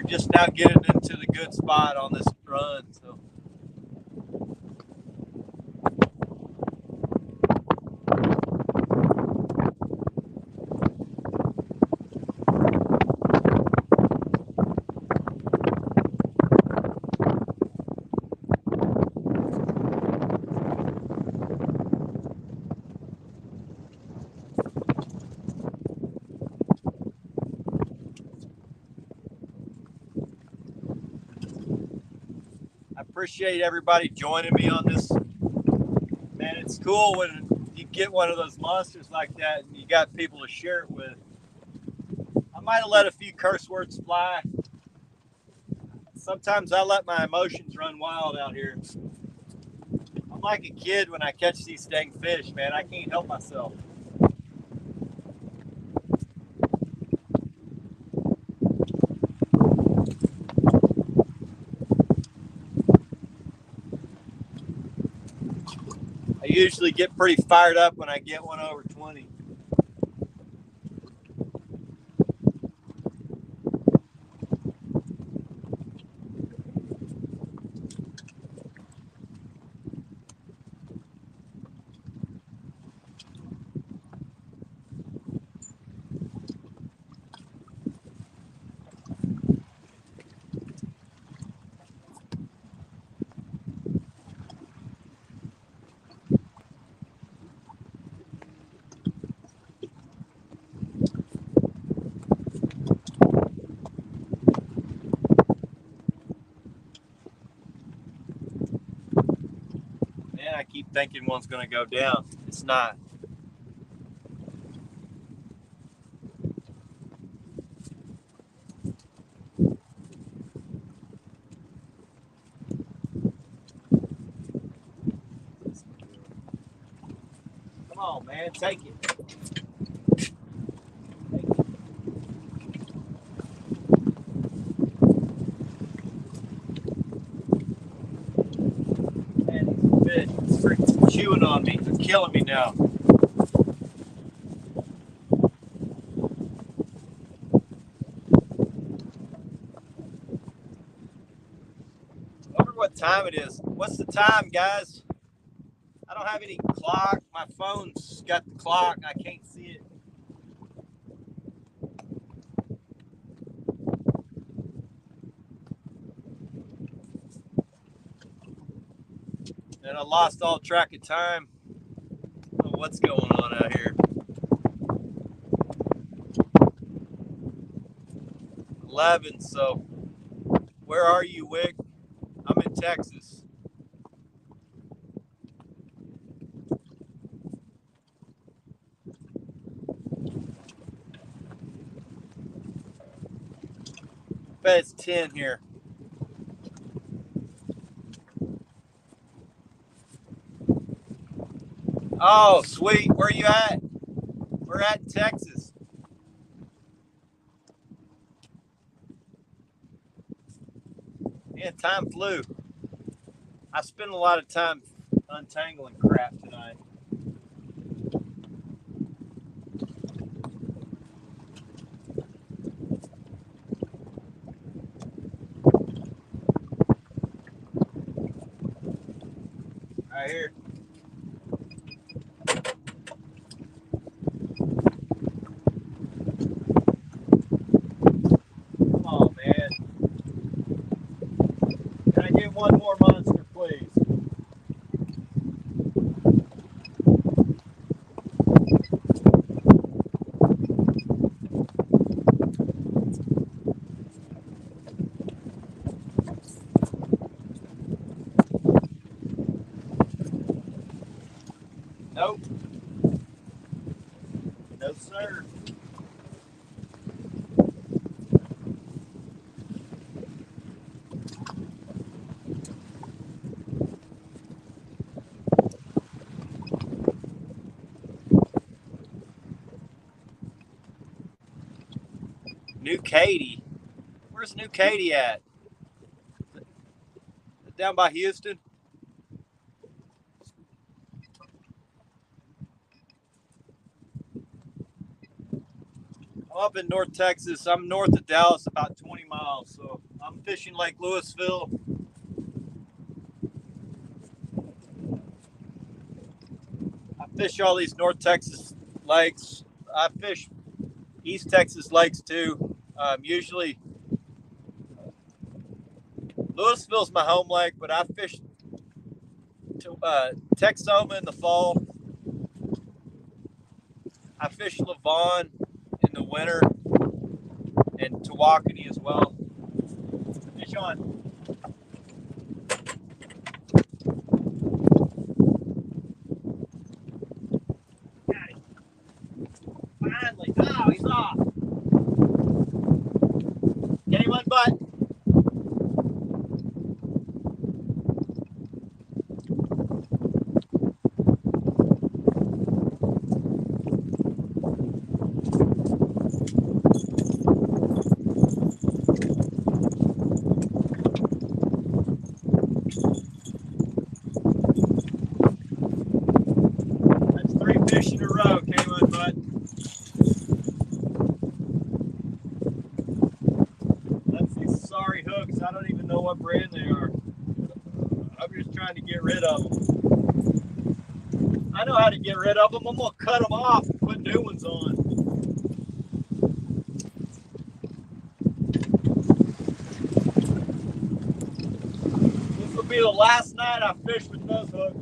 just now getting into the good spot on this run. So. Appreciate everybody joining me on this. Man, it's cool when you get one of those monsters like that and you got people to share it with. I might have let a few curse words fly. Sometimes I let my emotions run wild out here. I'm like a kid when I catch these dang fish, man. I can't help myself. I usually get pretty fired up when I get one over 20. Man, I keep thinking one's going to go down. It's not. Come on, man, take it. Man, these fish are freaking chewing on me. They're killing me now. I wonder what time it is. What's the time, guys? I don't have any clock. My phone's got the clock. I can't see it. And I lost all track of time. I don't know what's going on out here. 11. So, where are you, Wick? I'm in Texas. Bet it's 10 here. Oh, sweet. Where you at? We're at Texas. Man, time flew. I spent a lot of time untangling crap tonight. Right here. Come on, man. Can I get one more monster, please? Nope. No, sir. New Katy. Where's New Katy at? Down by Houston? I'm up in North Texas. I'm north of Dallas, about 20 miles. So fishing Lake Louisville. I fish all these North Texas lakes. I fish East Texas lakes too. Usually Louisville's my home lake, but I fish to Texoma in the fall. I fish Lavon in the winter and Tawakoni as well. Fish on. Got him. Finally. Oh, he's off. Get him unbuttoned. That's 3 fish in a row. Came unbuttoned. That's these sorry hooks. I don't even know what brand they are. I'm just trying to get rid of them. I know how to get rid of them. I'm going to cut them off and put new ones on. This will be the last night I fish with those hooks.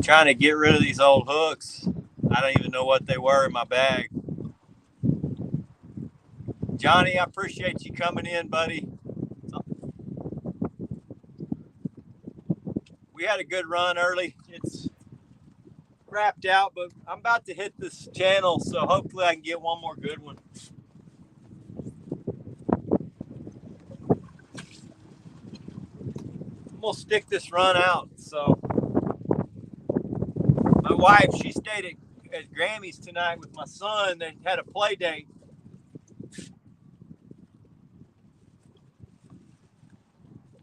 Trying to get rid of these old hooks. I don't even know what they were in my bag. Johnny, I appreciate you coming in, buddy. We had a good run early. It's wrapped out, but I'm about to hit this channel, so hopefully I can get one more good one. I'm gonna stick this run out. So my wife, she stayed at Grammy's tonight with my son. They had a play date.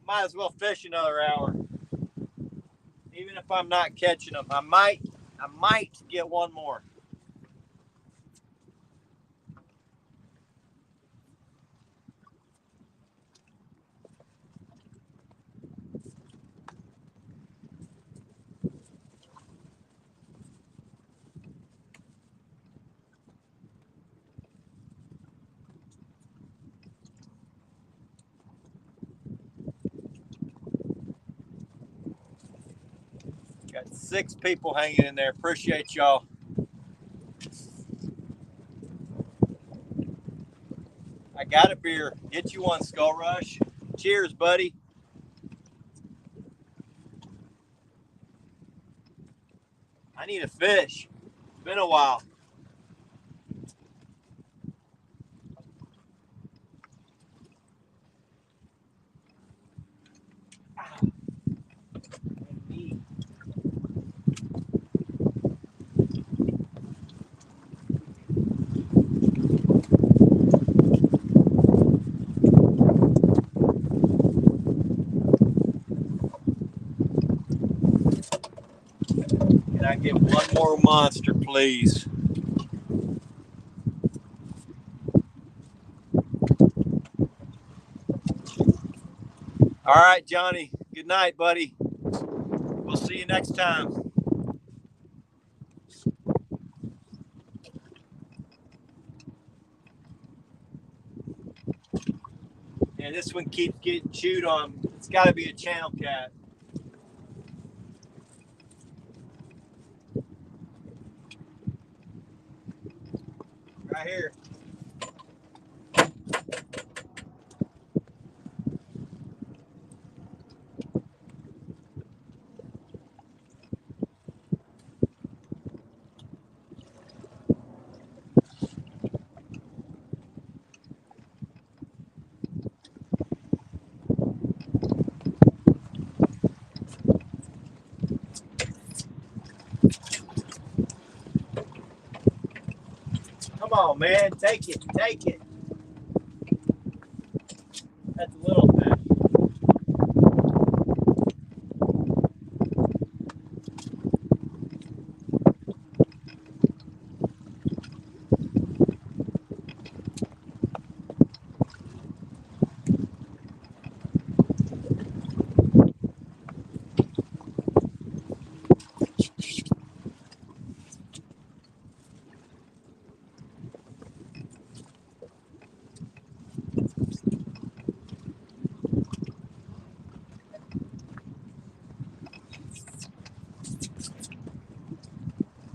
Might as well fish another hour. Even if I'm not catching them, I might get one more. Got 6 people hanging in there. Appreciate y'all. I got a beer. Get you one, Skull Rush. Cheers, buddy. I need a fish. It's been a while. Can I get one more monster, please? All right, Johnny. Good night, buddy. We'll see you next time. And this one keeps getting chewed on. It's got to be a channel cat. Right here. Come on, man. Take it. Take it. That's a little fish.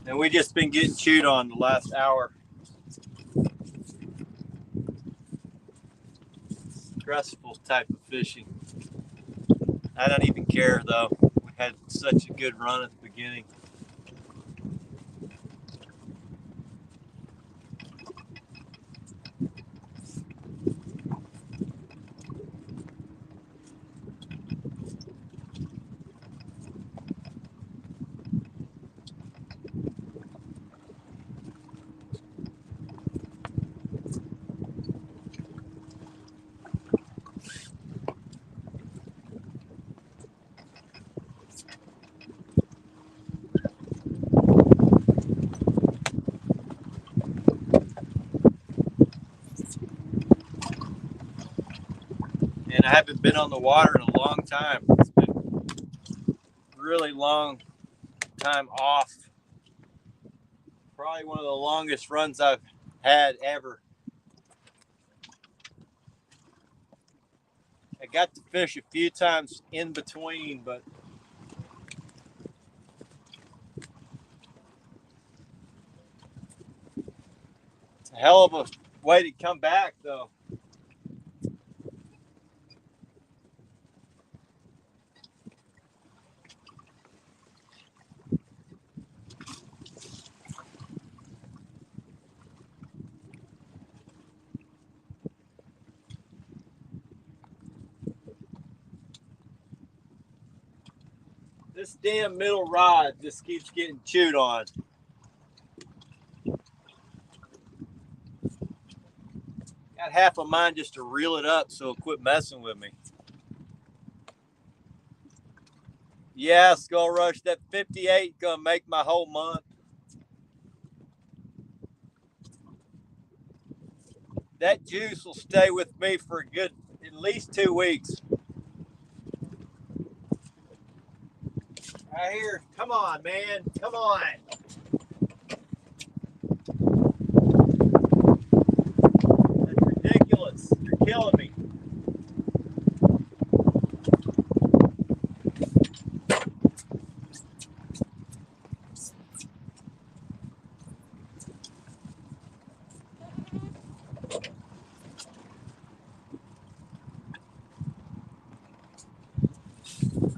And we just been getting chewed on the last hour. Stressful type of fishing. I don't even care though. We had such a good run at the beginning. And I haven't been on the water in a long time. It's been a really long time off. Probably one of the longest runs I've had ever. I got to fish a few times in between, but it's a hell of a way to come back though. This damn middle rod just keeps getting chewed on. Got half of mine just to reel it up so it'll quit messing with me. Yeah, Skull Rush, that 58 gonna make my whole month. That juice will stay with me for a good at least 2 weeks. Right here. Come on, man. Come on. That's ridiculous. You're killing me.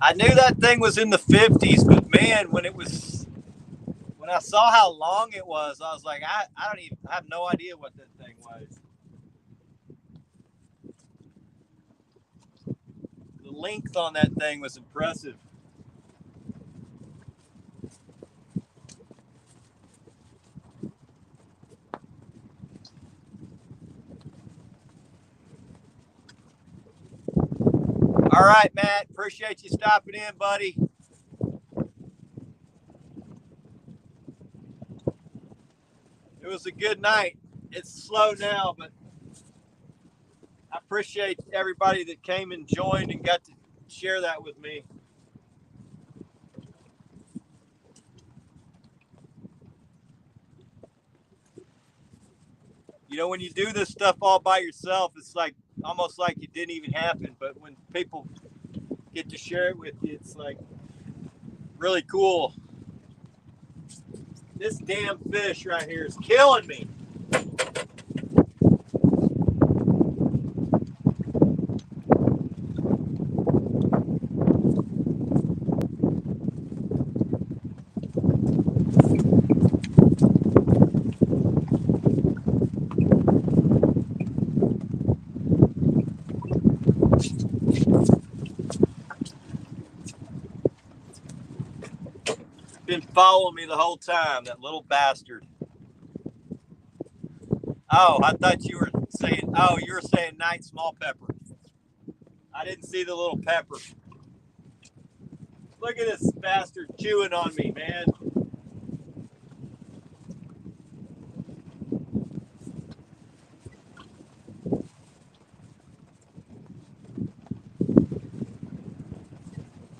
I knew that thing was in the 50s, but man, when I saw how long it was, I was like, I have no idea what that thing was. The length on that thing was impressive. All right, Matt. Appreciate you stopping in, buddy. It was a good night. It's slow now, but I appreciate everybody that came and joined and got to share that with me. You know, when you do this stuff all by yourself, it's like almost like it didn't even happen. But when people get to share it with you, it's like really cool. This damn fish right here is killing me. Been following me the whole time, that little bastard. Oh, I thought you were saying, oh, you were saying night small pepper. I didn't see the little pepper. Look at this bastard chewing on me, man.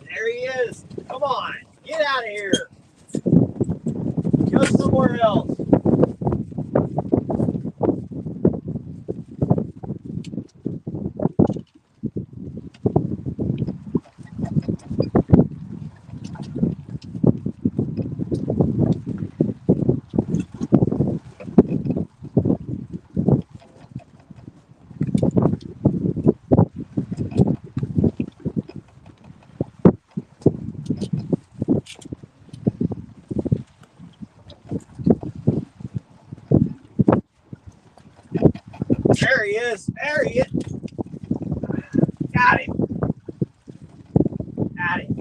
There he is. Come on, get out of here. Go somewhere else. There he is. There he is. Got him. Got him.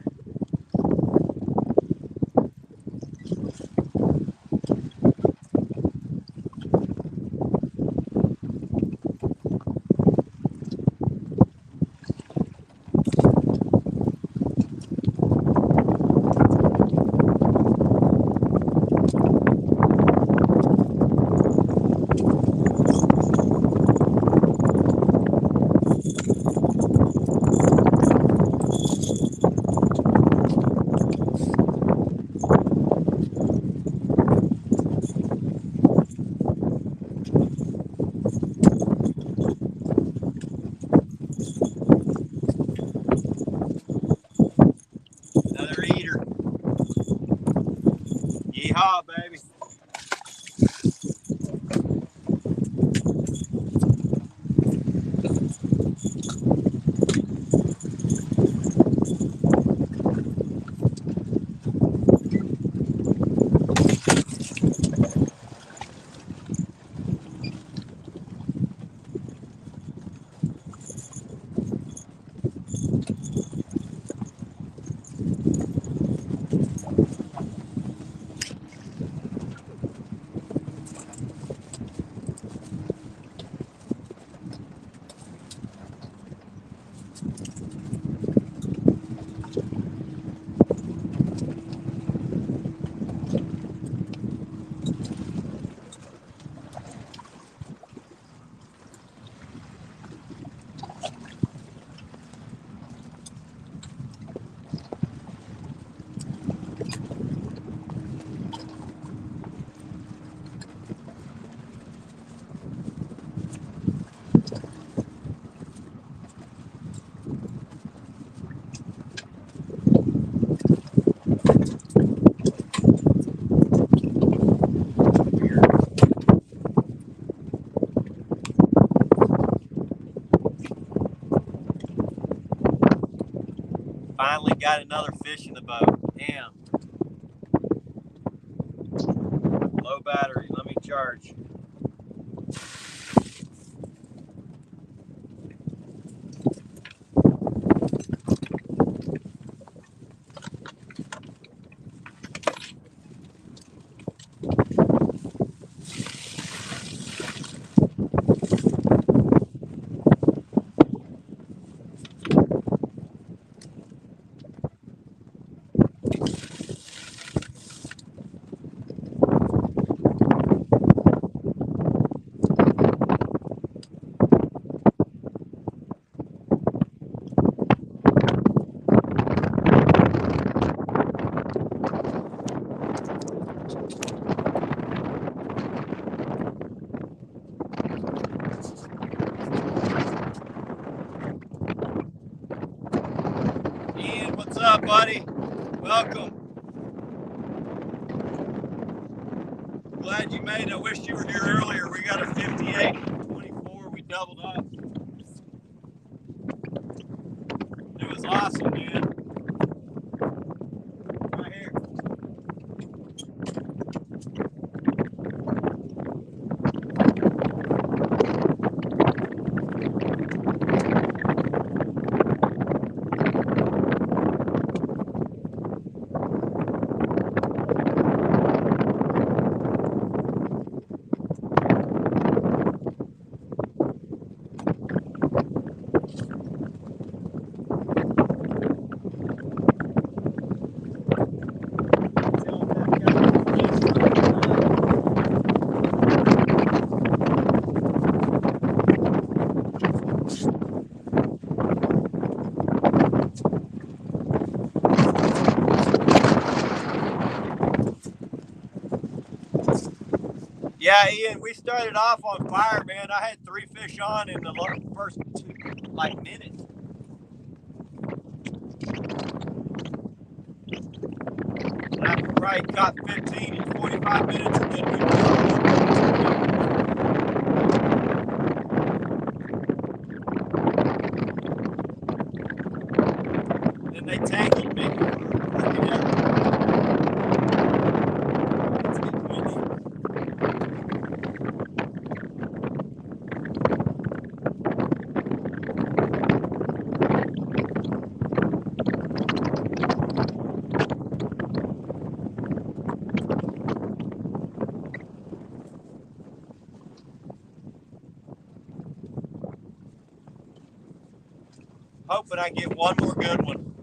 Another eater. Yeehaw, baby. Finally got another fish in the boat. Damn. Low battery. Let me charge. up, buddy? Welcome. Glad you made it. I wish you were here earlier. We got a 58-24. We doubled up. It was awesome, dude. Right here. Yeah, Ian, we started off on fire, man. I had 3 fish on in the first 2 minutes. And I probably caught 15 in 45 minutes, and then they tangled me. Hoping I get one more good one.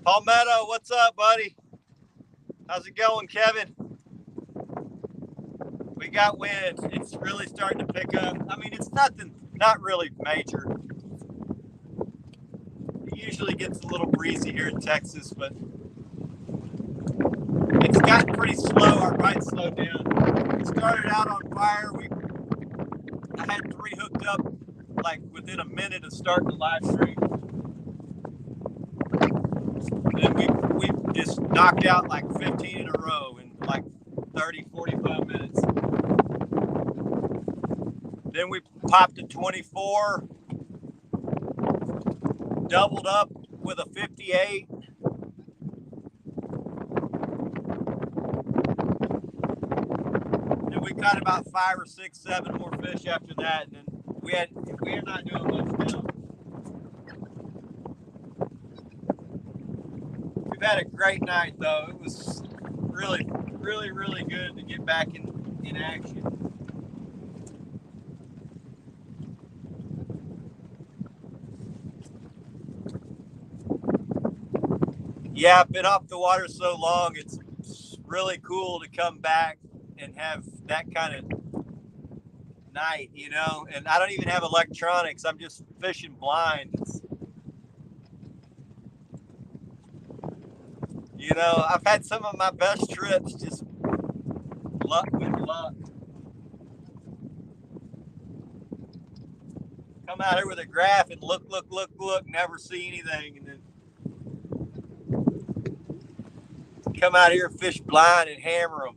Palmetto, what's up, buddy? How's it going, Kevin? We got wind. It's really starting to pick up. I mean, it's not really major. It usually gets a little breezy here in Texas, but it's gotten pretty slow. Our bite slowed down. We started out on fire. I had 3 hooked up like within a minute of starting the live stream. Then we just knocked out like 15 in a row in like 30, 45 minutes. Then we popped a 24, doubled up with a 58. Then we caught about 5 or 6, 7 more fish after that, and then we're not doing much now. We've had a great night though. It was really, really, really good to get back in action. Yeah, I've been off the water so long. It's really cool to come back and have that kind of night, you know. And I don't even have electronics. I'm just fishing blind. You know, I've had some of my best trips just luck with luck. Come out here with a graph and look, never see anything, and then come out here and fish blind and hammer them.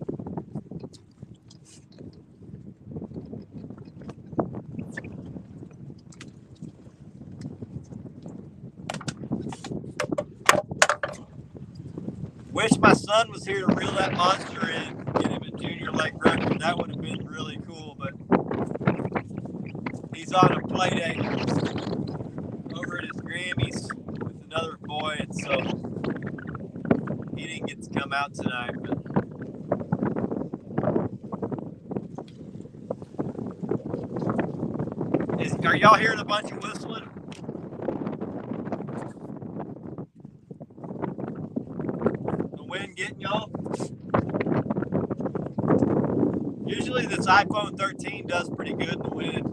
Wish my son was here to reel that monster in, get him a junior lake record. That would have been really cool, but he's on a play day over at his Grammy's with another boy, and so he didn't get to come out tonight. But are y'all hearing a bunch of whistling? The wind getting y'all? Usually this iPhone 13 does pretty good in the wind.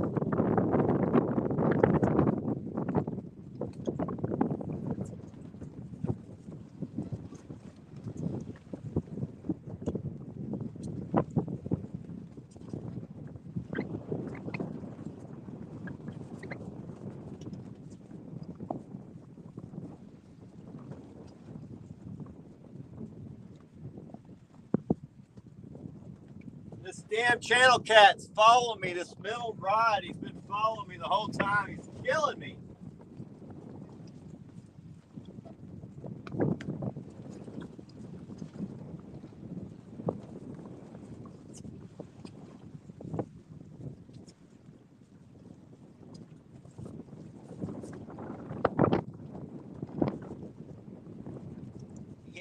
Damn channel cat's following me this middle ride. He's been following me the whole time. He's killing me.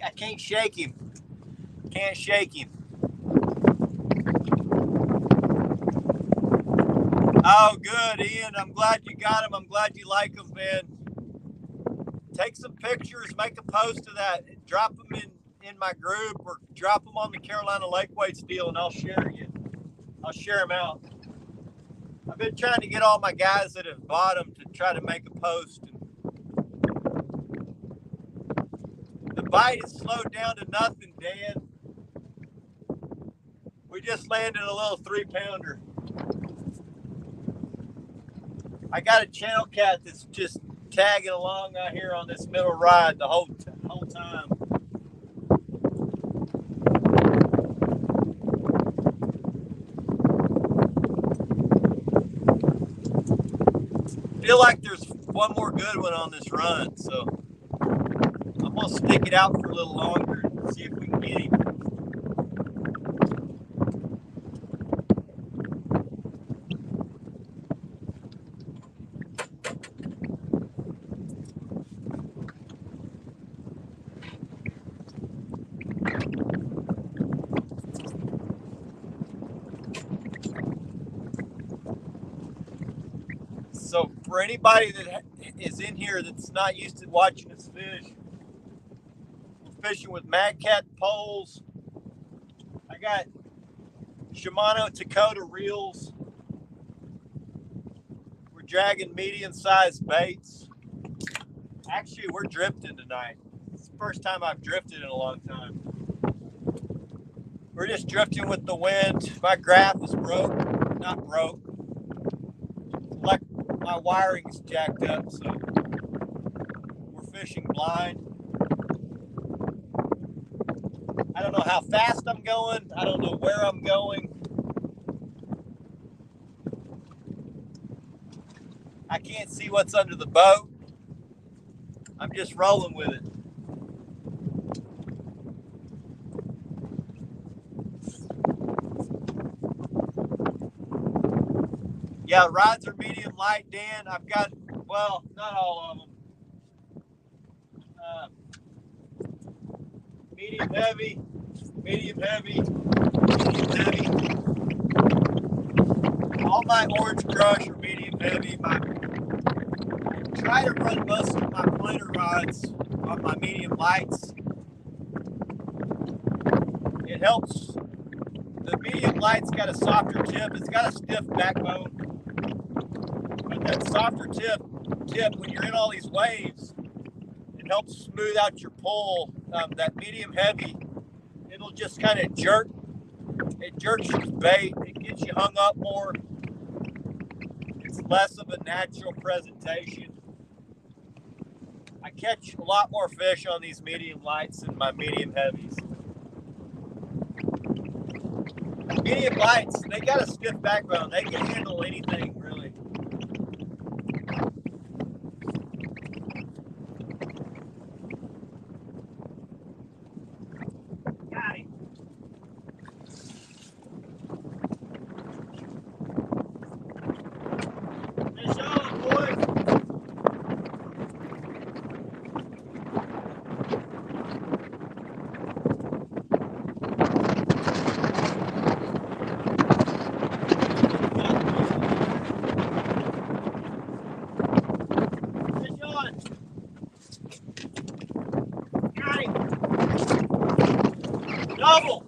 I can't shake him. Can't shake him. Oh, good, Ian. I'm glad you got him. I'm glad you like him, man. Take some pictures, make a post of that, drop them in my group, or drop them on the Carolina Lake Weights deal, and I'll share you. I'll share them out. I've been trying to get all my guys that have bought them to try to make a post. The bite is slowed down to nothing, Dan. We just landed a little 3-pounder. I got a channel cat that's just tagging along out here on this middle ride the whole time. Feel like there's one more good one on this run, so I'm gonna stick it out for a little longer and see if we can get him. So for anybody that is in here that's not used to watching us fish, we're fishing with Mad Cat poles. I got Shimano Takota reels. We're dragging medium-sized baits. Actually, we're drifting tonight. It's the first time I've drifted in a long time. We're just drifting with the wind. My graph is broke. Not broke. Like my wiring is jacked up, so we're fishing blind. I don't know how fast I'm going. I don't know where I'm going. I can't see what's under the boat. I'm just rolling with it. Yeah, rods are medium light, Dan. I've got, well, not all of them. Medium heavy, medium heavy, medium heavy. All my orange crush are medium heavy. I try to run most of my pointer rods on my medium lights. It helps. The medium light's got a softer tip. It's got a stiff backbone. But that softer tip, when you're in all these waves, it helps smooth out your pull. That medium heavy, it'll just kind of jerk. It jerks your bait. It gets you hung up more. It's less of a natural presentation. I catch a lot more fish on these medium lights than my medium heavies. Medium lights, they got a stiff backbone. They can handle anything, really. Got him. Fish on, boys. Double.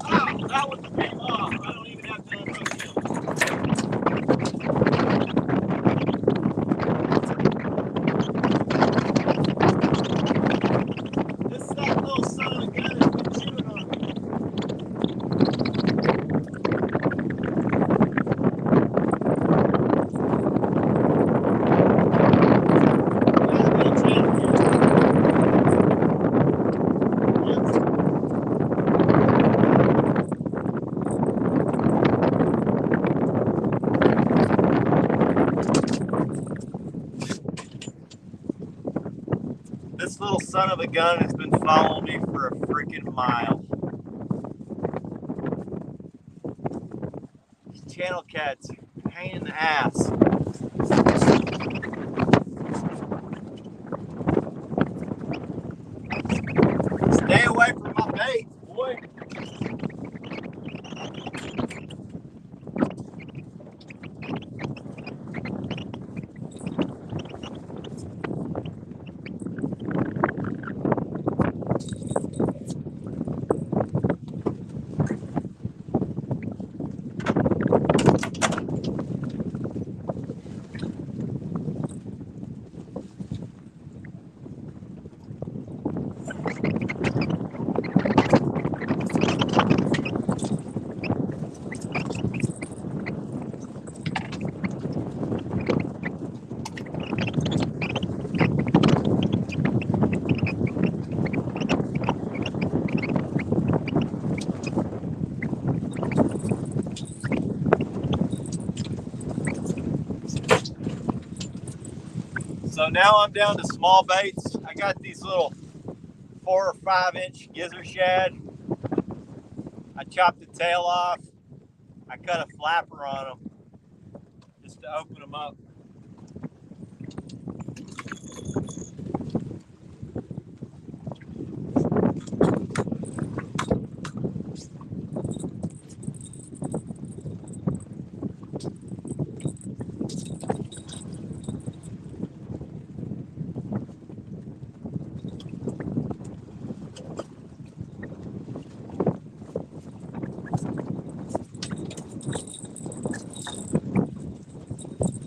Oh, that one came off. I don't even have to unhook him. son of a gun has been following me for a freaking mile. These channel cats, pain in the ass. Stay away from my bait, boy. So now I'm down to small baits. I got these little 4 or 5 inch gizzard shad. I chopped the tail off. I cut a flapper on them just to open them up.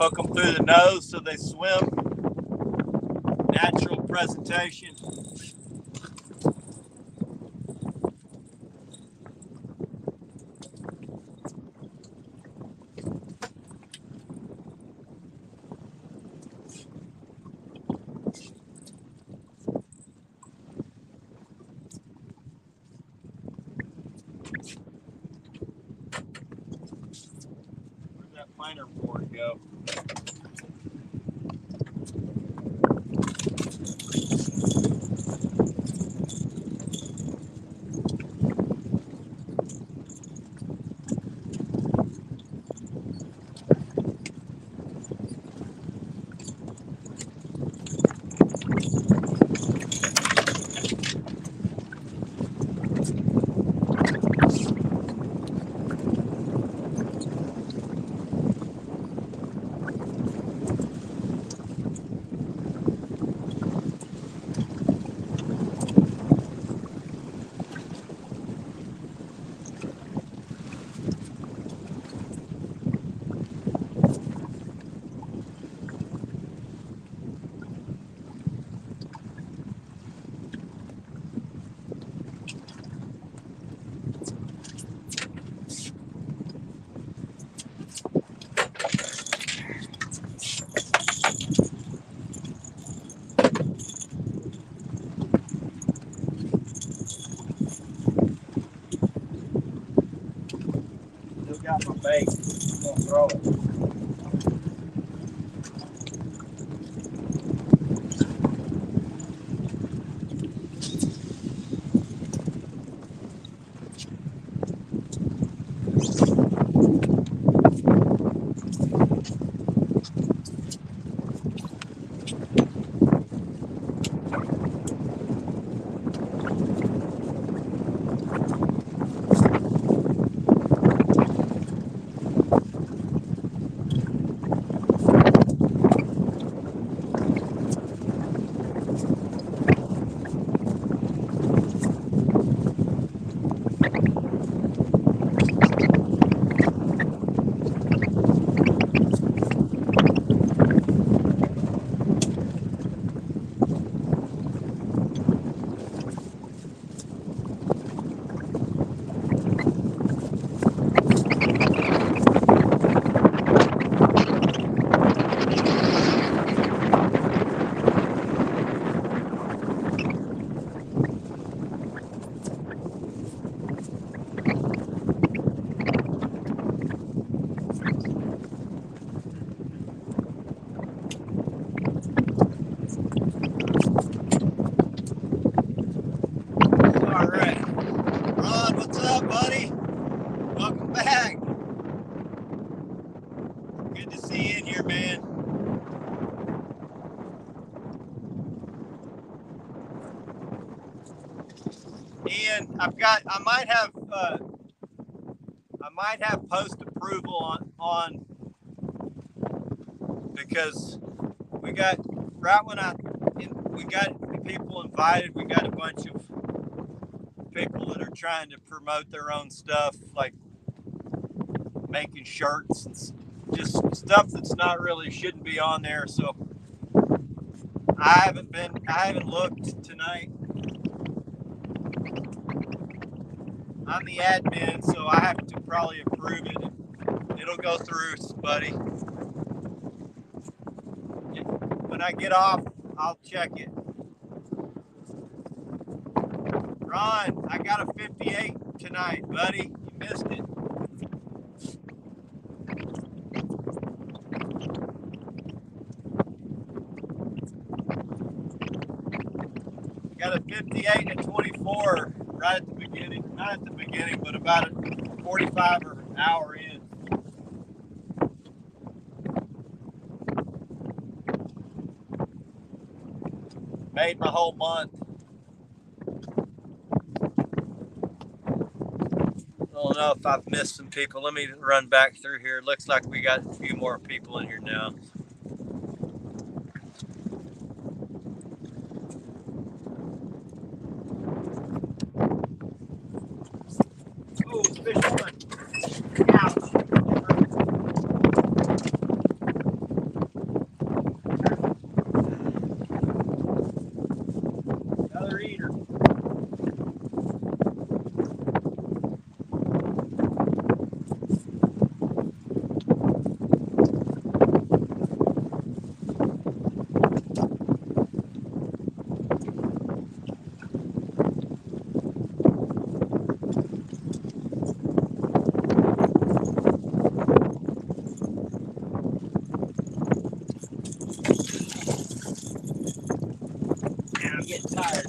Hook them through the nose so they swim. Natural presentation. Where'd that finer board go? Got my bait. I'm gonna throw it. I might have post approval on because we got we got people invited. We got a bunch of people that are trying to promote their own stuff, like making shirts and just stuff that's not really shouldn't be on there. So I haven't looked tonight. I'm the admin, so I have to probably approve it. It'll go through, buddy. When I get off, I'll check it. Ron, I got a 58 tonight, buddy. You missed it. Got a 58 and a 24 right at the beginning. Not at the beginning, but about a 45 or an hour in. Made my whole month. I don't know if I've missed some people. Let me run back through here. It looks like we got a few more people in here now. Oh, fish one. Ouch. Another eater. I'm getting tired.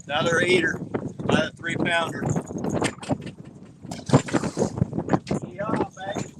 Another eater, another 3-pounder. Yeah, baby.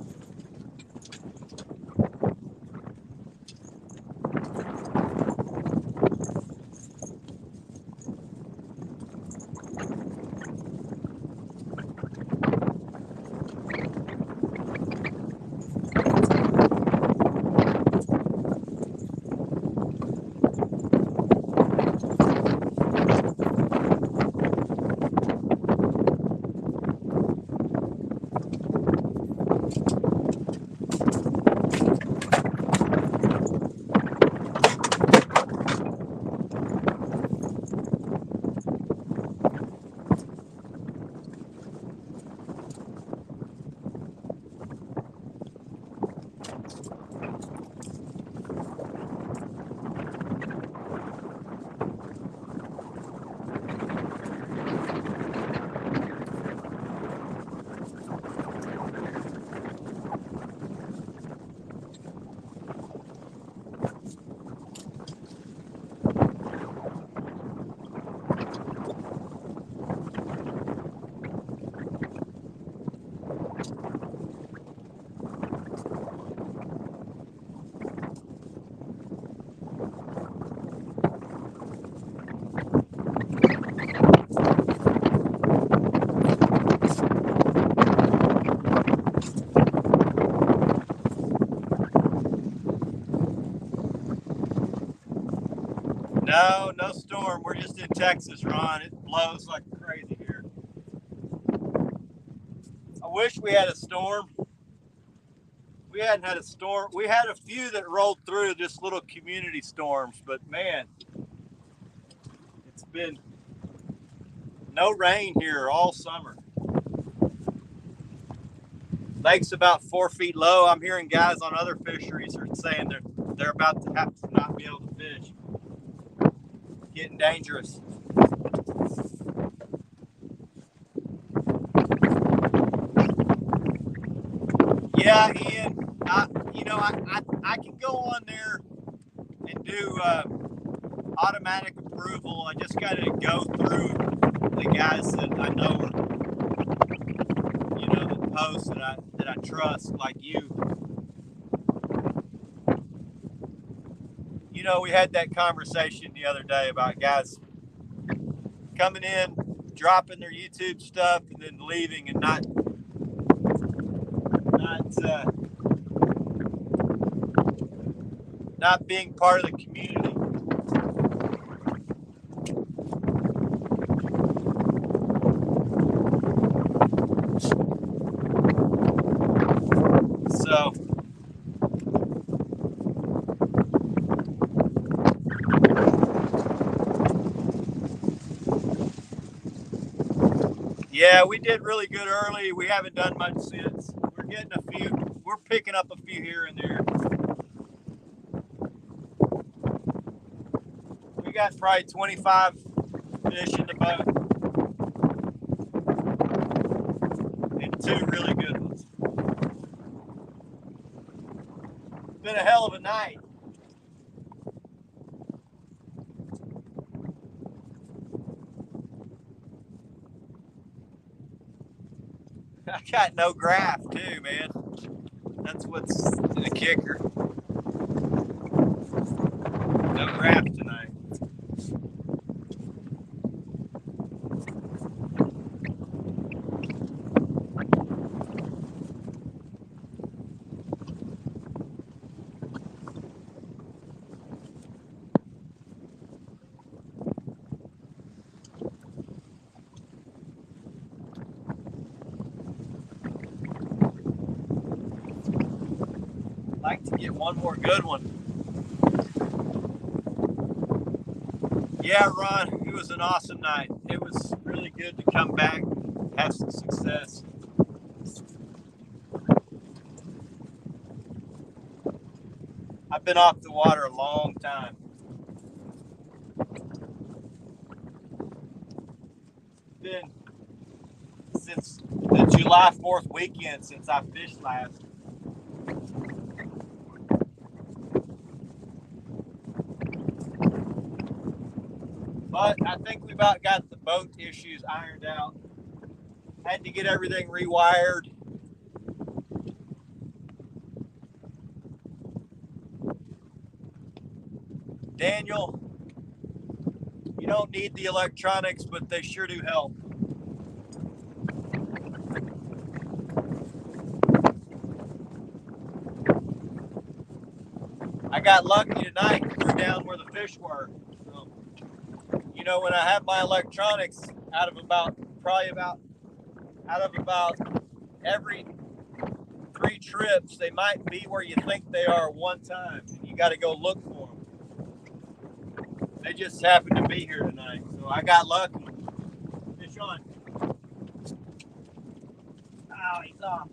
No storm. We're just in Texas, Ron. It blows like crazy here. I wish we had a storm. We hadn't had a storm. We had a few that rolled through, just little community storms, but man, it's been no rain here all summer. Lake's about 4 feet low. I'm hearing guys on other fisheries are saying they're about to have to not be able to fish. Getting dangerous. Yeah, Ian. you know, I can go on there and do automatic approval. I just got to go through the guys that I know, you know, that post that I trust, like you. You know, we had that conversation the other day about guys coming in, dropping their YouTube stuff, and then leaving and not being part of the community. So yeah, we did really good early. We haven't done much since. We're getting a few. We're picking up a few here and there. We got probably 25 fish in the boat. And 2 really good ones. It's been a hell of a night. I got no graph too, man. That's what's the kicker. No graph tonight. I'd like to get one more good one. Yeah, Ron, it was an awesome night. It was really good to come back, have some success. I've been off the water a long time. Been since the July 4th weekend since I fished last. But I think we about got the boat issues ironed out. Had to get everything rewired. Daniel, you don't need the electronics, but they sure do help. I got lucky tonight and threw down where the fish were. So, you know, when I have my electronics, out of about every 3 trips, they might be where you think they are one time, and you got to go look for them. They just happened to be here tonight, so I got lucky. Fish on. Oh, he's off.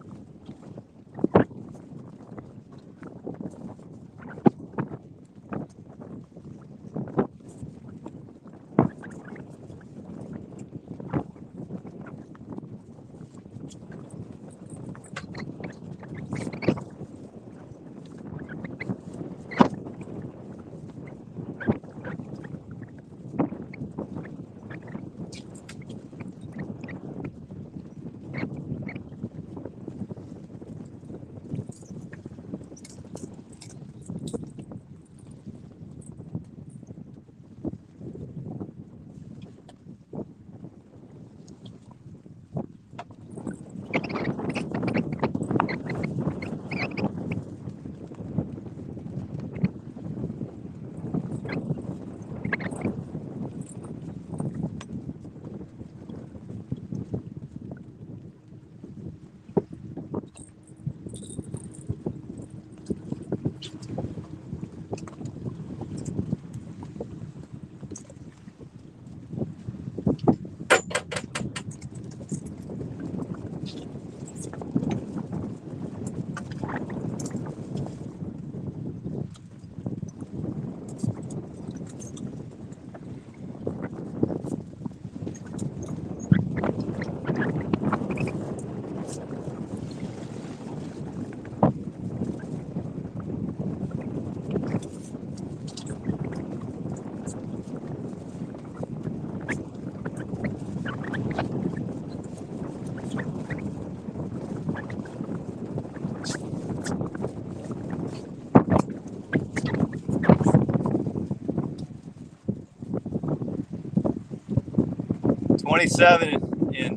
27 in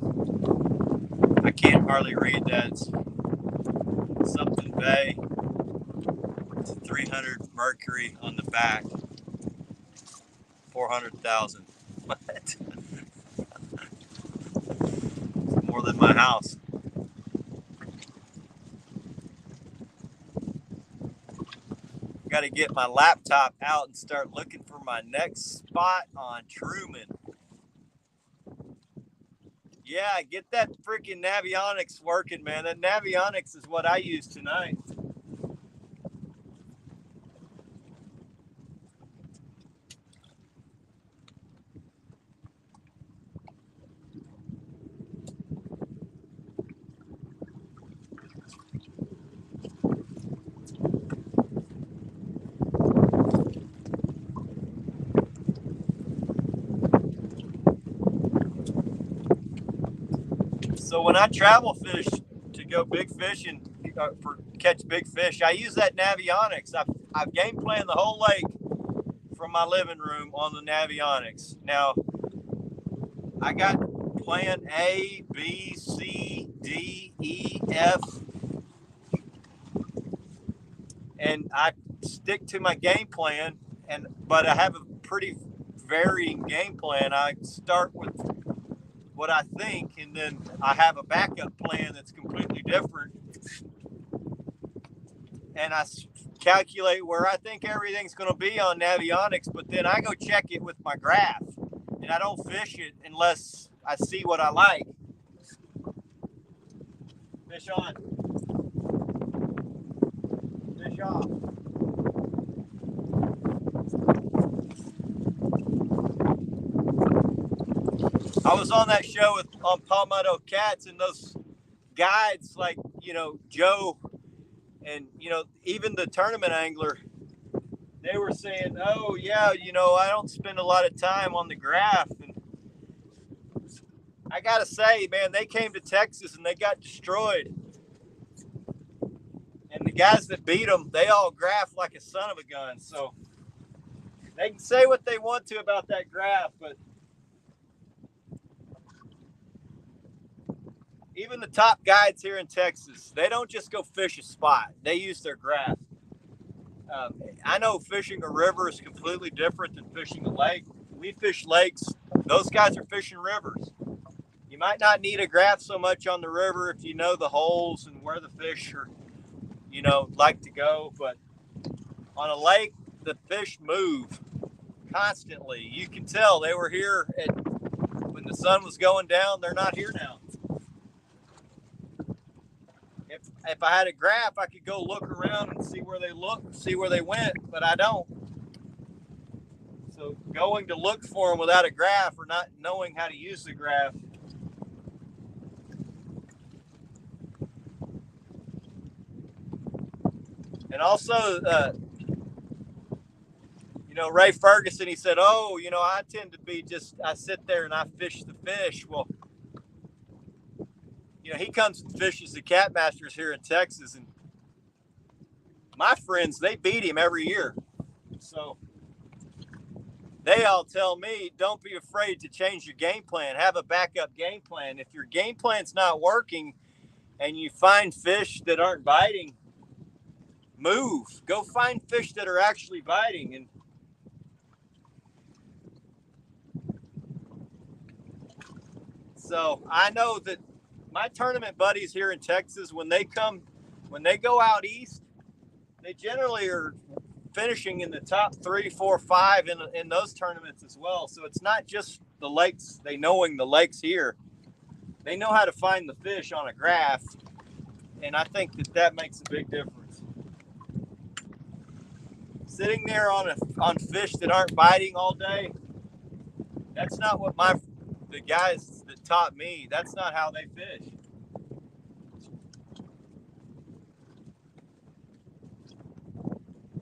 I can't hardly read that. It's something Bay. It's 300 Mercury on the back. 400,000. What? More than my house. Got to get my laptop out and start looking for my next spot on Truman. Yeah, get that freaking Navionics working, man. That Navionics is what I use tonight. So when I travel fish to go big fishing for catch big fish, I use that Navionics. I've game planned the whole lake from my living room on the Navionics. Now I got plan A, B, C, D, E, F, and I stick to my game plan. But I have a pretty varying game plan. I start with what I think, and then I have a backup plan that's completely different. And I calculate where I think everything's going to be on Navionics, but then I go check it with my graph, and I don't fish it unless I see what I like. Fish on. Fish off. I was on that show on Palmetto Cats, and those guides like, Joe and, even the tournament angler, they were saying, oh, yeah, I don't spend a lot of time on the graph. And I got to say, man, they came to Texas and they got destroyed. And the guys that beat them, they all graph like a son of a gun. So they can say what they want to about that graph, but even the top guides here in Texas, they don't just go fish a spot. They use their graph. I know fishing a river is completely different than fishing a lake. We fish lakes. Those guys are fishing rivers. You might not need a graph so much on the river if you know the holes and where the fish are, like to go. But on a lake, the fish move constantly. You can tell they were here when the sun was going down. They're not here now. If I had a graph, I could go look around and see where they went, but I don't. So going to look for them without a graph or not knowing how to use the graph. And also, Ray Ferguson, he said, oh, I tend to be I sit there and I fish the fish. Well, he comes and fishes the Cat Masters here in Texas, and my friends, they beat him every year. So they all tell me, don't be afraid to change your game plan. Have a backup game plan. If your game plan's not working and you find fish that aren't biting, move. Go find fish that are actually biting. And so I know that my tournament buddies here in Texas, when they go out east, they generally are finishing in the top 3, 4, 5 in those tournaments as well. So it's not just the lakes. Knowing the lakes here, they know how to find the fish on a graph, and I think that makes a big difference. Sitting there on fish that aren't biting all day, that's not what the guys that taught me, that's not how they fish.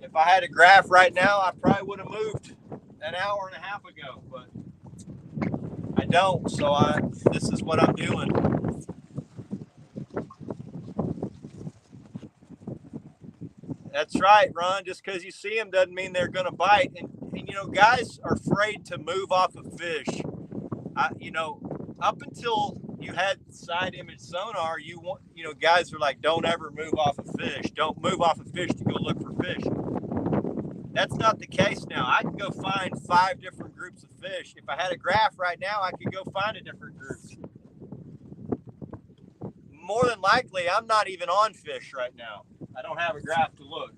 If I had a graph right now, I probably would have moved an hour and a half ago, but I don't, so this is what I'm doing. That's right, Ron. Just because you see them doesn't mean they're going to bite. And guys are afraid to move off of fish. up until you had side image sonar, guys were like, don't ever move off a fish. Don't move off a fish to go look for fish. That's not the case now. I can go find 5 different groups of fish. If I had a graph right now, I could go find a different group. More than likely, I'm not even on fish right now. I don't have a graph to look.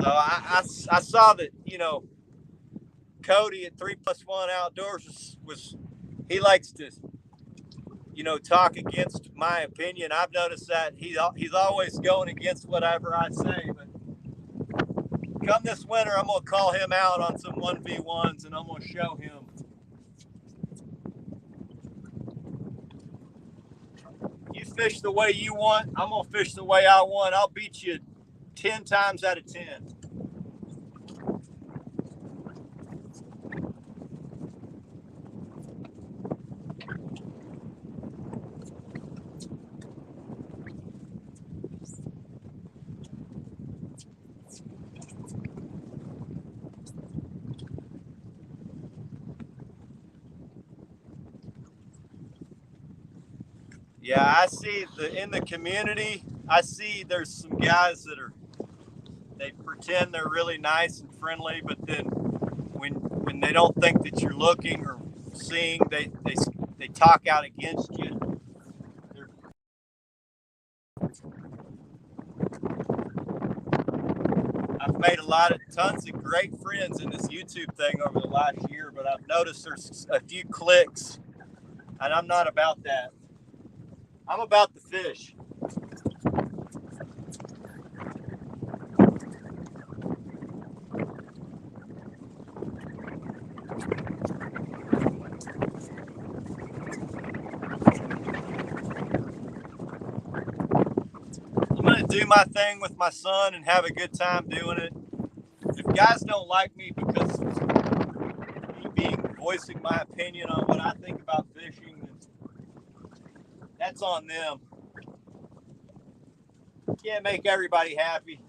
So I saw that, Cody at 3+1 Outdoors was he likes to, talk against my opinion. I've noticed that he's always going against whatever I say. But come this winter, I'm gonna call him out on some 1v1s, and I'm gonna show him. You fish the way you want, I'm gonna fish the way I want. I'll beat you 10 times out of 10. Yeah, I see in the community, I see there's some guys that they pretend they're really nice and friendly, but then when they don't think that you're looking or seeing, they talk out against you. I've made tons of great friends in this YouTube thing over the last year, but I've noticed there's a few clicks, and I'm not about that. I'm about the fish. I'm going to do my thing with my son and have a good time doing it. If guys don't like me because of me voicing my opinion on what I think about fishing, that's on them. Can't make everybody happy.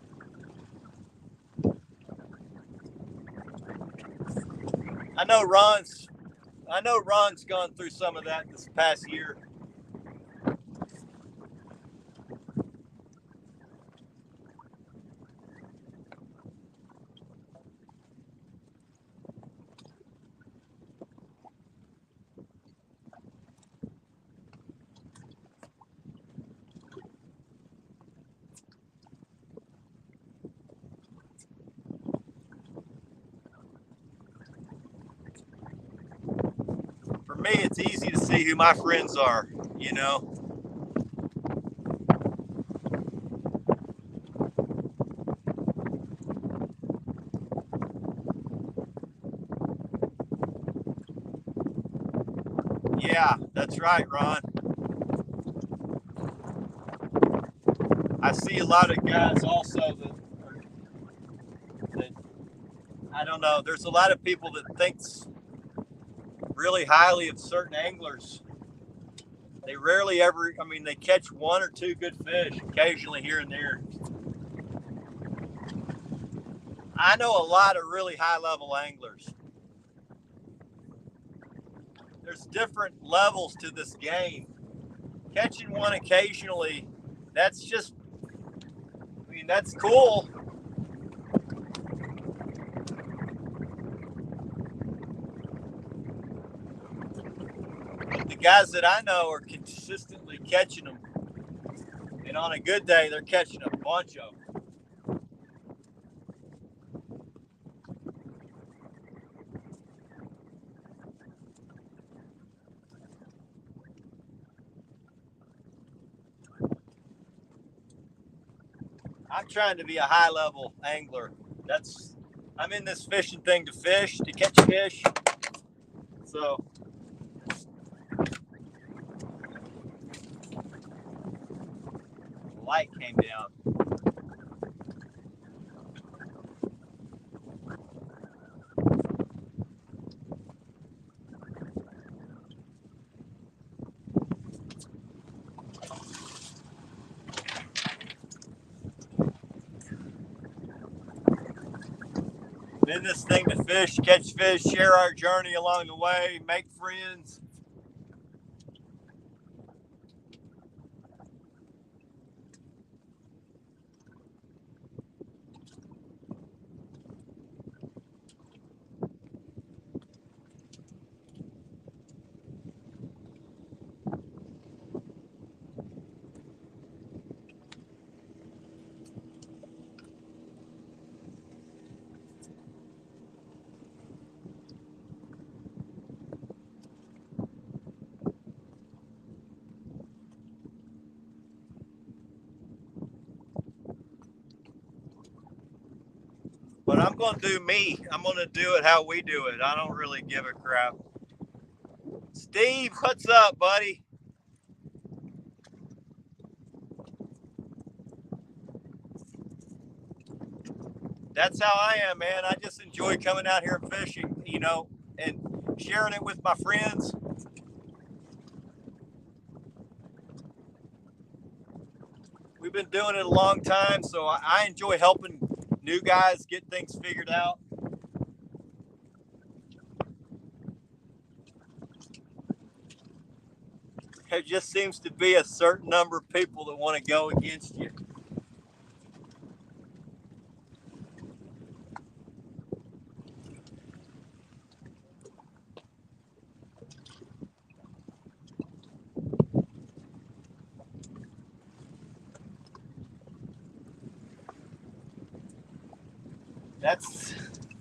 I know Ron's gone through some of that this past year. For me, it's easy to see who my friends are, Yeah, that's right, Ron. I see a lot of guys also that I don't know. There's a lot of people that thinks really highly of certain anglers. They rarely ever, they catch 1 or 2 good fish occasionally here and there. I know a lot of really high level anglers. There's different levels to this game. Catching one occasionally, that's cool. The guys that I know are consistently catching them. And on a good day, they're catching a bunch of them. I'm trying to be a high level angler. I'm in this fishing thing to fish, to catch fish. So the light came down. in this thing to fish, catch fish, share our journey along the way, make friends. But I'm going to do me. I'm going to do it how we do it. I don't really give a crap. Steve, what's up, buddy? That's how I am, man. I just enjoy coming out here and fishing, you know, and sharing it with my friends. We've been doing it a long time, so I enjoy helping new guys get things figured out. There just seems to be a certain number of people that want to go against you.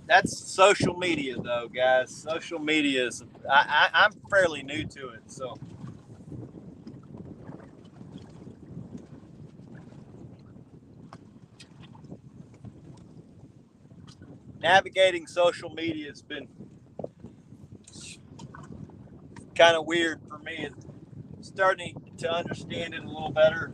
That's social media, though, guys. Social media is I'm fairly new to it, so navigating social media has been kind of weird for me. It's starting to understand it a little better.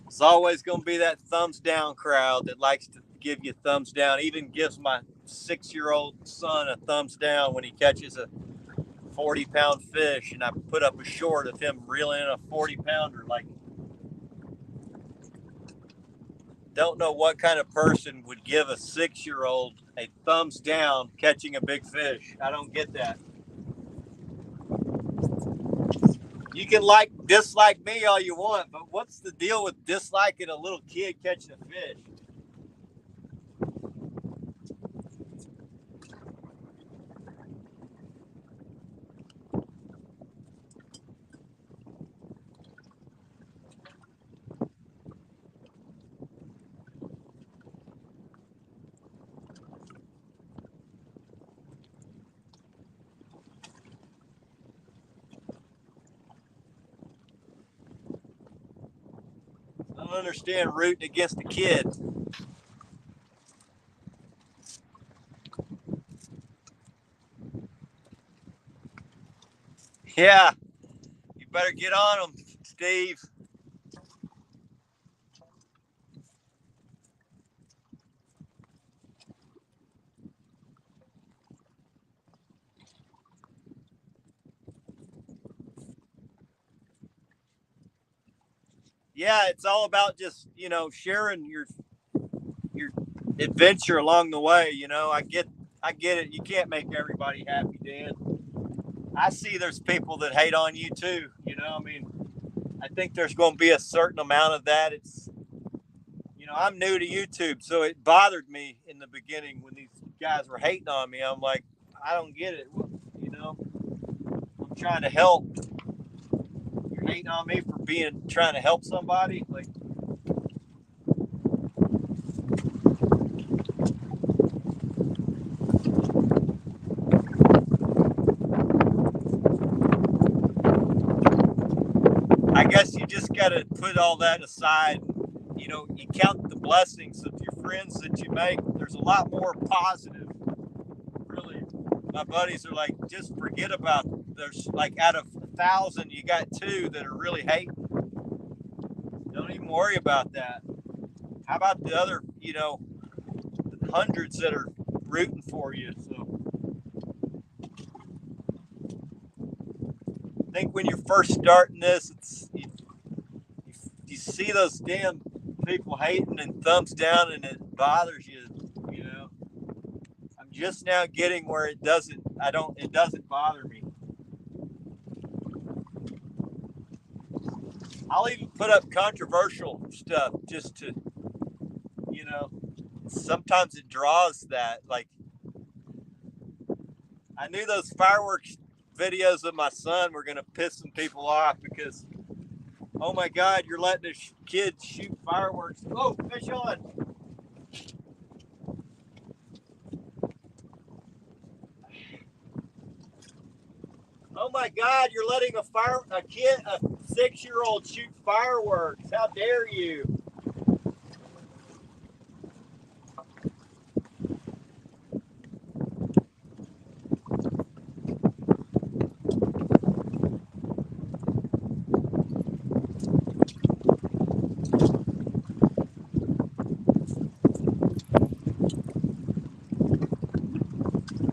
It's always going to be that thumbs down crowd that likes to give you thumbs down. Even gives my 6-year-old son a thumbs down when he catches a 40-pound fish, and I put up a short of him reeling in a 40-pounder. Like, don't know what kind of person would give a 6-year-old a thumbs down catching a big fish. I don't get that. You can dislike me all you want, but what's the deal with disliking a little kid catching a fish? I don't understand rooting against a kid. Yeah, you better get on them, Steve. Yeah, it's all about just, you know, sharing your adventure along the way. You know, I get it. You can't make everybody happy, Dan. I see there's people that hate on you too. You know, I mean, I think there's going to be a certain amount of that. It's, you know, I'm new to YouTube, so it bothered me in the beginning when these guys were hating on me. I'm like, I don't get it. You know, I'm trying to help. You're hating on me for trying to help somebody. Like, I guess you just got to put all that aside. You know, you count the blessings of your friends that you make. There's a lot more positive. Really, my buddies are like, just forget about it. There's like out of 1,000, you got 2 that are really hating. Don't even worry about that. How about the other, you know, hundreds that are rooting for you. So I think when you're first starting this, you see those damn people hating and thumbs down, and it bothers you. You know, I'm just now getting where it doesn't bother me. I'll even put up controversial stuff just to, you know, sometimes it draws that. Like, I knew those fireworks videos of my son were going to piss some people off because, oh my God, you're letting a kid shoot fireworks. Oh, fish on. Oh my God, you're letting a 6-year-old shoot fireworks. How dare you?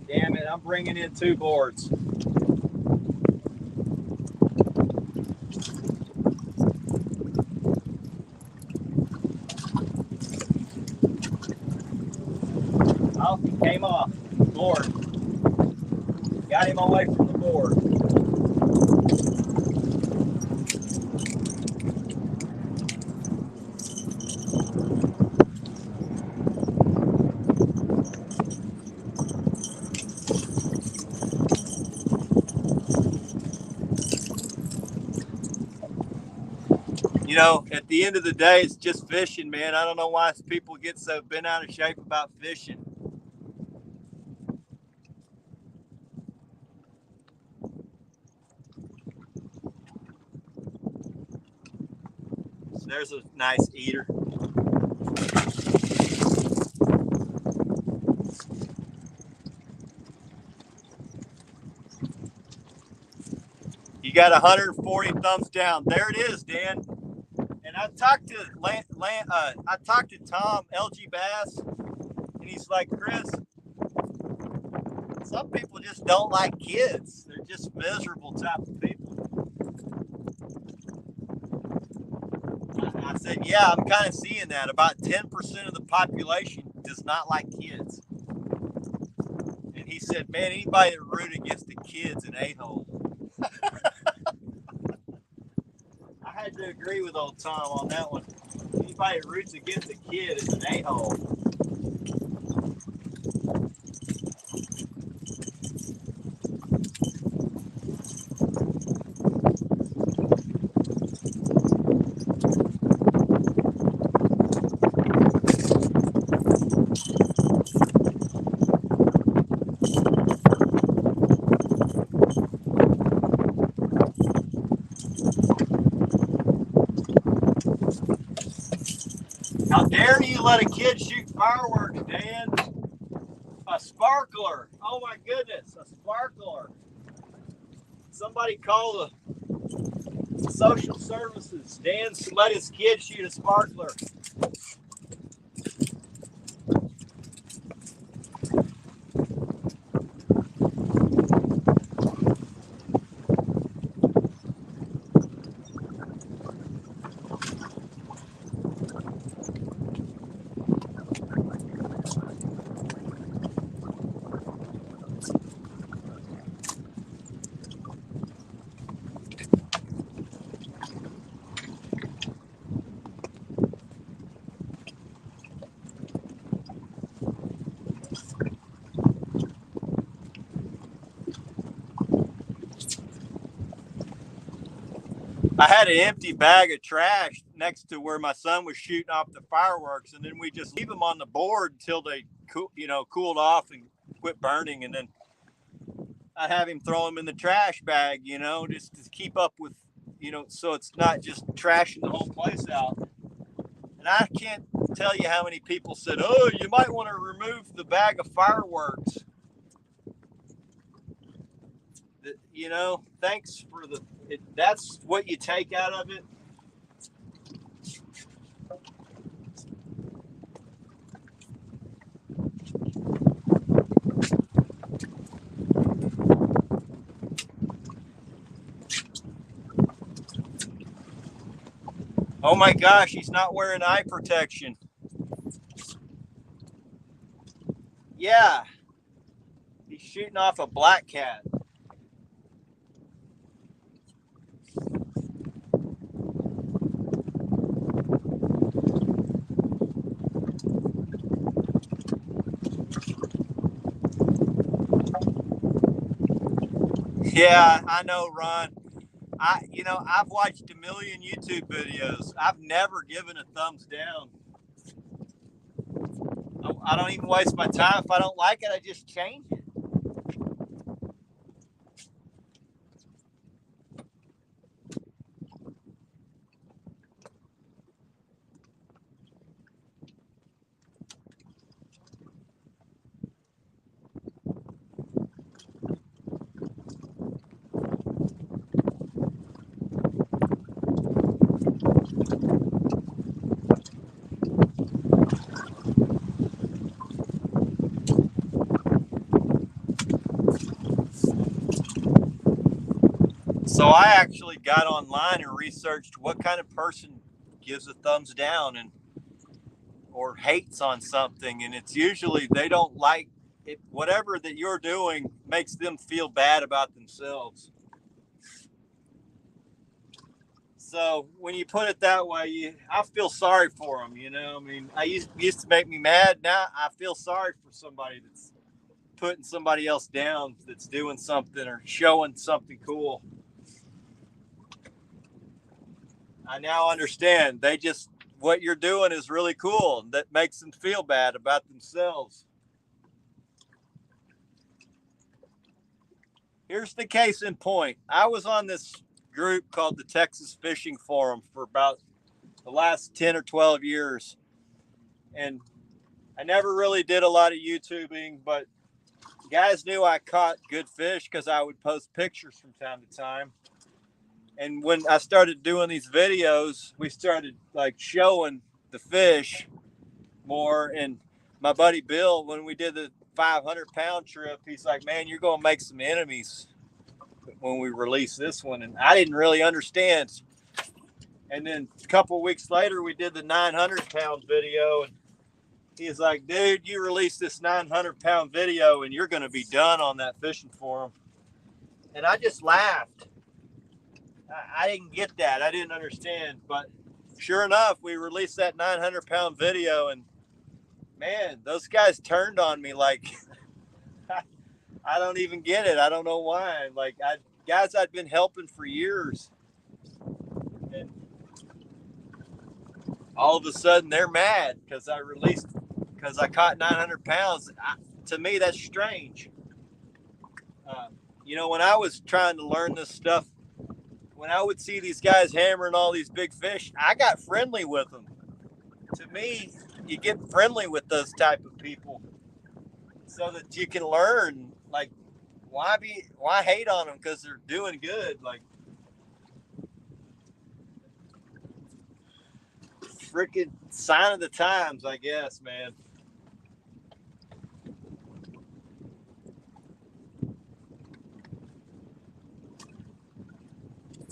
Damn it, I'm bringing in 2 boards. Oh, he came off the board. Got him away from the board. You know, at the end of the day, it's just fishing, man. I don't know why people get so bent out of shape about fishing. So there's a nice eater. You got 140 thumbs down. There it is, Dan. And I talked to Tom LG Bass, and he's like, Chris, some people just don't like kids. They're just miserable type of people. I said, yeah, I'm kind of seeing that. About 10% of the population does not like kids. And he said, man, anybody that rooted against the kids an a-hole. I had to agree with old Tom on that one. Anybody that roots against a kid is an a-hole. How dare you let a kid shoot fireworks, Dan? A sparkler. Oh my goodness, a sparkler. Somebody call the social services. Dan let his kid shoot a sparkler. I had an empty bag of trash next to where my son was shooting off the fireworks, and then we just leave them on the board until they cooled off and quit burning, and then I'd have him throw them in the trash bag, just to keep up with, so it's not just trashing the whole place out. And I can't tell you how many people said, oh, you might want to remove the bag of fireworks. Thanks for that's what you take out of it. Oh my gosh, he's not wearing eye protection. Yeah, he's shooting off a black cat. Yeah, I know, Ron. I've watched a million YouTube videos. I've never given a thumbs down. I don't even waste my time. If I don't like it, I just change it. So I actually got online and researched what kind of person gives a thumbs down and or hates on something, and it's usually they don't like it. Whatever that you're doing makes them feel bad about themselves. So when you put it that way, I feel sorry for them. I mean, I used to make me mad. Now I feel sorry for somebody that's putting somebody else down, that's doing something or showing something cool. I now understand. What you're doing is really cool. That makes them feel bad about themselves. Here's the case in point. I was on this group called the Texas Fishing Forum for about the last 10 or 12 years. And I never really did a lot of YouTubing, but guys knew I caught good fish because I would post pictures from time to time. And when I started doing these videos, we started like showing the fish more. And my buddy Bill, when we did the 500-pound trip, he's like, man, you're going to make some enemies when we release this one. And I didn't really understand. And then a couple of weeks later, we did the 900-pound video. And he's like, dude, you released this 900-pound video and you're going to be done on that fishing forum. And I just laughed. I didn't get that. I didn't understand. But sure enough, we released that 900-pound video, and man, those guys turned on me like I don't even get it. I don't know why. Like guys I'd been helping for years, and all of a sudden they're mad because I caught 900 pounds. To me, that's strange. When I was trying to learn this stuff, when I would see these guys hammering all these big fish, I got friendly with them. To me, you get friendly with those type of people so that you can learn. Like, why hate on them because they're doing good? Like, freaking sign of the times, I guess, man.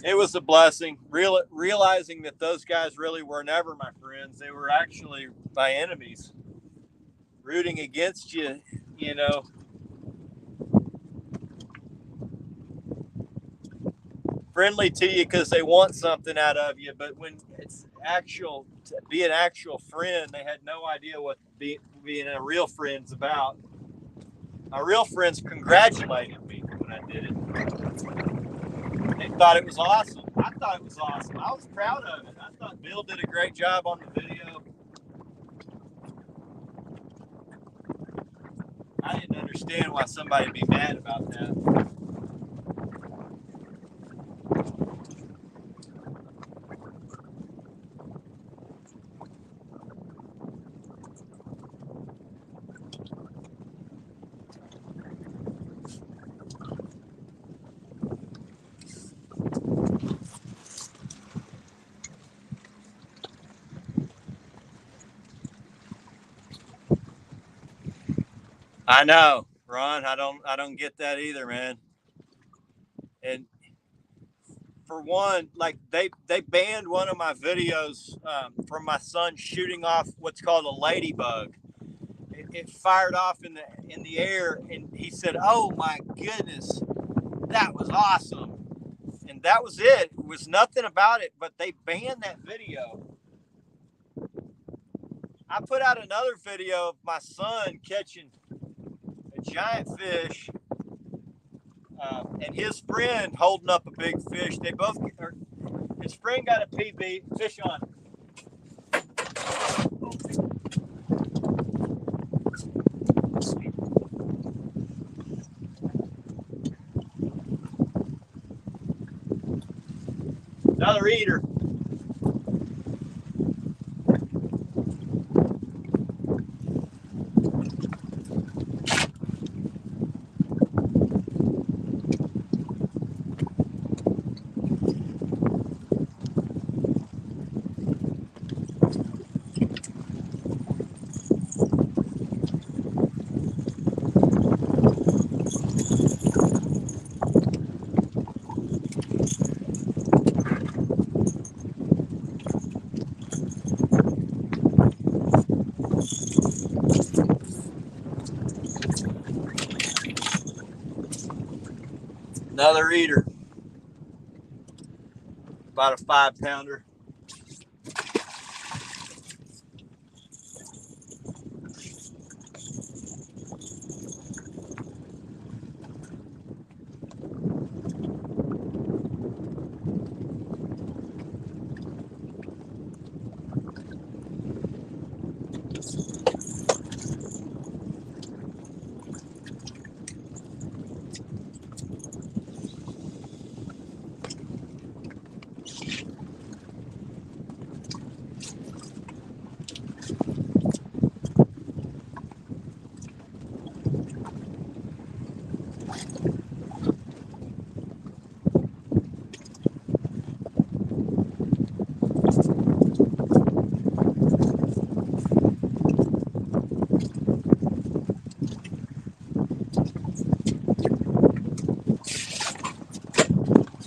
It was a blessing, realizing that those guys really were never my friends. They were actually my enemies, rooting against you, you know. Friendly to you because they want something out of you, but when it's actual, to be an actual friend, they had no idea what being a real friend's about. My real friends congratulated me when I did it. They thought it was awesome. I thought it was awesome. I was proud of it. I thought Bill did a great job on the video. I didn't understand why somebody would be mad about that. I know, Ron. I don't get that either, man. And for one, like they banned one of my videos from my son shooting off what's called a ladybug. It fired off in the air, and he said, "Oh my goodness, that was awesome." And that was it. It was nothing about it, but they banned that video. I put out another video of my son catching a giant fish, and his friend holding up a big fish. They both, his friend got a PB fish on. Another eater. Another eater. About a 5-pounder.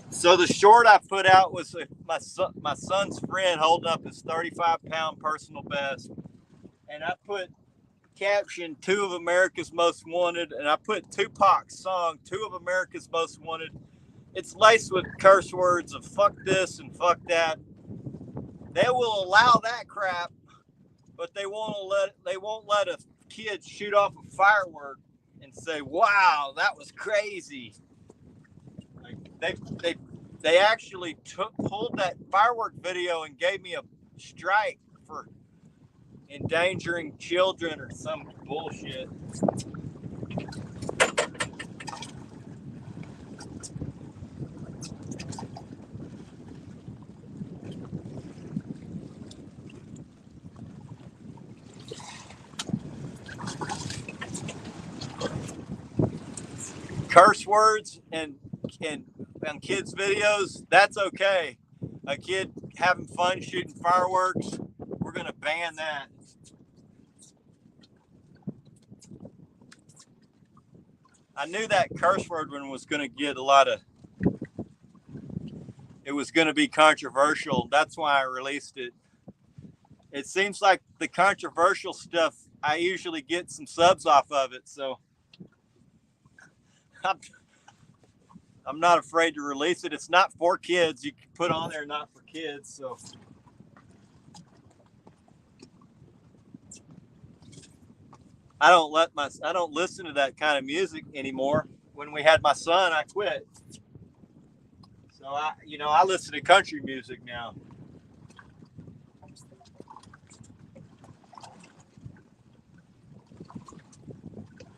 So the short I put out was my son's friend holding up his 35-pound personal best, and I put caption 2 of America's Most Wanted, and I put Tupac's song 2 of America's Most Wanted. It's laced with curse words of fuck this and fuck that. They will allow that crap, but they won't let a kid shoot off a firework and say, "Wow, that was crazy." Like they actually pulled that firework video and gave me a strike for endangering children or some bullshit. Curse words and on kids' videos, that's okay. A kid having fun shooting fireworks, we're going to ban that. I knew that curse word one was going to get a lot of, it was going to be controversial. That's why I released it. It seems like the controversial stuff, I usually get some subs off of it. So I'm not afraid to release it. It's not for kids. You can put on there, not for kids. So I don't listen to that kind of music anymore. When we had my son, I quit. So I listen to country music now.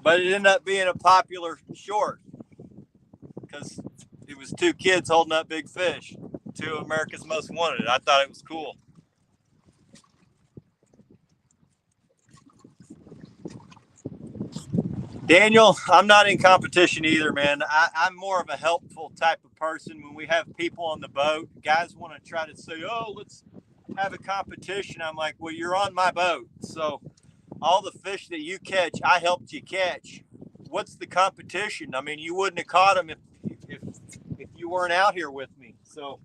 But it ended up being a popular short because it was 2 kids holding up big fish, 2 of America's Most Wanted. I thought it was cool. Daniel, I'm not in competition either, man. I'm more of a helpful type of person. When we have people on the boat, guys want to try to say, "Oh, let's have a competition." I'm like, well, you're on my boat. So all the fish that you catch, I helped you catch. What's the competition? I mean, you wouldn't have caught them if you weren't out here with me. So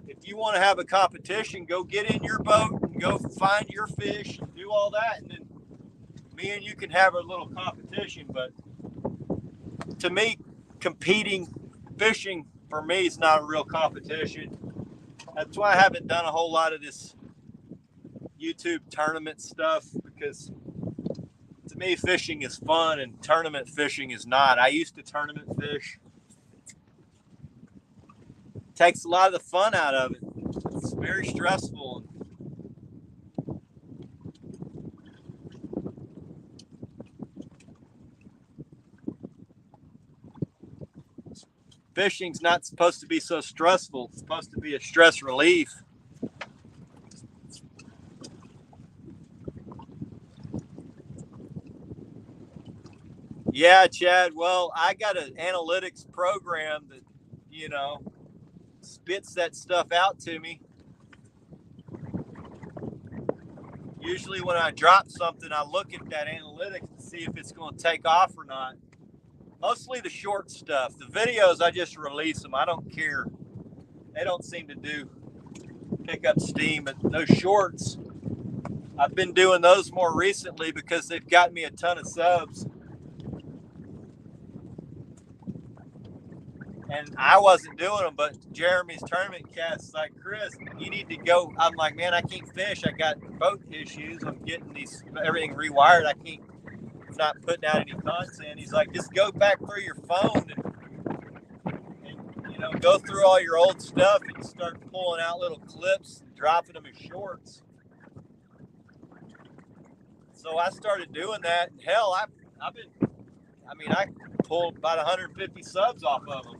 if you want to have a competition, go get in your boat and go find your fish and do all that, and then me and you can have a little competition. But to me, competing fishing for me is not a real competition. That's why I haven't done a whole lot of this YouTube tournament stuff, because to me fishing is fun and tournament fishing is not. I used to tournament fish. It takes a lot of the fun out of it. It's very stressful. Fishing's not supposed to be so stressful. It's supposed to be a stress relief. Yeah, Chad. Well, I got an analytics program that, you know, spits that stuff out to me. Usually when I drop something, I look at that analytics to see if it's going to take off or not. Mostly the short stuff. The videos, I just release them. I don't care. They don't seem to pick up steam. But those shorts, I've been doing those more recently because they've gotten me a ton of subs. And I wasn't doing them, but Jeremy's tournament cast like, Chris, you need to go. I'm like, man, I can't fish. I got boat issues. I'm getting everything rewired. I can't, not putting out any content. He's like, just go back through your phone and you know, go through all your old stuff and start pulling out little clips and dropping them as shorts. So I started doing that, and hell, I pulled about 150 subs off of them.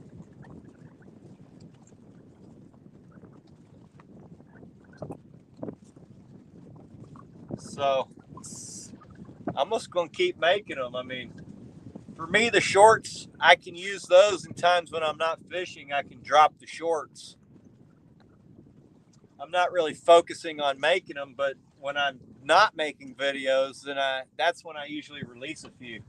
So I'm just going to keep making them. I mean, for me, the shorts, I can use those in times when I'm not fishing. I can drop the shorts. I'm not really focusing on making them, but when I'm not making videos, then that's when I usually release a few.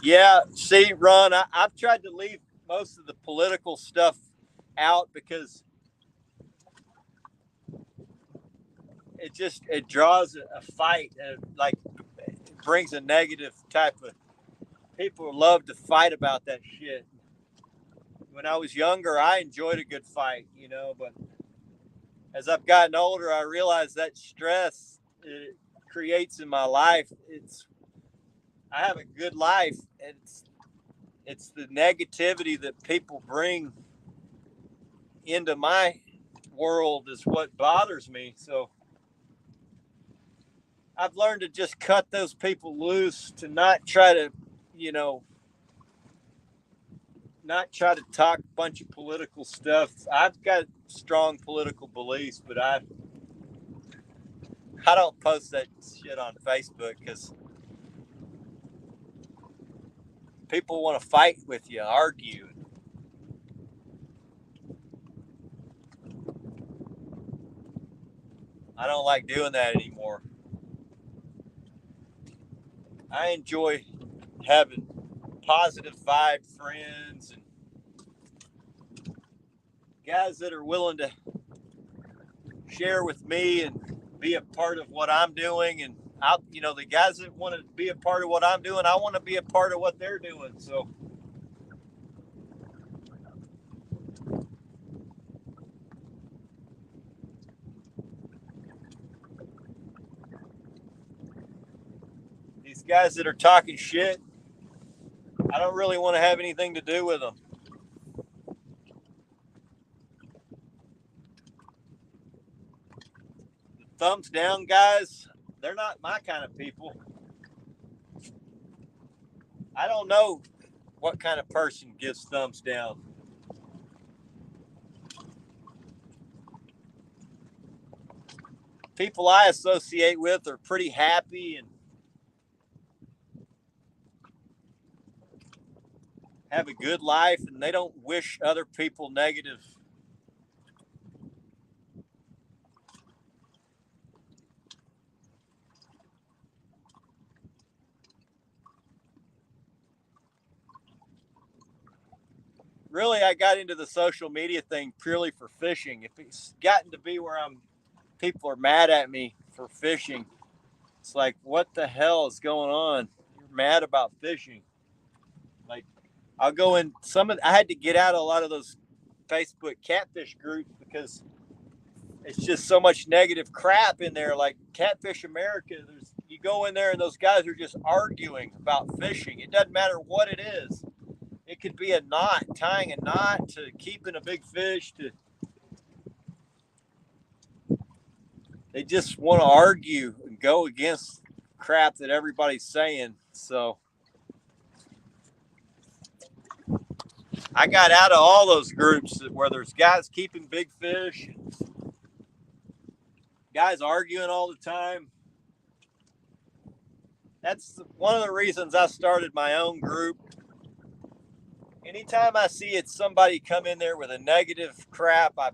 Yeah, see, Ron, I've tried to leave most of the political stuff out because it draws a fight, like it brings a negative type of, people love to fight about that shit. When I was younger, I enjoyed a good fight, you know, but as I've gotten older, I realize that stress it creates in my life. I have a good life. It's the negativity that people bring into my world is what bothers me. So I've learned to just cut those people loose, to not try to, you know, not try to talk a bunch of political stuff. I've got strong political beliefs, but I don't post that shit on Facebook because people want to fight with you, argue. I don't like doing that anymore. I enjoy having positive vibe friends and guys that are willing to share with me and be a part of what I'm doing. And you know, the guys that want to be a part of what I'm doing, I want to be a part of what they're doing. So these guys that are talking shit, I don't really want to have anything to do with them. The thumbs down guys, they're not my kind of people. I don't know what kind of person gives thumbs down. People I associate with are pretty happy and have a good life, and they don't wish other people negative. really, I got into the social media thing purely for fishing. If it's gotten to be where people are mad at me for fishing, it's like, what the hell is going on? You're mad about fishing. Like, I'll go in I had to get out of a lot of those Facebook catfish groups because it's just so much negative crap in there. Like Catfish America, you go in there and those guys are just arguing about fishing. It doesn't matter what it is. It could be a knot, tying a knot to keeping a big fish. They just want to argue and go against crap that everybody's saying. So I got out of all those groups where there's guys keeping big fish, guys arguing all the time. That's one of the reasons I started my own group. Anytime I see somebody come in there with a negative crap, I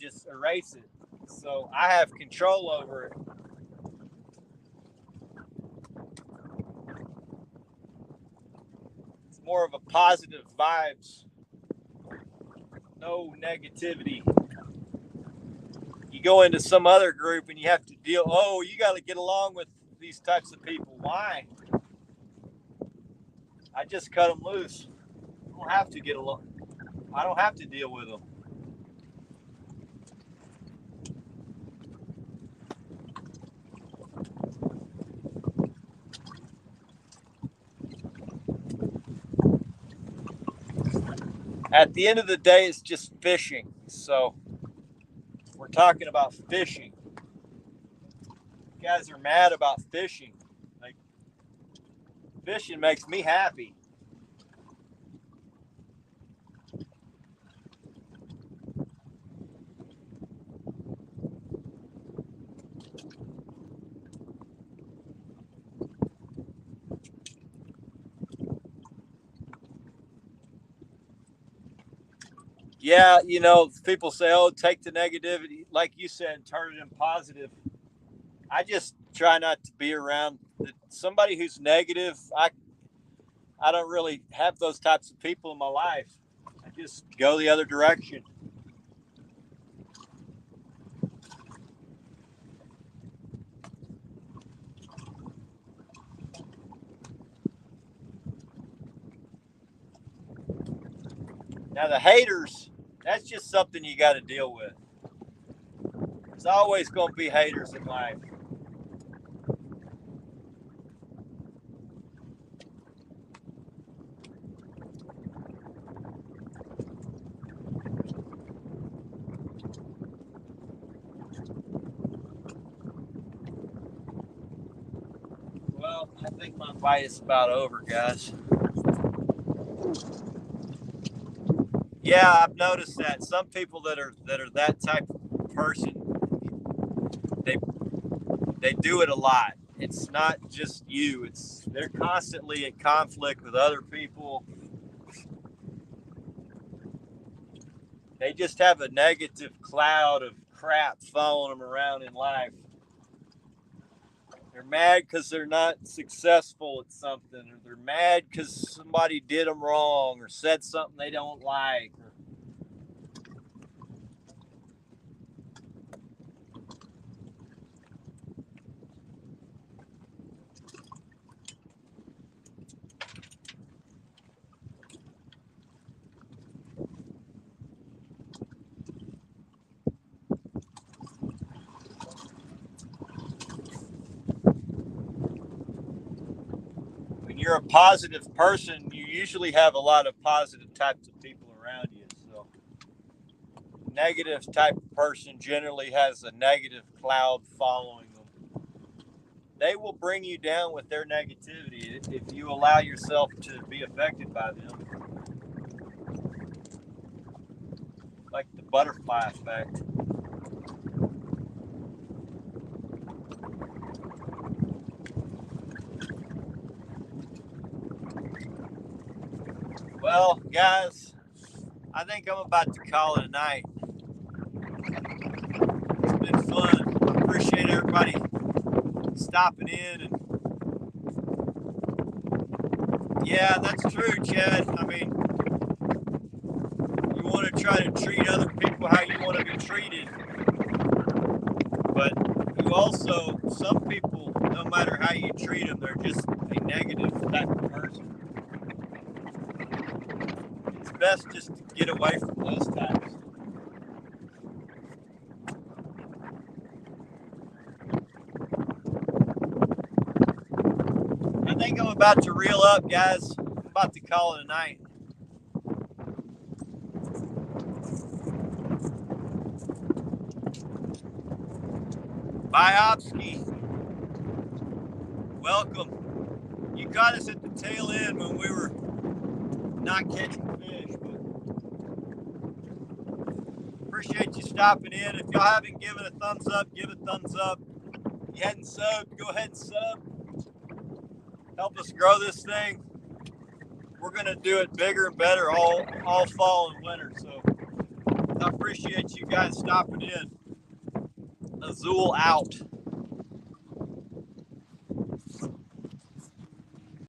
just erase it. So I have control over it. It's more of a positive vibes, no negativity. You go into some other group and you have to you got to get along with these types of people. Why? I just cut them loose. I don't have to get along. I don't have to deal with them. At the end of the day, it's just fishing. So we're talking about fishing. You guys are mad about fishing. Like, fishing makes me happy. Yeah, people say, oh, take the negativity, like you said, and turn it in positive. I just try not to be around somebody who's negative. I don't really have those types of people in my life. I just go the other direction. Now, the haters, that's just something you got to deal with. There's always going to be haters in life. Well, I think my bite is about over, guys. Yeah, I've noticed that some people that are that type of person, they do it a lot. It's not just you. They're constantly in conflict with other people. They just have a negative cloud of crap following them around in life. They're mad because they're not successful at something, or they're mad because somebody did them wrong or said something they don't like. When you're a positive person, you usually have a lot of positive types of people around you. So, negative type of person generally has a negative cloud following them. They will bring you down with their negativity if you allow yourself to be affected by them. Like the butterfly effect. Well, guys, I think I'm about to call it a night. It's been fun. I appreciate everybody stopping in. And yeah, that's true, Chad. I mean, want to try to treat other people how you want to be treated. But you also, some people, no matter how you treat them, they're just a negative type of person. It's best just to get away from those types. I think I'm about to reel up, guys. I'm about to call it a night. Biopsky, welcome. You caught us at the tail end when we were not catching fish, but appreciate you stopping in. If y'all haven't given a thumbs up, give a thumbs up. If you hadn't subbed, go ahead and sub. Help us grow this thing. We're gonna do it bigger and better all fall and winter. So I appreciate you guys stopping in. Azul out.